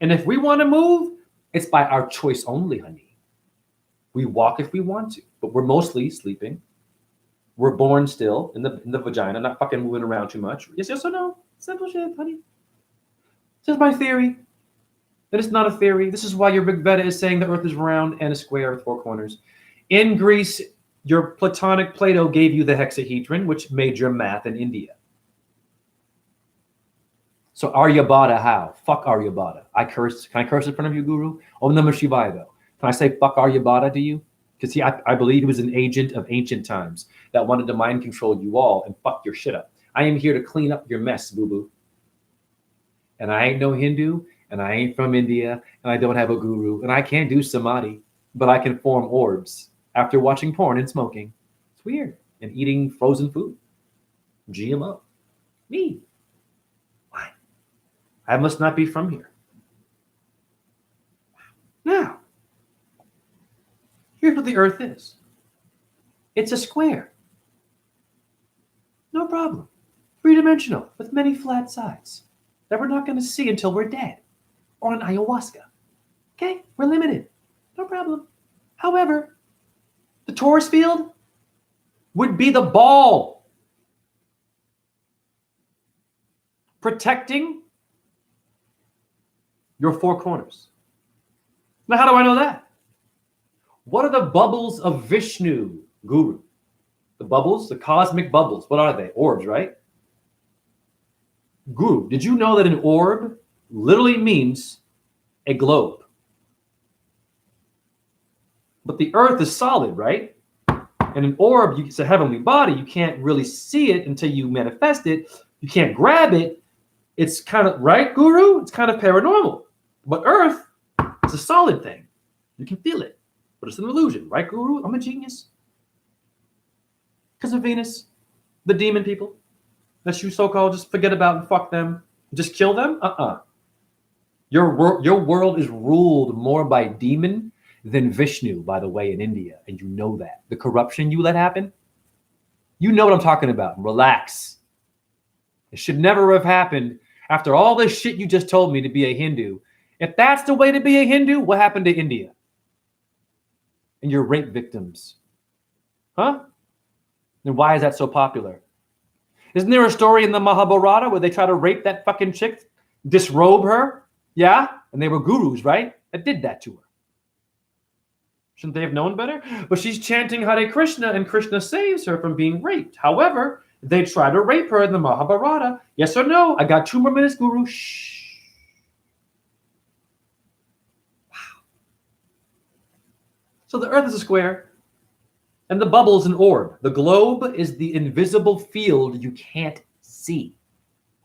And if we want to move, it's by our choice only, honey. We walk if we want to, but we're mostly sleeping. We're born still in the vagina, not fucking moving around too much. Yes or no? Simple shit, honey. This is my theory. That is not a theory. This is why your Rig Veda is saying the earth is round and a square with four corners. In Greece, your Platonic Plato gave you the hexahedron, which made your math in India. So Aryabhata, how? Fuck Aryabhata. I curse. Can I curse in front of you, Guru? Om Namah Shivaya, though. Can I say fuck Aryabhata to you? Because I believe he was an agent of ancient times that wanted to mind control you all and fuck your shit up. I am here to clean up your mess, boo-boo. And I ain't no Hindu, and I ain't from India, and I don't have a guru, and I can't do samadhi, but I can form orbs after watching porn and smoking. It's weird. And eating frozen food. GMO. Me. Why? I must not be from here. Now, here's what the earth is. It's a square. No problem. Three-dimensional with many flat sides that we're not going to see until we're dead or on ayahuasca. Okay? We're limited. No problem. However, the torus field, would be the ball protecting your four corners. Now, how do I know that? What are the bubbles of Vishnu, Guru? The bubbles, the cosmic bubbles, what are they? Orbs, right? Guru, did you know that an orb literally means a globe? But the earth is solid, right? And an orb, it's a heavenly body. You can't really see it until you manifest it. You can't grab it. It's kind of, right, Guru? It's kind of paranormal. But earth is a solid thing. You can feel it. But it's an illusion, right, Guru? I'm a genius. Because of Venus, the demon people that you so-called just forget about and fuck them. Just kill them? Your world is ruled more by demon than Vishnu, by the way, in India. And you know that. The corruption you let happen, you know what I'm talking about. Relax. It should never have happened after all this shit you just told me to be a Hindu. If that's the way to be a Hindu, what happened to India? And your rape victims? Huh? And why is that so popular? Isn't there a story in the Mahabharata where they try to rape that fucking chick, disrobe her? Yeah? And they were gurus, right? That did that to her. Shouldn't they have known better? But she's chanting Hare Krishna and Krishna saves her from being raped. However, they try to rape her in the Mahabharata. Yes or no? I got 2 more minutes, Guru. Shh. Wow. So the earth is a square. And the bubble is an orb. The globe is the invisible field you can't see.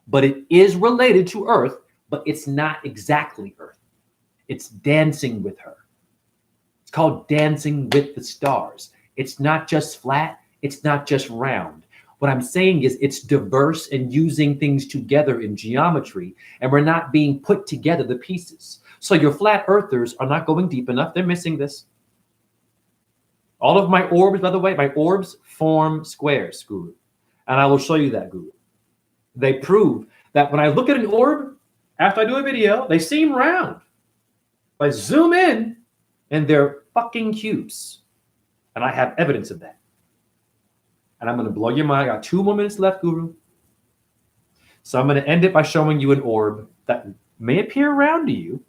But it is related to Earth, but it's not exactly Earth. It's dancing with her. It's called Dancing with the Stars. It's not just flat. It's not just round. What I'm saying is it's diverse and using things together in geometry, and we're not being put together, the pieces. So your flat earthers are not going deep enough. They're missing this. All of my orbs, by the way, my orbs form squares, Guru. And I will show you that, Guru. They prove that when I look at an orb, after I do a video, they seem round. If I zoom in, and they're fucking cubes. And I have evidence of that. And I'm going to blow your mind. I got 2 more minutes left, Guru. So I'm going to end it by showing you an orb that may appear round to you,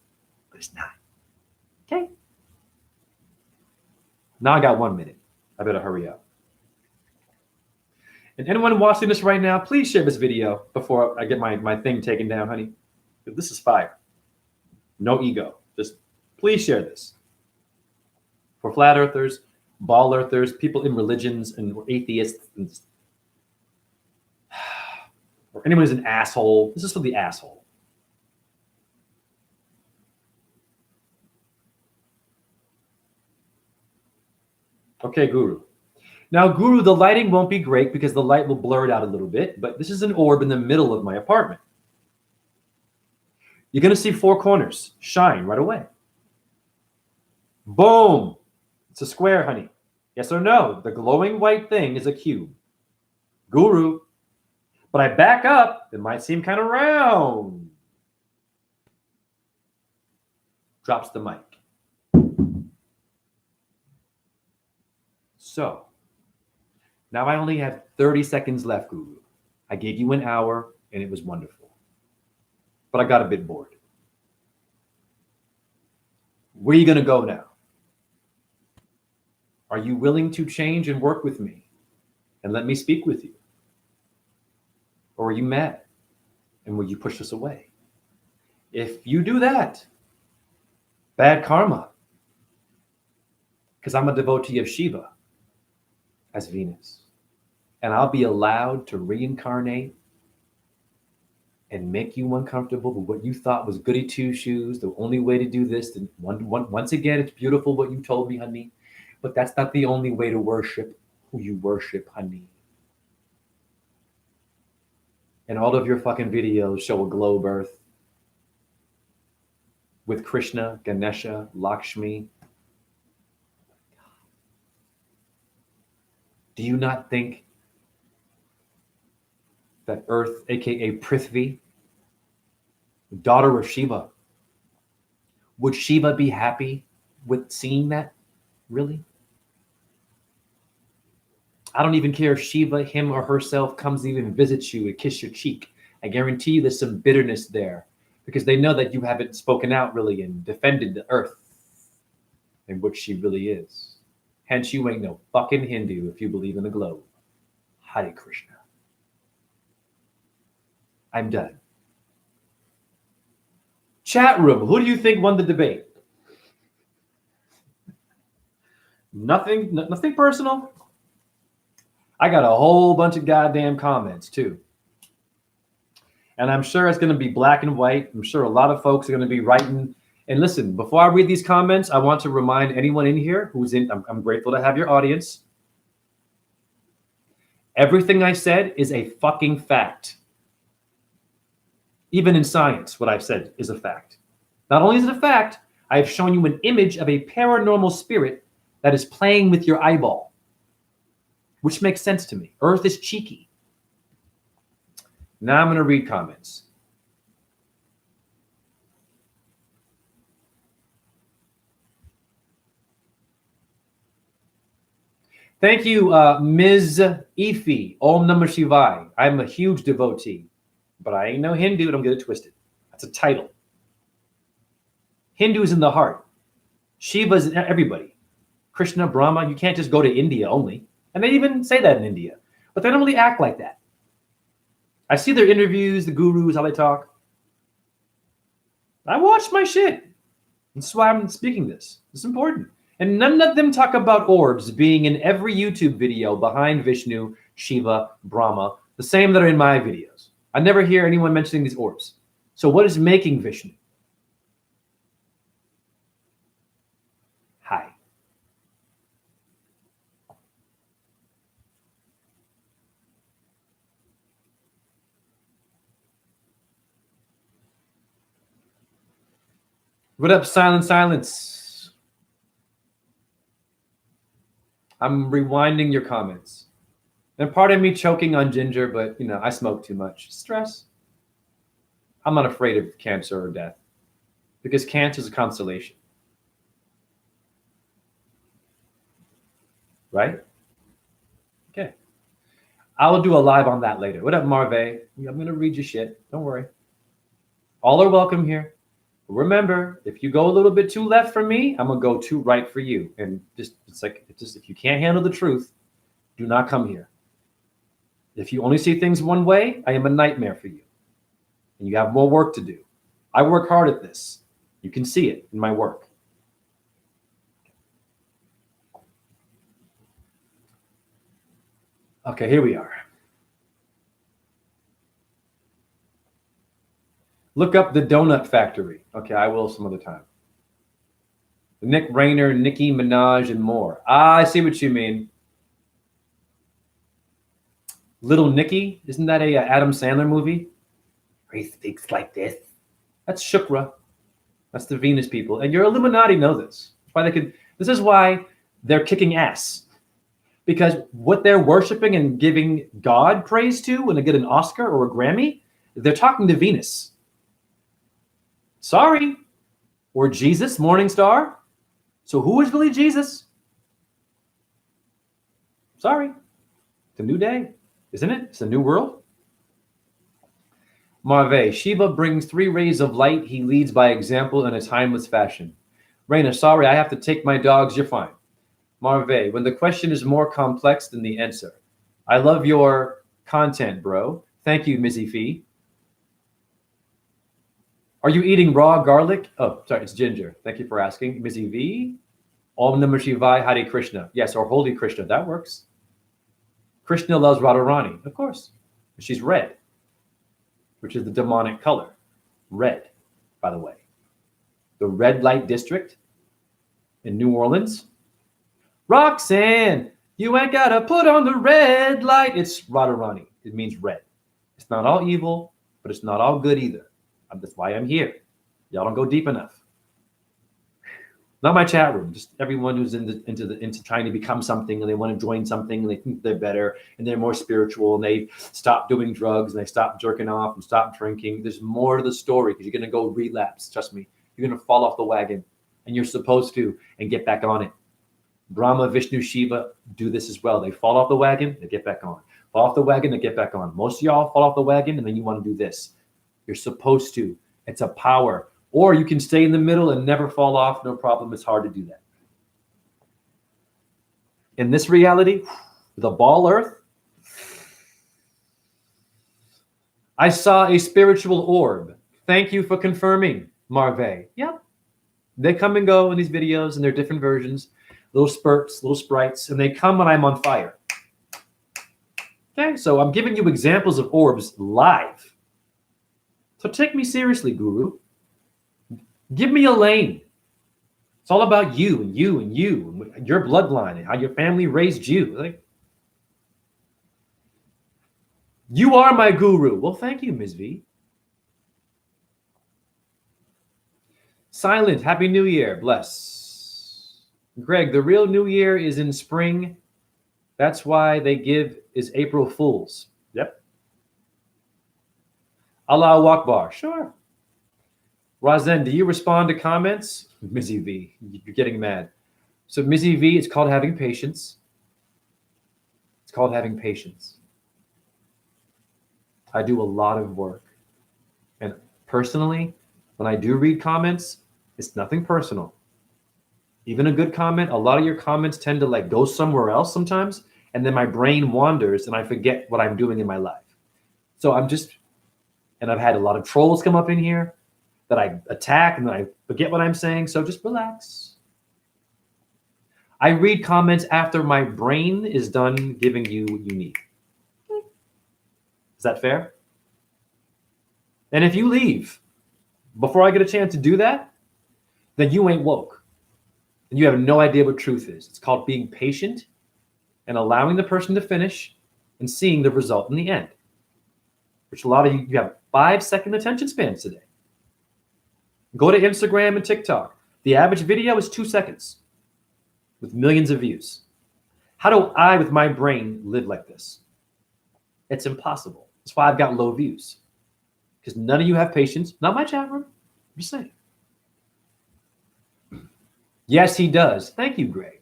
but it's not. Okay? Now I got 1 minute. I better hurry up. And anyone watching this right now, please share this video before I get my thing taken down, honey. This is fire. No ego. Just please share this. For flat earthers, ball earthers, people in religions and atheists, or anyone who's an asshole. This is for the asshole. Okay, Guru. Now, Guru, the lighting won't be great because the light will blur it out a little bit, but this is an orb in the middle of my apartment. You're going to see 4 corners shine right away. Boom. It's a square, honey. Yes or no? The glowing white thing is a cube. Guru. But I back up, it might seem kind of round. Drops the mic. So, now I only have 30 seconds left, Guru. I gave you an hour, and it was wonderful. But I got a bit bored. Where are you going to go now? Are you willing to change and work with me and let me speak with you? Or are you mad? And will you push us away? If you do that, bad karma. Because I'm a devotee of Shiva as Venus. And I'll be allowed to reincarnate and make you uncomfortable with what you thought was goody two-shoes, the only way to do this. And once again, it's beautiful what you told me, honey. But that's not the only way to worship who you worship, honey. And all of your fucking videos show a globe earth with Krishna, Ganesha, Lakshmi. Do you not think that Earth, aka Prithvi, daughter of Shiva, would Shiva be happy with seeing that? Really? I don't even care if Shiva, him or herself, comes and even visits you and kiss your cheek. I guarantee you there's some bitterness there because they know that you haven't spoken out really and defended the earth in which she really is. Hence, you ain't no fucking Hindu if you believe in the globe. Hare Krishna. I'm done. Chat room, who do you think won the debate? Nothing personal. I got a whole bunch of goddamn comments too. And I'm sure it's going to be black and white. I'm sure a lot of folks are going to be writing. And listen, before I read these comments, I want to remind anyone in here who's in, I'm grateful to have your audience. Everything I said is a fucking fact. Even in science, what I've said is a fact. Not only is it a fact, I have shown you an image of a paranormal spirit that is playing with your eyeball, which makes sense to me. Earth is cheeky. Now I'm going to read comments. Thank you, Ms. Ifi, Om Namah Shivaya. I'm a huge devotee, but I ain't no Hindu. Don't get it twisted. That's a title. Hindu is in the heart. Shiva is everybody. Krishna, Brahma, you can't just go to India only. And they even say that in India, but they don't really act like that. I see their interviews, the gurus, how they talk. I watch my shit. That's why I'm speaking this. It's important. And none of them talk about orbs being in every YouTube video behind Vishnu, Shiva, Brahma, the same that are in my videos. I never hear anyone mentioning these orbs. So what is making Vishnu? Hi. What up, silence? I'm rewinding your comments. And part of me choking on ginger, but you know, I smoke too much. Stress. I'm not afraid of cancer or death because cancer is a constellation. Right? Okay. I will do a live on that later. What up, Marve? I'm going to read your shit. Don't worry. All are welcome here. Remember, if you go a little bit too left for me, I'm going to go too right for you. And just if you can't handle the truth, do not come here. If you only see things one way, I am a nightmare for you. And you have more work to do. I work hard at this. You can see it in my work. Okay, here we are. Look up the Donut Factory. Okay, I will some other time. Nick Rayner, Nicki Minaj, and more. I see what you mean. Little Nicky, isn't that a Adam Sandler movie? Where he speaks like this. That's Shukra. That's the Venus people. And your Illuminati know this. That's why they could. This is why they're kicking ass. Because what they're worshiping and giving God praise to when they get an Oscar or a Grammy, they're talking to Venus. Sorry. Or Jesus, Morning Star. So who is really Jesus? Sorry. It's a new day, isn't it? It's a new world. Marve, Shiva brings 3 rays of light. He leads by example in a timeless fashion. Raina, sorry, I have to take my dogs. You're fine. Marve, when the question is more complex than the answer. I love your content, bro. Thank you, Mizzy Fee. Are you eating raw garlic? Oh, sorry, it's ginger. Thank you for asking. Mizzy V. Om Namah Shivaya, Hare Krishna. Yes, or Holy Krishna. That works. Krishna loves Radharani, of course. She's red, which is the demonic color. Red, by the way. The red light district in New Orleans. Roxanne, you ain't got to put on the red light. It's Radharani. It means red. It's not all evil, but it's not all good either. That's why I'm here. Y'all don't go deep enough. Not my chat room, just everyone who's into trying to become something and they want to join something and they think they're better and they're more spiritual and they stop doing drugs and they stop jerking off and stop drinking. There's more to the story because you're going to go relapse. Trust me, you're going to fall off the wagon and you're supposed to and get back on it. Brahma, Vishnu, Shiva do this as well. They fall off the wagon, they get back on. Fall off the wagon, they get back on. Most of y'all fall off the wagon and then you want to do this. You're supposed to. It's a power. Or you can stay in the middle and never fall off. No problem. It's hard to do that. In this reality, the ball earth, I saw a spiritual orb. Thank you for confirming, Marve. Yep. They come and go in these videos and they're different versions, little spurts, little sprites, and they come when I'm on fire. Okay, so I'm giving you examples of orbs live. So take me seriously, Guru. Give me a lane. It's all about you and you and you and your bloodline and how your family raised you. Like, you are my guru. Well, thank you, Ms. V. Silent, Happy New Year. Bless. Greg, the real New Year is in spring. That's why they give is April Fools. Yep. Allahu Akbar. Sure. Razen, do you respond to comments? Mizzy V, you're getting mad. So Mizzy V, it's called having patience. It's called having patience. I do a lot of work. And personally, when I do read comments, it's nothing personal. Even a good comment, a lot of your comments tend to like go somewhere else sometimes. And then my brain wanders and I forget what I'm doing in my life. So and I've had a lot of trolls come up in here that I attack and then I forget what I'm saying. So just relax. I read comments after my brain is done giving you what you need. Is that fair? And if you leave before I get a chance to do that, then you ain't woke. And you have no idea what truth is. It's called being patient and allowing the person to finish and seeing the result in the end. Which a lot of you have 5-second attention spans today. Go to Instagram and TikTok. The average video is 2 seconds with millions of views. How do I, with my brain, live like this? It's impossible. That's why I've got low views. Because none of you have patience. Not my chat room. I'm just saying. Yes, he does. Thank you, Greg.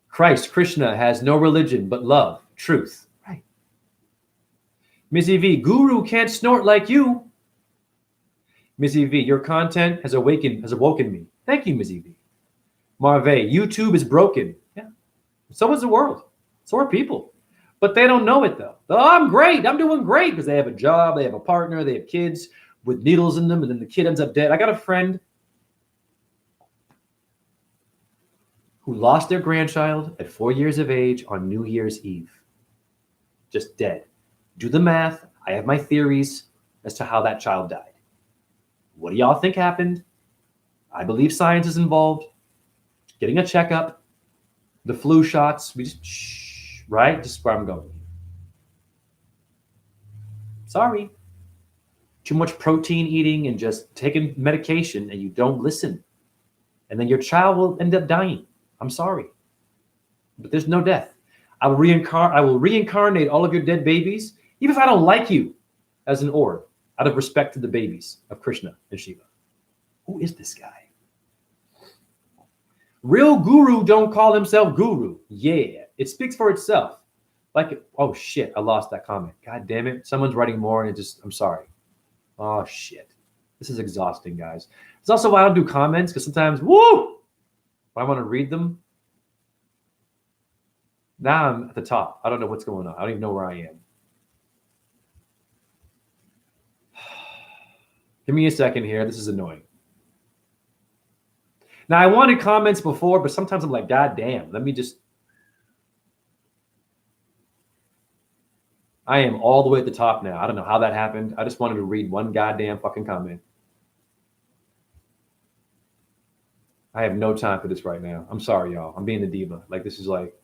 Christ, Krishna, has no religion but love, truth. Right. Mizzy V, Guru can't snort like you. Mizzy V, your content has awoken me. Thank you, Mizzy V. Marve, YouTube is broken. Yeah. So is the world. So are people. But they don't know it though. Oh, I'm great. I'm doing great because they have a job, they have a partner, they have kids with needles in them, and then the kid ends up dead. I got a friend who lost their grandchild at 4 years of age on New Year's Eve. Just dead. Do the math. I have my theories as to how that child died. What do y'all think happened? I believe science is involved. Getting a checkup, the flu shots, we just, right? Just where I'm going. Sorry. Too much protein eating and just taking medication and you don't listen. And then your child will end up dying. I'm sorry. But there's no death. I will reincarnate all of your dead babies, even if I don't like you, as an orb, out of respect to the babies of Krishna and Shiva. Who is this guy? Real guru don't call himself guru. Yeah, it speaks for itself. Like, oh shit, I lost that comment. God damn it. Someone's writing more and I'm sorry. Oh shit. This is exhausting, guys. It's also why I don't do comments, because sometimes, woo! I want to read them. Now I'm at the top. I don't know what's going on. I don't even know where I am. Give me a second here. This is annoying. Now, I wanted comments before, but sometimes I'm like, God damn, let me just. I am all the way at the top now. I don't know how that happened. I just wanted to read one goddamn fucking comment. I have no time for this right now. I'm sorry, y'all. I'm being a diva. Like, this is like.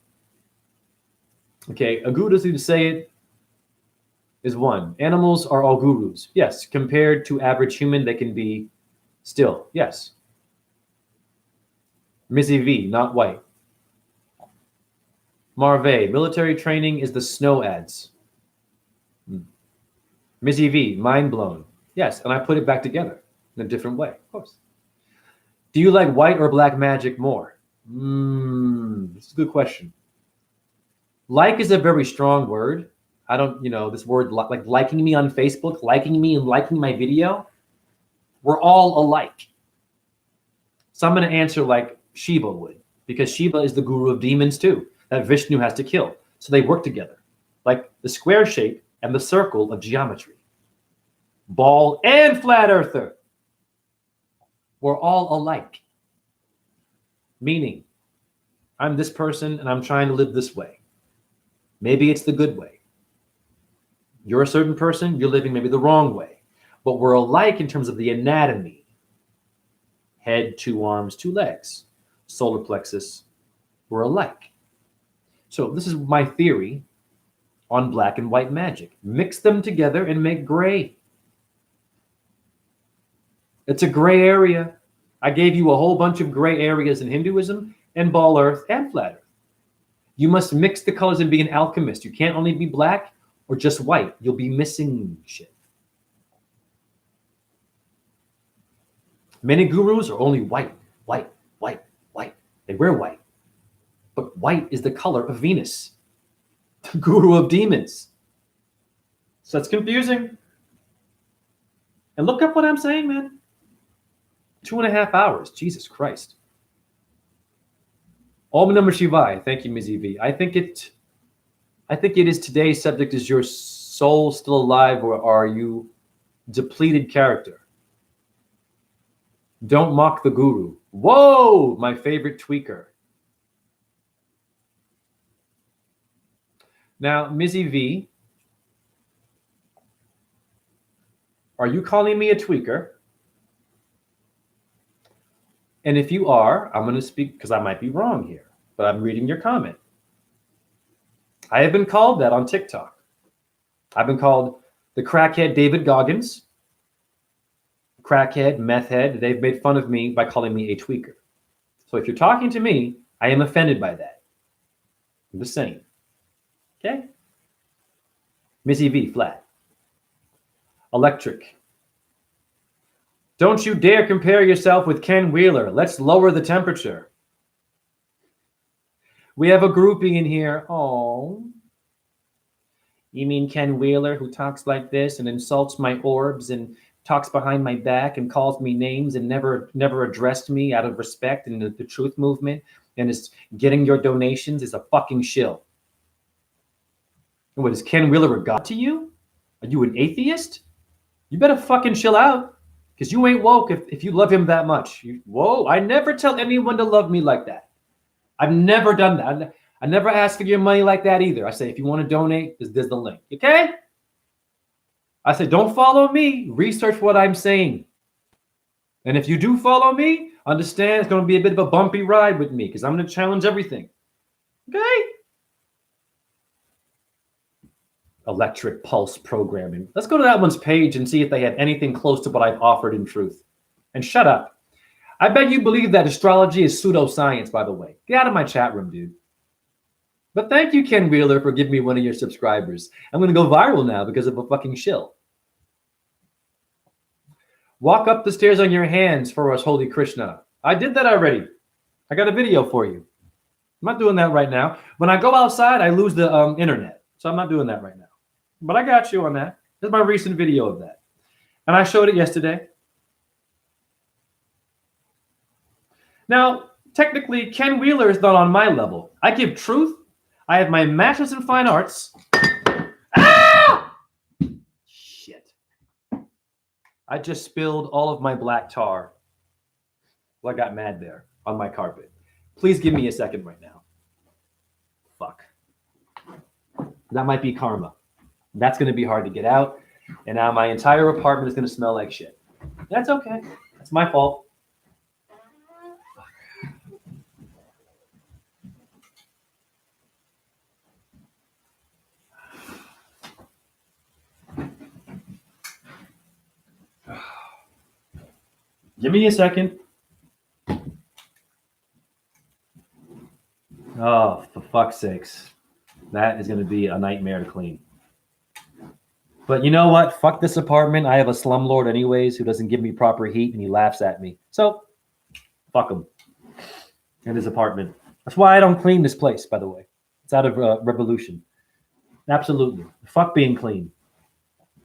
Okay, a guru doesn't even say it. Is one. Animals are all gurus. Yes, compared to average human, they can be still. Yes. Missy V, not white. Marve, military training is the snow ads. Missy V, mind blown. Yes, and I put it back together in a different way, of course. Do you like white or black magic more? This is a good question. Like is a very strong word. I don't, this word like liking me on Facebook, liking me and liking my video. We're all alike. So I'm going to answer like Shiva would, because Shiva is the guru of demons too, that Vishnu has to kill. So they work together, like the square shape and the circle of geometry. Ball and flat earther. We're all alike. Meaning, I'm this person and I'm trying to live this way. Maybe it's the good way. You're a certain person, you're living maybe the wrong way. But we're alike in terms of the anatomy. Head, 2 arms, 2 legs. Solar plexus, we're alike. So this is my theory on black and white magic. Mix them together and make gray. It's a gray area. I gave you a whole bunch of gray areas in Hinduism and ball earth and flat earth. You must mix the colors and be an alchemist. You can't only be black or just white. You'll be missing shit. Many gurus are only white, white, white, white. They wear white. But white is the color of Venus, the guru of demons. So it's confusing. And look up what I'm saying, man. 2.5 hours. Jesus Christ. Om Namah Shivaya. Thank you, Ms. EV. I think it is today's subject. Is your soul still alive, or are you depleted character? Don't mock the guru. Whoa, my favorite tweaker. Now, Ms. EV, are you calling me a tweaker? And if you are, I'm going to speak because I might be wrong here, but I'm reading your comment. I have been called that on TikTok. I've been called the crackhead David Goggins, crackhead, meth head. They've made fun of me by calling me a tweaker. So if you're talking to me, I am offended by that. I'm just saying. Okay? Missy V, flat. Electric. Don't you dare compare yourself with Ken Wheeler. Let's lower the temperature. We have a groupie in here. Oh. You mean Ken Wheeler, who talks like this and insults my orbs and talks behind my back and calls me names and never addressed me out of respect in the truth movement and is getting your donations is a fucking shill. And what, is Ken Wheeler a god to you? Are you an atheist? You better fucking chill out. Because you ain't woke if you love him that much. Whoa, I never tell anyone to love me like that. I've never done that. I never ask for your money like that either. I say, if you want to donate, there's the link. Okay? I say, don't follow me. Research what I'm saying. And if you do follow me, understand it's going to be a bit of a bumpy ride with me because I'm going to challenge everything. Okay? Electric pulse programming. Let's go to that one's page and see if they have anything close to what I've offered in truth. And shut up. I bet you believe that astrology is pseudoscience, by the way. Get out of my chat room, dude. But thank you, Ken Wheeler, for giving me one of your subscribers. I'm going to go viral now because of a fucking shill. Walk up the stairs on your hands for us, Holy Krishna. I did that already. I got a video for you. I'm not doing that right now. When I go outside, I lose the internet. So I'm not doing that right now. But I got you on that. This is my recent video of that. And I showed it yesterday. Now, technically, Ken Wheeler is not on my level. I give truth. I have my master's in fine arts. Ah! Shit. I just spilled all of my black tar. Well, I got mad there on my carpet. Please give me a second right now. Fuck. That might be karma. That's going to be hard to get out. And now my entire apartment is going to smell like shit. That's okay. That's my fault. Give me a second. Oh, for fuck's sakes. That is going to be a nightmare to clean. But you know what? Fuck this apartment. I have a slumlord anyways who doesn't give me proper heat and he laughs at me. So, fuck him. in his apartment. That's why I don't clean this place, by the way. It's out of revolution. Absolutely. Fuck being clean.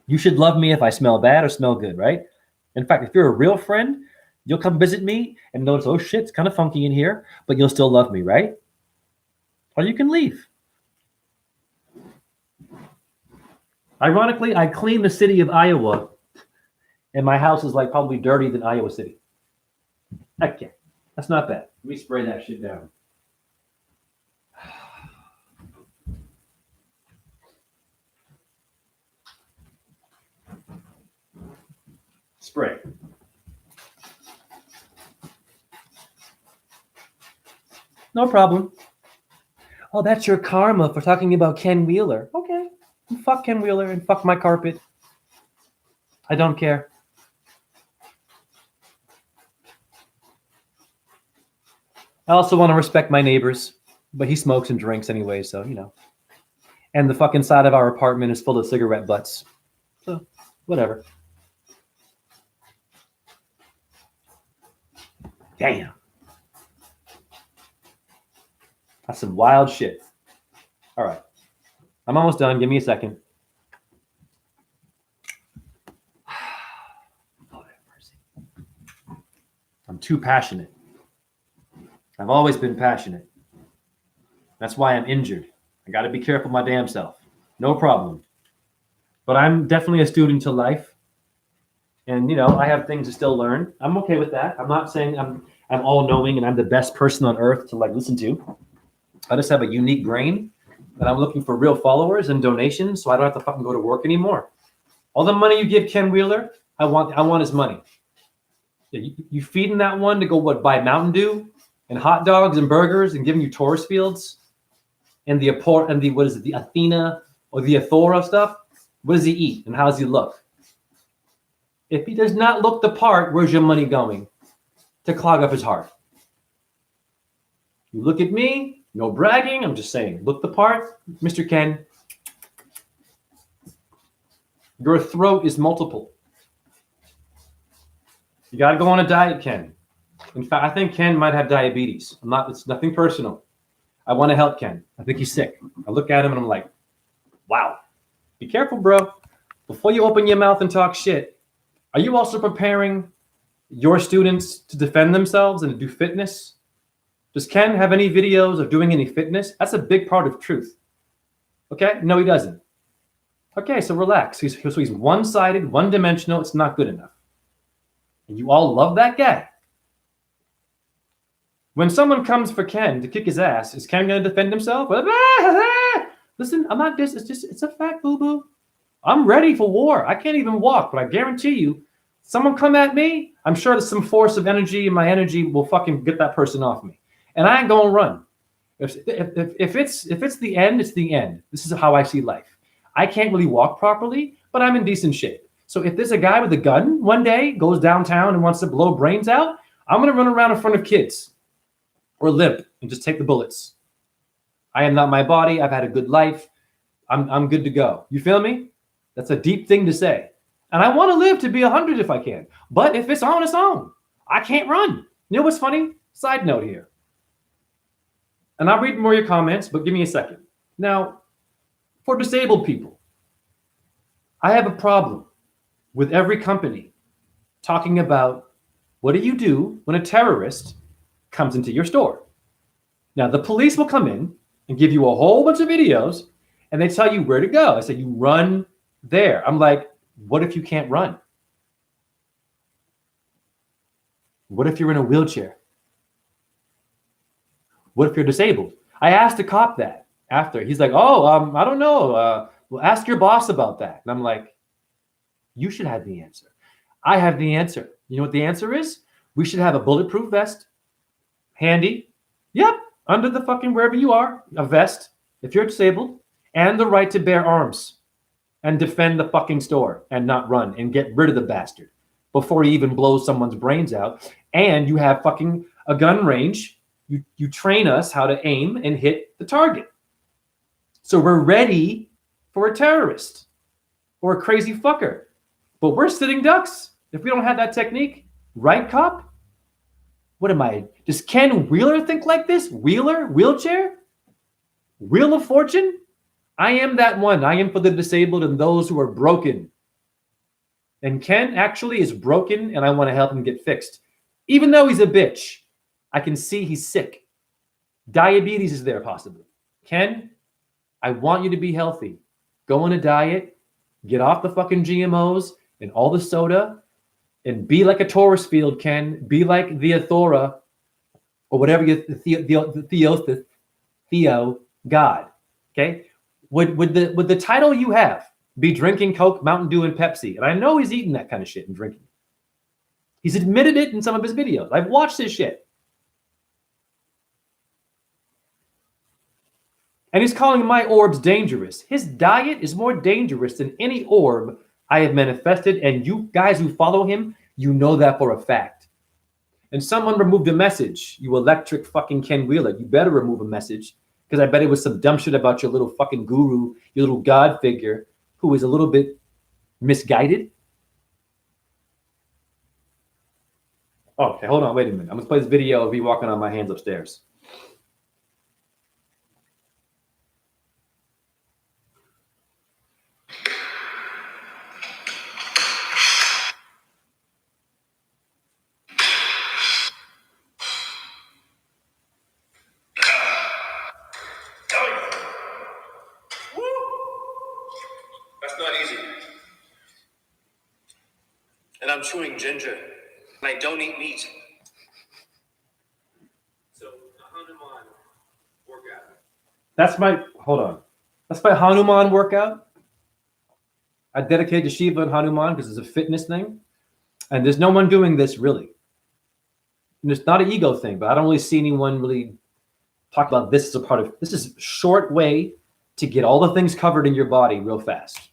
You should love me if I smell bad or smell good, right? In fact, if you're a real friend, you'll come visit me and notice, oh shit, it's kind of funky in here, but you'll still love me, right? Or you can leave. Ironically, I clean the city of Iowa, and my house is like probably dirtier than Iowa City. Okay, that's not bad. Let me spray that shit down. Spray. No problem. Oh, that's your karma for talking about Ken Wheeler. Okay. Fuck Ken Wheeler and fuck my carpet. I don't care. I also want to respect my neighbors, but he smokes and drinks anyway, so, you know. And the fucking side of our apartment is full of cigarette butts. So, whatever. Damn. That's some wild shit. All right. I'm almost done. Give me a second. Lord have mercy. I'm too passionate. I've always been passionate. That's why I'm injured. I got to be careful my damn self. No problem. But I'm definitely a student to life. And, you know, I have things to still learn. I'm okay with that. I'm not saying I'm all-knowing and I'm the best person on earth to, like, listen to. I just have a unique brain, and I'm looking for real followers and donations, so I don't have to fucking go to work anymore. All the money you give Ken Wheeler, I want his money. Yeah, you feeding that one to go buy Mountain Dew and hot dogs and burgers and giving you tourist fields and the Athena or the Athora stuff? What does he eat and how does he look? If he does not look the part, where's your money going? To clog up his heart. You look at me. No bragging, I'm just saying, look the part, Mr. Ken. Your throat is multiple. You got to go on a diet, Ken. In fact, I think Ken might have diabetes. It's nothing personal. I want to help Ken. I think he's sick. I look at him and I'm like, wow, be careful, bro. Before you open your mouth and talk shit, are you also preparing your students to defend themselves and to do fitness? Does Ken have any videos of doing any fitness? That's a big part of truth. Okay? No, he doesn't. Okay, so relax. He's one-sided, one-dimensional. It's not good enough. And you all love that guy. When someone comes for Ken to kick his ass, is Ken going to defend himself? Listen, I'm not this. It's a fact, boo-boo. I'm ready for war. I can't even walk, but I guarantee you, someone come at me, I'm sure there's some force of energy, and my energy will fucking get that person off me. And I ain't gonna run. If it's the end, it's the end. This is how I see life. I can't really walk properly, but I'm in decent shape. So if there's a guy with a gun one day goes downtown and wants to blow brains out, I'm gonna run around in front of kids or limp and just take the bullets. I am not my body. I've had a good life. I'm good to go. You feel me? That's a deep thing to say. And I want to live to be 100 if I can. But if it's on its own, I can't run. You know what's funny? Side note here. And I'll read more of your comments, but give me a second. Now, for disabled people, I have a problem with every company talking about what do you do when a terrorist comes into your store. Now, the police will come in and give you a whole bunch of videos, and they tell you where to go. I say, you run there. I'm like, what if you can't run? What if you're in a wheelchair? What if you're disabled? I asked a cop that after. He's like, I don't know. Well, ask your boss about that. And I'm like, you should have the answer. I have the answer. You know what the answer is? We should have a bulletproof vest, handy. Yep, under the fucking wherever you are, a vest, if you're disabled, and the right to bear arms and defend the fucking store and not run and get rid of the bastard before he even blows someone's brains out. And you have fucking a gun range. You train us how to aim and hit the target. So we're ready for a terrorist or a crazy fucker. But we're sitting ducks if we don't have that technique. Right, cop? What am I? Does Ken Wheeler think like this? Wheeler? Wheelchair? Wheel of Fortune? I am that one. I am for the disabled and those who are broken. And Ken actually is broken, and I want to help him get fixed. Even though he's a bitch, I can see he's sick. Diabetes is there, possibly. Ken, I want you to be healthy. Go on a diet, get off the fucking GMOs and all the soda, and be like a Taurus field, Ken. Be like the Athora, or whatever the Theo God. Okay? Would the title you have be drinking Coke, Mountain Dew, and Pepsi? And I know he's eating that kind of shit and drinking. He's admitted it in some of his videos. I've watched his shit. And he's calling my orbs dangerous. His diet is more dangerous than any orb I have manifested. And you guys who follow him, you know that for a fact. And someone removed a message. You electric fucking Ken Wheeler. You better remove a message. Because I bet it was some dumb shit about your little fucking guru, your little God figure, who is a little bit misguided. Oh, okay, hold on, wait a minute. I'm gonna play this video of me walking on my hands upstairs. That's not easy. And I'm chewing ginger, and I don't eat meat. So, Hanuman workout. That's my Hanuman workout. I dedicate to Shiva and Hanuman because it's a fitness thing. And there's no one doing this really. And it's not an ego thing, but I don't really see anyone really talk about this as a part of this is a short way to get all the things covered in your body real fast.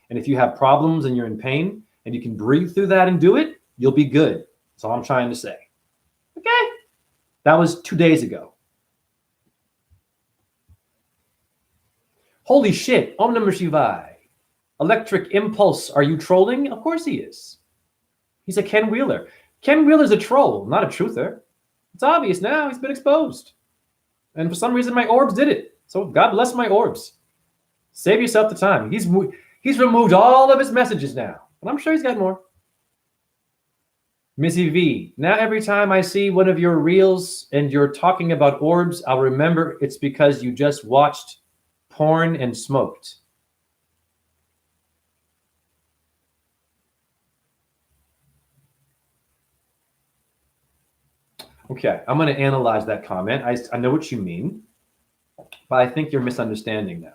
And if you have problems and you're in pain and you can breathe through that and do it, you'll be good. That's all I'm trying to say. Okay? That was 2 days ago. Holy shit. Om Namah Shivaya. Electric Impulse. Are you trolling? Of course he is. He's a Ken Wheeler. Ken Wheeler's a troll, not a truther. It's obvious now. He's been exposed. And for some reason, my orbs did it. So God bless my orbs. Save yourself the time. He's removed all of his messages now. And I'm sure he's got more. Missy V. Now every time I see one of your reels and you're talking about orbs, I'll remember it's because you just watched porn and smoked. Okay, I'm going to analyze that comment. I know what you mean, but I think you're misunderstanding now.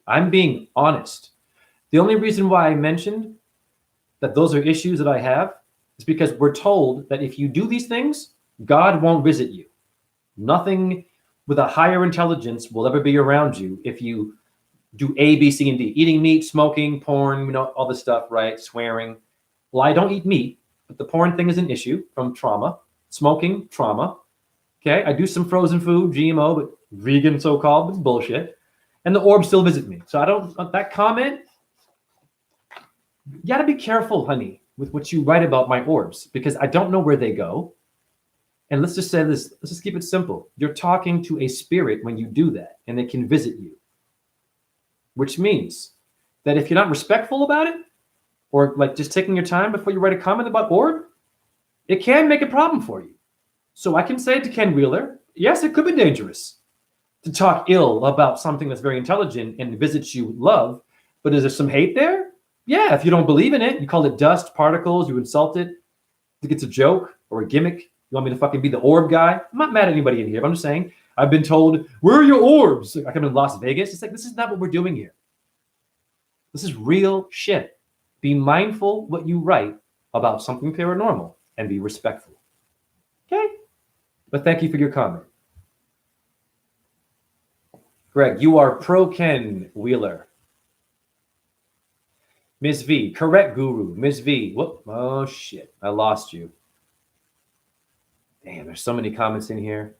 I'm being honest. The only reason why I mentioned that those are issues that I have is because we're told that if you do these things, God won't visit you. Nothing with a higher intelligence will ever be around you if you do A, B, C, and D. Eating meat, smoking, porn, all this stuff, right? Swearing. Well, I don't eat meat, but the porn thing is an issue from trauma. Smoking, trauma. Okay, I do some frozen food, GMO, but vegan so-called, but it's bullshit. And the orbs still visit me. So I don't, that comment, you gotta be careful, honey, with what you write about my orbs, because I don't know where they go. And let's just say this, let's just keep it simple. You're talking to a spirit when you do that, and they can visit you. Which means that if you're not respectful about it, or like just taking your time before you write a comment about orb, it can make a problem for you. So I can say to Ken Wheeler, yes, it could be dangerous to talk ill about something that's very intelligent and visits you with love. But is there some hate there? Yeah, if you don't believe in it, you call it dust, particles, you insult it, think it's a joke or a gimmick. You want me to fucking be the orb guy? I'm not mad at anybody in here, but I'm just saying, I've been told, where are your orbs? Like I'm in Las Vegas. It's like, this is not what we're doing here. This is real shit. Be mindful what you write about something paranormal and be respectful. Okay? But thank you for your comment. Greg, you are pro Ken Wheeler. Ms. V, correct guru. Ms. V, whoop. Oh shit, I lost you. Damn, there's so many comments in here.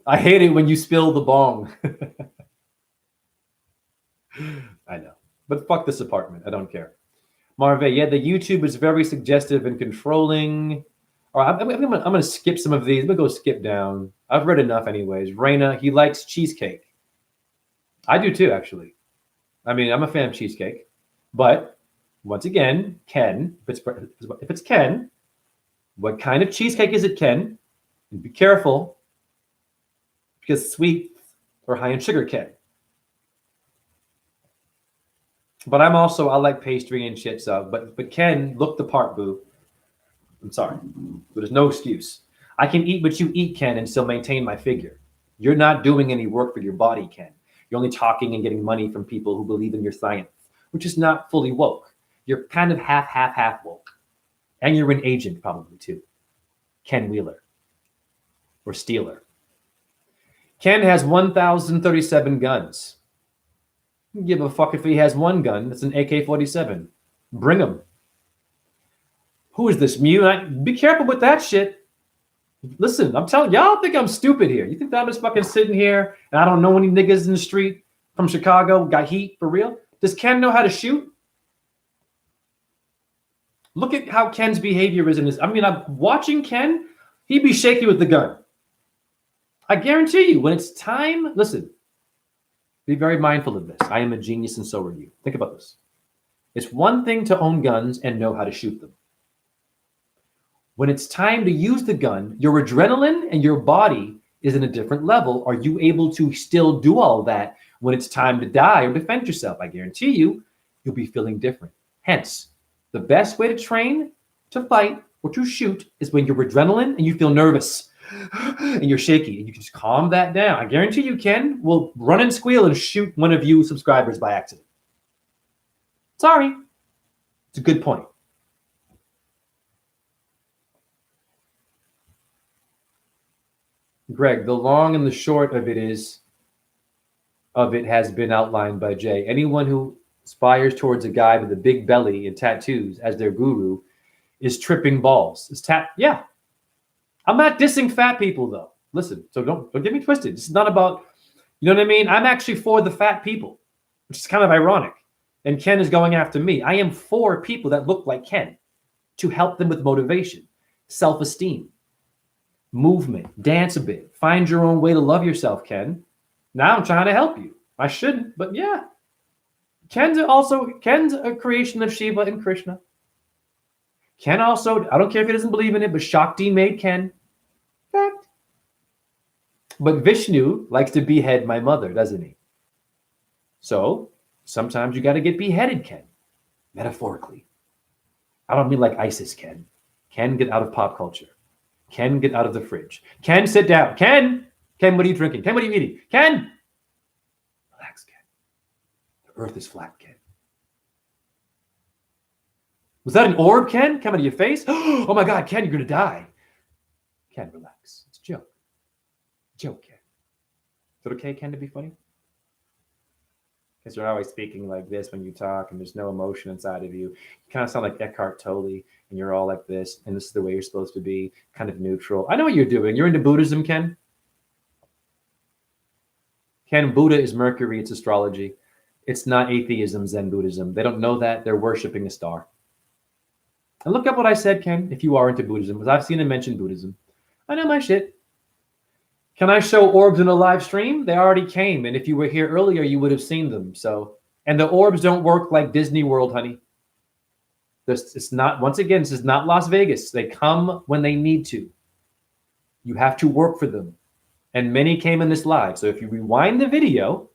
I hate it when you spill the bong. I know, but fuck this apartment. I don't care. Marve, yeah, the YouTube is very suggestive and controlling. All right, I'm gonna skip some of these. I'm gonna go skip down. I've read enough, anyways. Raina, he likes cheesecake. I do too, actually. I mean, I'm a fan of cheesecake, but once again, Ken, if it's Ken, what kind of cheesecake is it, Ken? And be careful, because sweet or high in sugar, Ken. But I like pastry and shit. So, but Ken, look the part, boo. I'm sorry, but there's no excuse. I can eat what you eat, Ken, and still maintain my figure. You're not doing any work for your body, Ken. You're only talking and getting money from people who believe in your science, which is not fully woke. You're kind of half woke. And you're an agent probably too. Ken Wheeler or Steeler. Ken has 1,037 guns. Give a fuck if he has one gun. That's an AK-47. Bring him. Who is this, Mew? Be careful with that shit. Listen, I'm telling y'all think I'm stupid here. You think that I'm just fucking sitting here and I don't know any niggas in the street from Chicago got heat for real? Does Ken know how to shoot? Look at how Ken's behavior is in this. I mean, I'm watching Ken. He'd be shaky with the gun. I guarantee you, when it's time, listen, be very mindful of this. I am a genius and so are you. Think about this. It's one thing to own guns and know how to shoot them. When it's time to use the gun, your adrenaline and your body is in a different level. Are you able to still do all that when it's time to die or defend yourself? I guarantee you, you'll be feeling different. Hence, the best way to train to fight or to shoot is when you're adrenaline and you feel nervous and you're shaky and you can just calm that down. I guarantee you, Ken will run and squeal and shoot one of you subscribers by accident. Sorry. It's a good point. Greg, the long and the short of it has been outlined by Jay. Anyone who aspires towards a guy with a big belly and tattoos as their guru is tripping balls. Yeah. I'm not dissing fat people though. Listen, so don't get me twisted. This is not about, you know what I mean? I'm actually for the fat people, which is kind of ironic. And Ken is going after me. I am for people that look like Ken to help them with motivation, self-esteem, movement, dance a bit, find your own way to love yourself, Ken. Now I'm trying to help you. I shouldn't, but yeah. Ken's a creation of Shiva and Krishna. Ken also, I don't care if he doesn't believe in it, but Shakti made Ken. Fact. But Vishnu likes to behead my mother, doesn't he? So sometimes you got to get beheaded, Ken. Metaphorically. I don't mean like ISIS, Ken. Ken, get out of pop culture. Ken, get out of the fridge. Ken, sit down. Ken, what are you drinking? Ken, what are you eating? Ken! Relax, Ken. The earth is flat, Ken. Was that an orb, Ken? Come out of your face? Oh my God, Ken, you're going to die. Ken, relax. It's a joke. Joke, Ken. Is it okay, Ken, to be funny? Because you're always speaking like this when you talk and there's no emotion inside of you. You kind of sound like Eckhart Tolle and you're all like this and this is the way you're supposed to be, kind of neutral. I know what you're doing. You're into Buddhism, Ken? Ken, Buddha is Mercury. It's astrology. It's not atheism, Zen Buddhism. They don't know that. They're worshiping a star. And look up what I said, Ken, if you are into Buddhism, because I've seen him mention Buddhism. I know my shit. Can I show orbs in a live stream? They already came. And if you were here earlier, you would have seen them. So, and the orbs don't work like Disney World, honey. It's not, once again, this is not Las Vegas. They come when they need to. You have to work for them. And many came in this live. So if you rewind the video,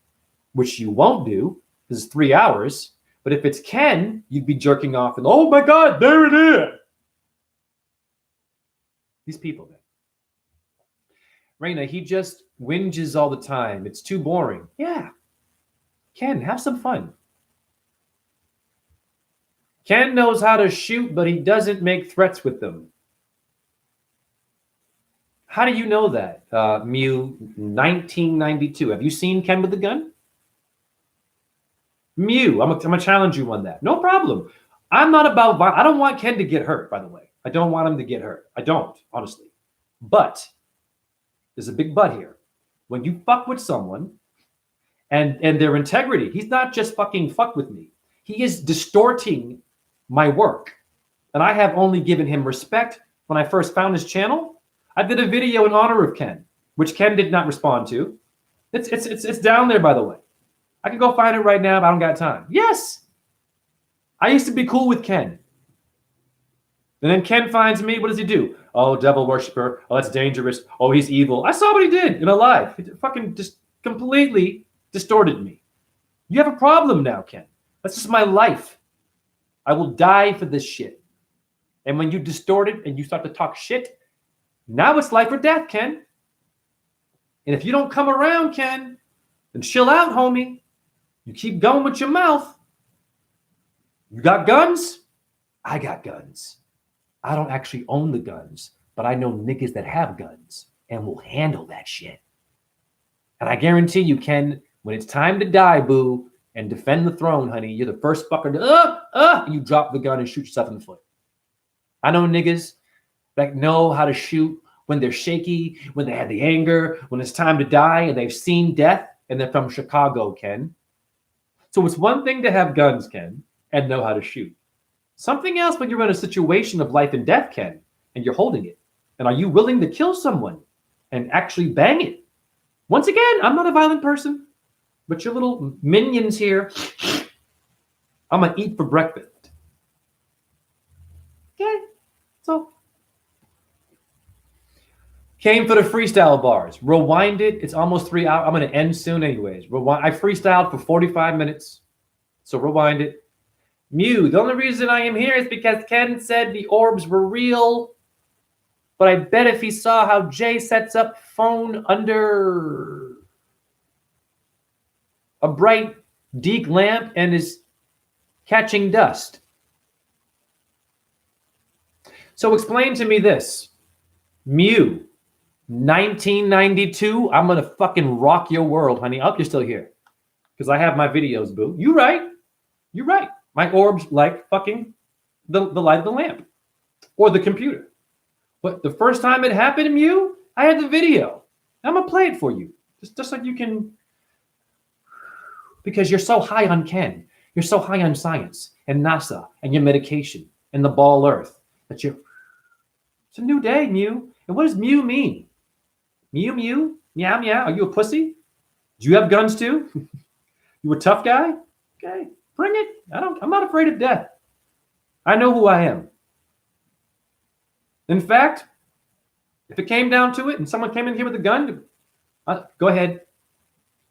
which you won't do, this is 3 hours. But if it's Ken, you'd be jerking off and, oh my God, there it is. These people, man. Raina, he just whinges all the time. It's too boring. Yeah. Ken, have some fun. Ken knows how to shoot, but he doesn't make threats with them. How do you know that? Mew, 1992. Have you seen Ken with the gun? Mew, I'm gonna challenge you on that. No problem. I'm not about, I don't want Ken to get hurt, by the way. I don't want him to get hurt. I don't, honestly. But there's a big but here. When you fuck with someone and their integrity, he's not just fucking fuck with me. He is distorting my work. And I have only given him respect when I first found his channel, I did a video in honor of Ken, which Ken did not respond to. It's down there, by the way. I can go find it right now, but I don't got time. Yes. I used to be cool with Ken. And then Ken finds me. What does he do? Oh, devil worshiper. Oh, that's dangerous. Oh, he's evil. I saw what he did in a live. It fucking just completely distorted me. You have a problem now, Ken. That's just my life. I will die for this shit. And when you distort it and you start to talk shit, now it's life or death, Ken. And if you don't come around, Ken, then chill out, homie. You keep going with your mouth. You got guns? I got guns. I don't actually own the guns, but I know niggas that have guns and will handle that shit. And I guarantee you, Ken, when it's time to die, boo, and defend the throne, honey, you're the first fucker to, and you drop the gun and shoot yourself in the foot. I know niggas that know how to shoot when they're shaky, when they have the anger, when it's time to die and they've seen death, and they're from Chicago, Ken. So it's one thing to have guns, Ken, and know how to shoot. Something else when you're in a situation of life and death, Ken, and you're holding it. And are you willing to kill someone and actually bang it? Once again, I'm not a violent person, but your little minions here, I'm going to eat for breakfast. Okay? So, came for the freestyle bars. Rewind it. It's almost 3 hours. I'm going to end soon anyways. Rewind. I freestyled for 45 minutes. So rewind it. Mew, the only reason I am here is because Ken said the orbs were real. But I bet if he saw how Jay sets up phone under a bright Deke lamp and is catching dust. So explain to me this. Mew, 1992, I'm going to fucking rock your world, honey. I hope you're still here. Because I have my videos, boo. You right. You're right. My orbs like fucking the light of the lamp or the computer. But the first time it happened to you, I had the video. I'm going to play it for you. Just so you can, because you're so high on Ken. You're so high on science and NASA and your medication and the ball earth that you're, it's a new day, Mew. And what does Mew mean? Mew, mew, meow, meow. Are you a pussy? Do you have guns too? You a tough guy? Okay. Bring it. I'm not afraid of death. I know who I am. In fact, if it came down to it and someone came in here with a gun, go ahead.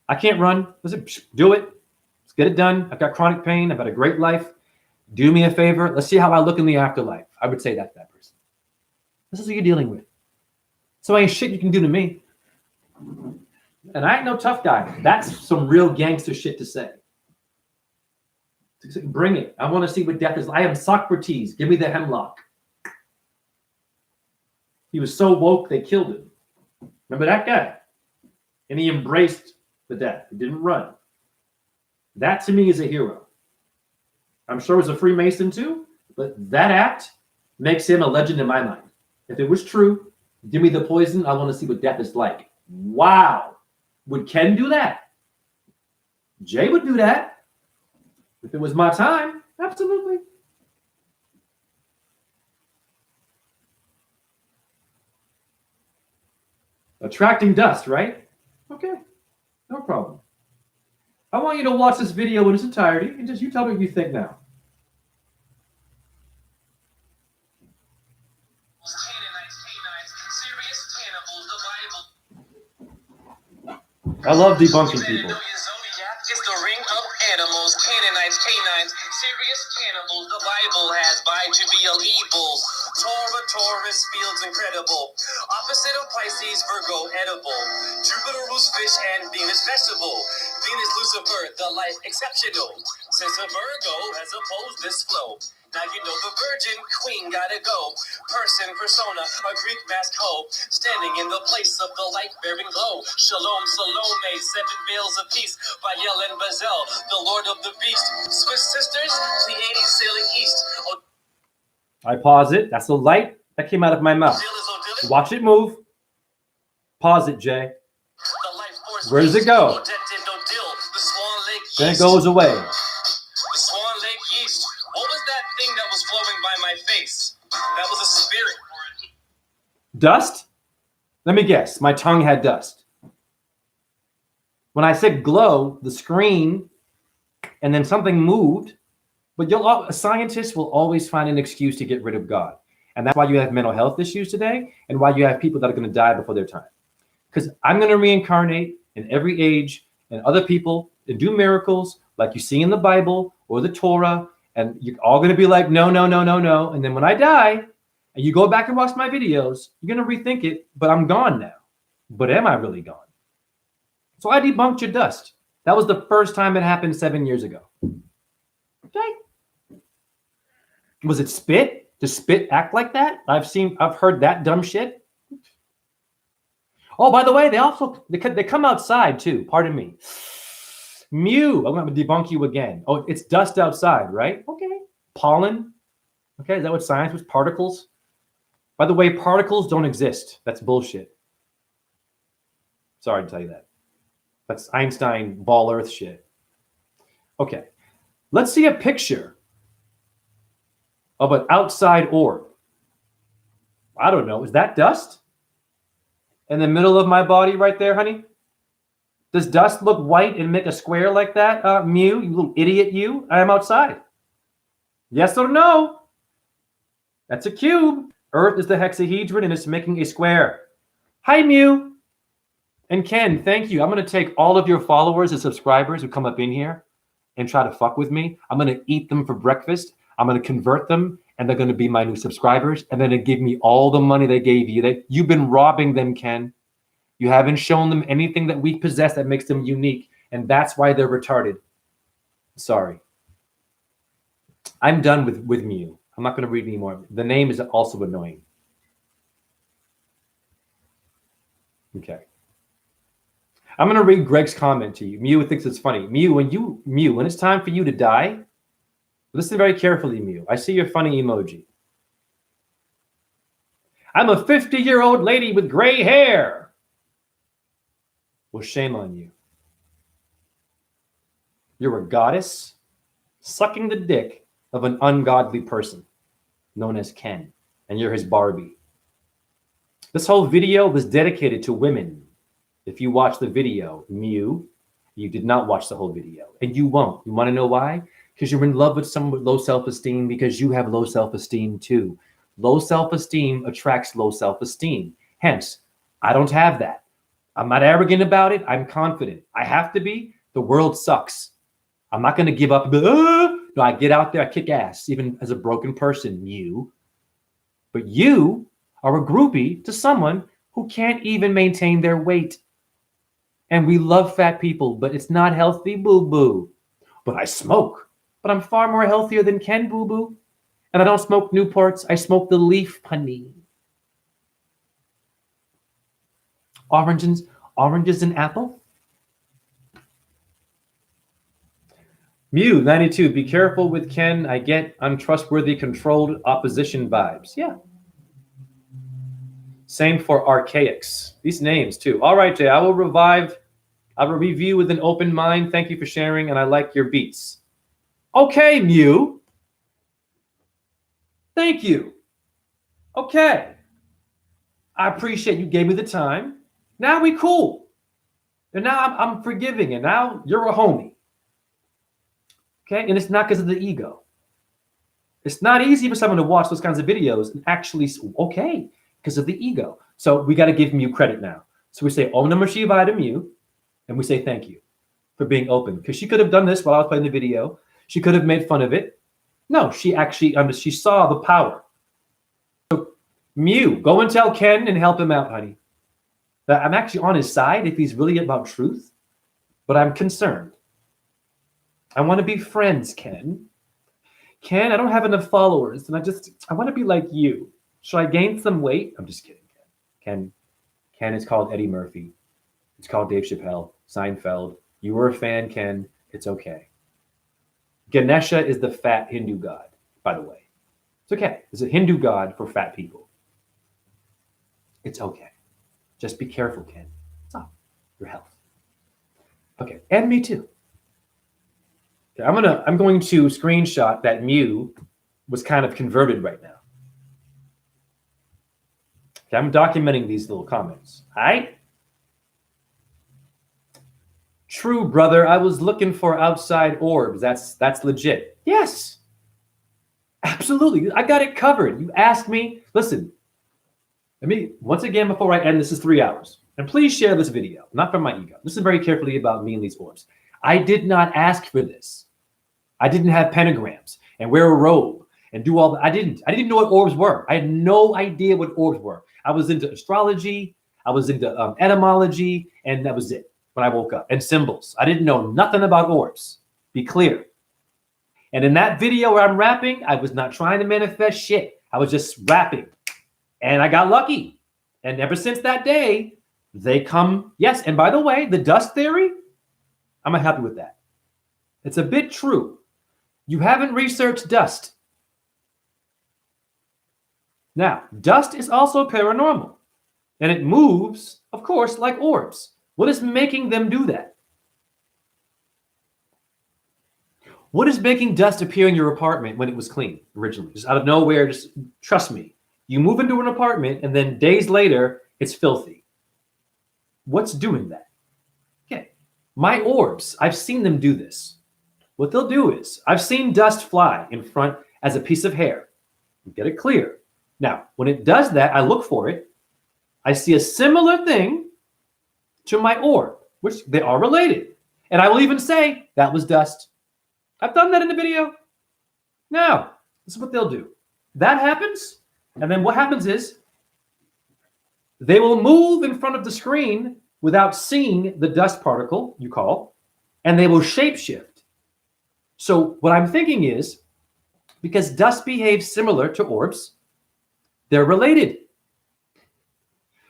I can't run. Listen, do it. Let's get it done. I've got chronic pain. I've had a great life. Do me a favor. Let's see how I look in the afterlife. I would say that to that person. This is what you're dealing with. So ain't shit you can do to me. And I ain't no tough guy. That's some real gangster shit to say. Bring it. I want to see what death is. I am Socrates. Give me the hemlock. He was so woke, they killed him. Remember that guy? And he embraced the death. He didn't run. That to me is a hero. I'm sure he's a Freemason too, but that act makes him a legend in my mind. If it was true, give me the poison. I want to see what death is like. Wow. Would Ken do that? Jay would do that. If it was my time, absolutely. Attracting dust, right? Okay, no problem. I want you to watch this video in its entirety and just you tell me what you think now. I love debunking people. It's the ring of animals, Canaanites, canines, serious cannibals. The Bible has by trivial evils. Taurus, fields incredible. Opposite of Pisces, Virgo, edible. Jupiter rules fish and Venus vegetable. Venus, Lucifer, the life exceptional. Since a Virgo has opposed this flow. Now you know the virgin queen gotta go. Person, persona, a Greek mask hoe. Standing in the place of the light-bearing glow. Shalom, Salome, 7 veils of peace. By Yellen Bazel, the Lord of the Beast. Swiss sisters, Pleiades sailing east. I pause it. That's the light that came out of my mouth. Watch it move. Pause it, Jay. Where does it go? Then it goes away. The Swan Lake yeast. What was that thing that was flowing by my face? That was a spirit. Dust? Let me guess. My tongue had dust. When I said glow, the screen, and then something moved. But a scientist will always find an excuse to get rid of God. And that's why you have mental health issues today and why you have people that are going to die before their time. Because I'm going to reincarnate in every age and other people and do miracles like you see in the Bible or the Torah. And you're all going to be like, no, no, no, no, no. And then when I die and you go back and watch my videos, you're going to rethink it, but I'm gone now. But am I really gone? So I debunked your dust. That was the first time it happened 7 years ago. Okay. Was it spit? Does spit act like that? I've heard that dumb shit. Oh, by the way, they come outside too. Pardon me. Mew, I'm going to debunk you again. Oh, it's dust outside, right? Okay. Pollen. Okay, is that what science was? Particles? By the way, particles don't exist. That's bullshit. Sorry to tell you that. That's Einstein ball earth shit. Okay. Let's see a picture of an outside orb. I don't know. Is that dust? In the middle of my body right there, honey? Does dust look white and make a square like that? Mew, you little idiot, you. I am outside. Yes or no? That's a cube. Earth is the hexahedron and it's making a square. Hi, Mew. And Ken, thank you. I'm going to take all of your followers and subscribers who come up in here and try to fuck with me. I'm going to eat them for breakfast. I'm going to convert them, and they're going to be my new subscribers, and then they give me all the money they gave you. You've been robbing them, Ken. You haven't shown them anything that we possess that makes them unique, and that's why they're retarded. Sorry. I'm done with Mew. I'm not going to read anymore. The name is also annoying. Okay. I'm going to read Greg's comment to you. Mew thinks it's funny. Mew, when it's time for you to die, listen very carefully, Mew. I see your funny emoji. I'm a 50-year-old lady with gray hair. Well, shame on you. You're a goddess sucking the dick of an ungodly person known as Ken, and you're his Barbie. This whole video was dedicated to women. If you watch the video, Mew, you did not watch the whole video, and you won't. You want to know why? Because you're in love with someone with low self-esteem, because you have low self-esteem too. Low self-esteem attracts low self-esteem. Hence, I don't have that. I'm not arrogant about it. I'm confident. I have to be. The world sucks. I'm not going to give up. No, I get out there, I kick ass, even as a broken person, you. But you are a groupie to someone who can't even maintain their weight. And we love fat people, but it's not healthy, boo-boo. But I smoke. But I'm far more healthier than Ken, boo-boo. And I don't smoke Newports. I smoke the leaf, honey. Oranges and apple. Mew 92. Be careful with Ken. I get untrustworthy, controlled opposition vibes. Yeah. Same for Archaics. These names too. All right, Jay. I will review with an open mind. Thank you for sharing, and I like your beats. Okay, Mew. Thank you. Okay. I appreciate you gave me the time. Now we cool. And now I'm forgiving, and now you're a homie. Okay? And it's not because of the ego. It's not easy for someone to watch those kinds of videos and actually, okay, because of the ego. So we got to give Mew credit now. So we say Om Namah Shivaya to Mew, and we say thank you for being open. Because she could have done this while I was playing the video. She could have made fun of it. No, she actually she saw the power. So Mew, go and tell Ken and help him out, honey. That I'm actually on his side if he's really about truth, but I'm concerned. I want to be friends, Ken. Ken, I don't have enough followers, and I want to be like you. Should I gain some weight? I'm just kidding, Ken. Ken is called Eddie Murphy. It's called Dave Chappelle, Seinfeld. You were a fan, Ken. It's okay. Ganesha is the fat Hindu god, by the way. It's okay. It's a Hindu god for fat people. It's okay. Just be careful, Ken. It's all your health. Okay, and me too. Okay, I'm going to screenshot that Mew was kind of converted right now. Okay, I'm documenting these little comments. All right. True, brother. I was looking for outside orbs. That's legit. Yes. Absolutely. I got it covered. You asked me. Listen, let me, once again, before I end, this is 3 hours. And please share this video, not from my ego. This is very carefully about me and these orbs. I did not ask for this. I didn't have pentagrams and wear a robe and do all that. I didn't know what orbs were. I had no idea what orbs were. I was into astrology. I was into etymology. And that was it when I woke up. And symbols. I didn't know nothing about orbs. Be clear. And in that video where I'm rapping, I was not trying to manifest shit. I was just rapping. And I got lucky. And ever since that day, they come. Yes. And by the way, the dust theory, I'm not happy with that. It's a bit true. You haven't researched dust. Now, dust is also paranormal. And it moves, of course, like orbs. What is making them do that? What is making dust appear in your apartment when it was clean originally? Just out of nowhere, just trust me. You move into an apartment and then days later, it's filthy. What's doing that? Okay. My orbs, I've seen them do this. What they'll do is, I've seen dust fly in front as a piece of hair. Get it clear. Now, when it does that, I look for it. I see a similar thing to my orb, which they are related. And I will even say, that was dust. I've done that in the video. Now, this is what they'll do. That happens. And then what happens is they will move in front of the screen without seeing the dust particle you call, and they will shapeshift. So what I'm thinking is, because dust behaves similar to orbs, they're related.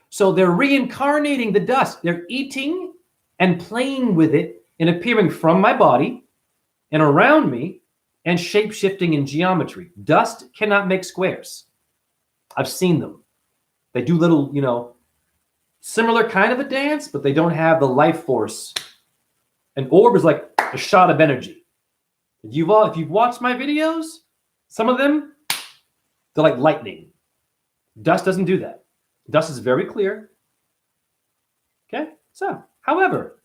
So they're reincarnating the dust. They're eating and playing with it and appearing from my body and around me and shape-shifting in geometry. Dust cannot make squares. I've seen them. They do little, similar kind of a dance, but they don't have the life force. An orb is like a shot of energy. If you've watched my videos, some of them, they're like lightning. Dust doesn't do that. Dust is very clear. Okay? So, however,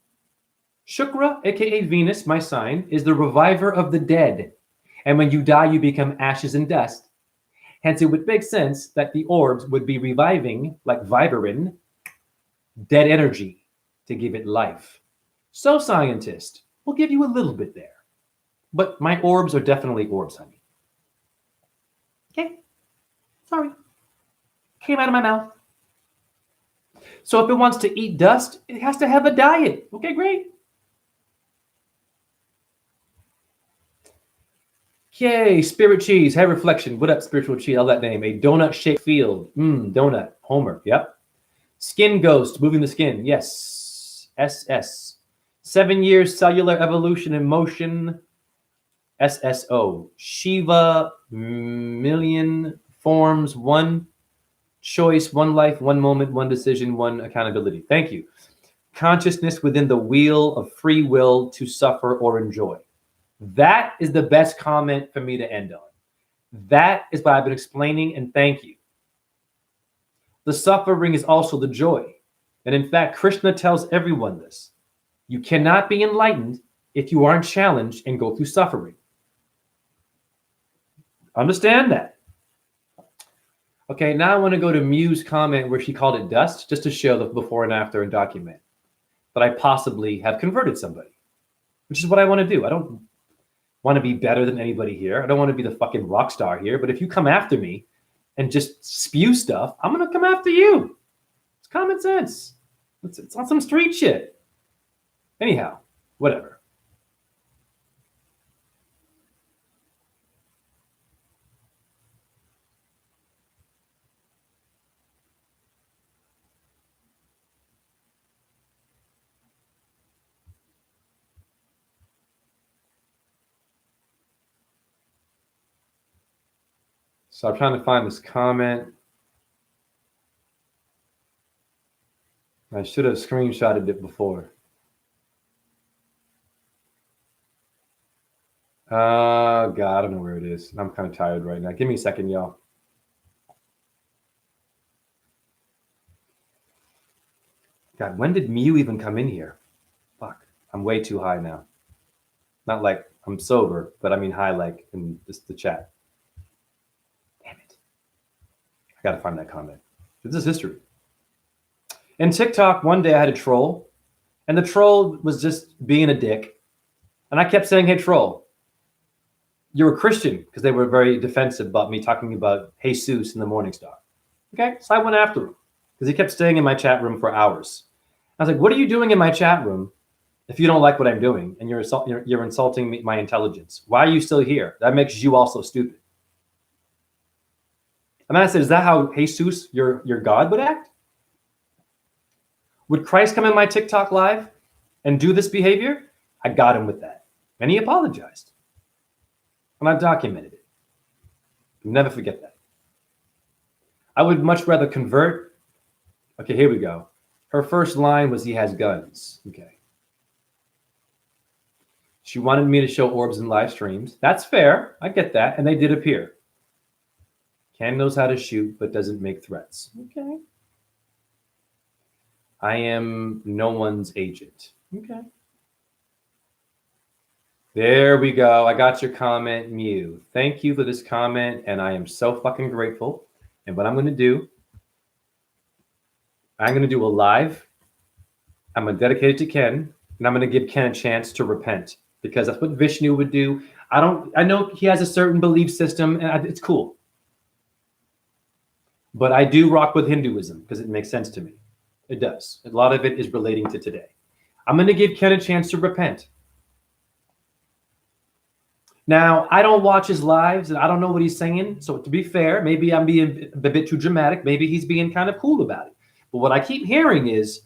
Shukra, aka Venus, my sign, is the reviver of the dead. And when you die, you become ashes and dust. Hence, it would make sense that the orbs would be reviving, like Viberin, dead energy to give it life. So, scientist, we'll give you a little bit there. But my orbs are definitely orbs, honey. Okay? Sorry. Came out of my mouth. So if it wants to eat dust, it has to have a diet. Okay, great. Okay, Spirit Cheese, Head Reflection. What up, Spiritual Cheese? I love that name. A donut-shaped field. Donut. Homer. Yep. Skin Ghost, moving the skin. Yes. SS. 7 years cellular evolution in motion. SSO. Shiva, million forms, one choice, one life, one moment, one decision, one accountability. Thank you. Consciousness within the wheel of free will to suffer or enjoy. That is the best comment for me to end on. That is what I've been explaining, and thank you. The suffering is also the joy. And in fact, Krishna tells everyone this. You cannot be enlightened if you aren't challenged and go through suffering. Understand that. Okay, now I want to go to Mew's comment where she called it dust, just to show the before and after and document that I possibly have converted somebody, which is what I want to do. I don't want to be better than anybody here. I don't want to be the fucking rock star here. But if you come after me and just spew stuff, I'm going to come after you. It's common sense. It's on some street shit. Anyhow, whatever. So I'm trying to find this comment. I should have screenshotted it before. God, I don't know where it is. I'm kind of tired right now. Give me a second, y'all. God, when did Mew even come in here? Fuck, I'm way too high now. Not like I'm sober, but I mean high like in just the chat. Damn it. I gotta find that comment. This is history. In TikTok, one day I had a troll, and the troll was just being a dick. And I kept saying, hey, troll, you're a Christian, because they were very defensive about me talking about Jesus in the Morning Star. Okay, so I went after him, because he kept staying in my chat room for hours. I was like, what are you doing in my chat room if you don't like what I'm doing, and you're insulting me, my intelligence? Why are you still here? That makes you also stupid. And then I said, is that how Jesus, your God, would act? Would Christ come in my TikTok live and do this behavior? I got him with that. And he apologized. And I've documented it. Never forget that. I would much rather convert. Okay, here we go. Her first line was, he has guns. Okay. She wanted me to show orbs in live streams. That's fair. I get that. And they did appear. Ken knows how to shoot, but doesn't make threats. Okay. I am no one's agent. Okay. There we go. I got your comment, Mew. Thank you for this comment, and I am so fucking grateful. And what I'm going to do, I'm going to do a live. I'm going to dedicate it to Ken, and I'm going to give Ken a chance to repent, because that's what Vishnu would do. I know he has a certain belief system, and it's cool. But I do rock with Hinduism because it makes sense to me. It does. A lot of it is relating to today. I'm going to give Ken a chance to repent. Now, I don't watch his lives, and I don't know what he's saying. So to be fair, maybe I'm being a bit too dramatic. Maybe he's being kind of cool about it. But what I keep hearing is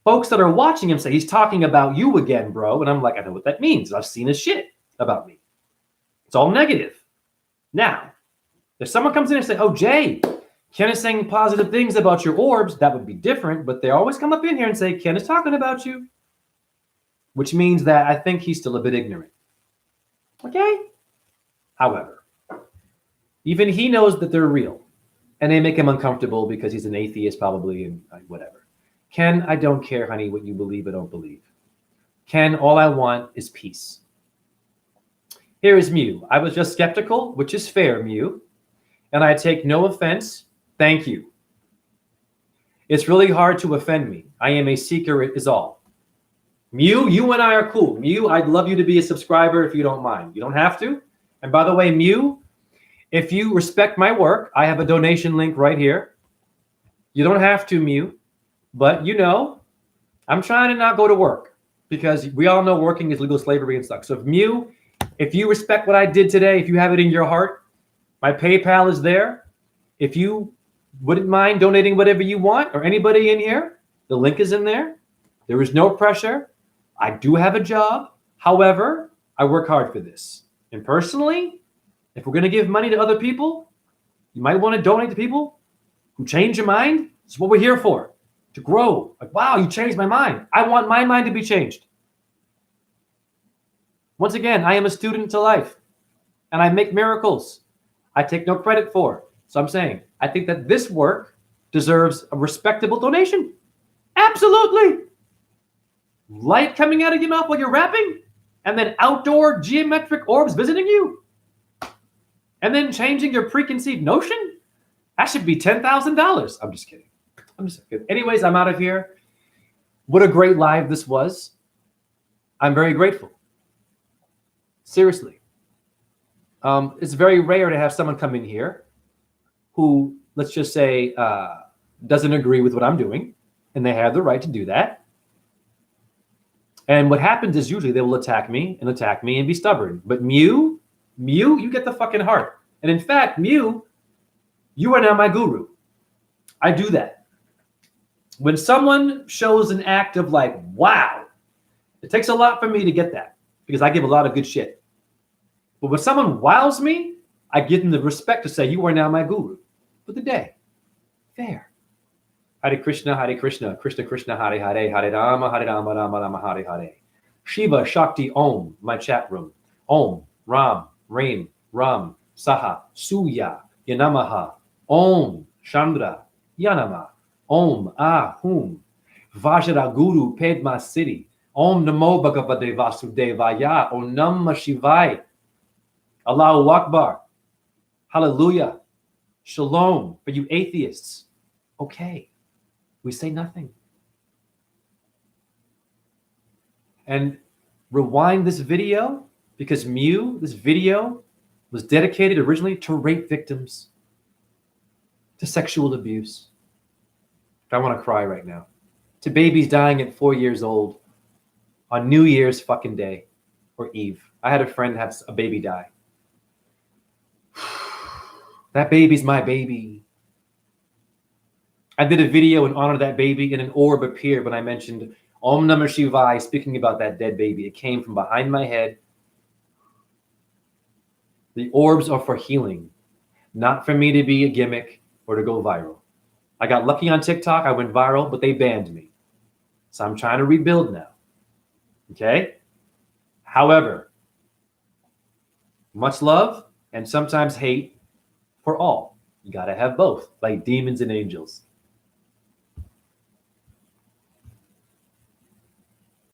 folks that are watching him say, he's talking about you again, bro. And I'm like, I know what that means. I've seen his shit about me. It's all negative. Now, if someone comes in and say, oh, Jay, Ken is saying positive things about your orbs, that would be different. But they always come up in here and say, Ken is talking about you, which means that I think he's still a bit ignorant. Okay? However, even he knows that they're real, and they make him uncomfortable because he's an atheist probably, and whatever. Ken, I don't care, honey, what you believe or don't believe. Ken, all I want is peace. Here is Mew. I was just skeptical, which is fair, Mew, and I take no offense. Thank you. It's really hard to offend me. I am a seeker, it is all. Mew, you and I are cool. Mew, I'd love you to be a subscriber if you don't mind. You don't have to. And by the way, Mew, if you respect my work, I have a donation link right here. You don't have to, Mew, but you know, I'm trying to not go to work because we all know working is legal slavery and stuff. So if Mew, if you respect what I did today, if you have it in your heart, my PayPal is there. If you wouldn't mind donating whatever you want, or anybody in here, the link is in there. There is no pressure. I do have a job. However, I work hard for this. And personally, if we're going to give money to other people, you might want to donate to people who change your mind. It's what we're here for, to grow. Like, wow, you changed my mind. I want my mind to be changed. Once again, I am a student to life, and I make miracles I take no credit for. So I'm saying, I think that this work deserves a respectable donation. Absolutely. Light coming out of your mouth while you're rapping, and then outdoor geometric orbs visiting you, and then changing your preconceived notion. That should be $10,000. I'm just kidding. I'm just kidding. Anyways, I'm out of here. What a great live this was. I'm very grateful. Seriously. It's very rare to have someone come in here who, let's just say, doesn't agree with what I'm doing, and they have the right to do that. And what happens is usually they will attack me and be stubborn. But Mew, you get the fucking heart. And in fact, Mew, you are now my guru. I do that. When someone shows an act of like, wow, it takes a lot for me to get that because I give a lot of good shit. But when someone wows me, I give them the respect to say, you are now my guru for the day. Fair. Hare Krishna, Krishna Krishna, Hare Hare, Hare Rama, Rama Rama, Hare Hare. Shiva, Shakti, Om, my chat room. Om, Ram, Rain, Ram, Saha, Suya, Yanamaha. Om, Chandra, Yanama. Om, Ahum. Vajraguru Padma Siddhi. Om Namo Bhagavate Vasudevaya. Om Namah Shivaya. Allahu Akbar. Hallelujah. Shalom for you atheists. Okay. We say nothing. And rewind this video because this video was dedicated originally to rape victims, to sexual abuse. I want to cry right now. To babies dying at 4 years old on New Year's fucking day or Eve. I had a friend have a baby die. That baby's my baby. I did a video in honor of that baby and an orb appeared when I mentioned Om Namah Shivaya, speaking about that dead baby. It came from behind my head. The orbs are for healing, not for me to be a gimmick or to go viral. I got lucky on TikTok. I went viral, but they banned me. So I'm trying to rebuild now. Okay? However, much love and sometimes hate for all. You got to have both, like demons and angels.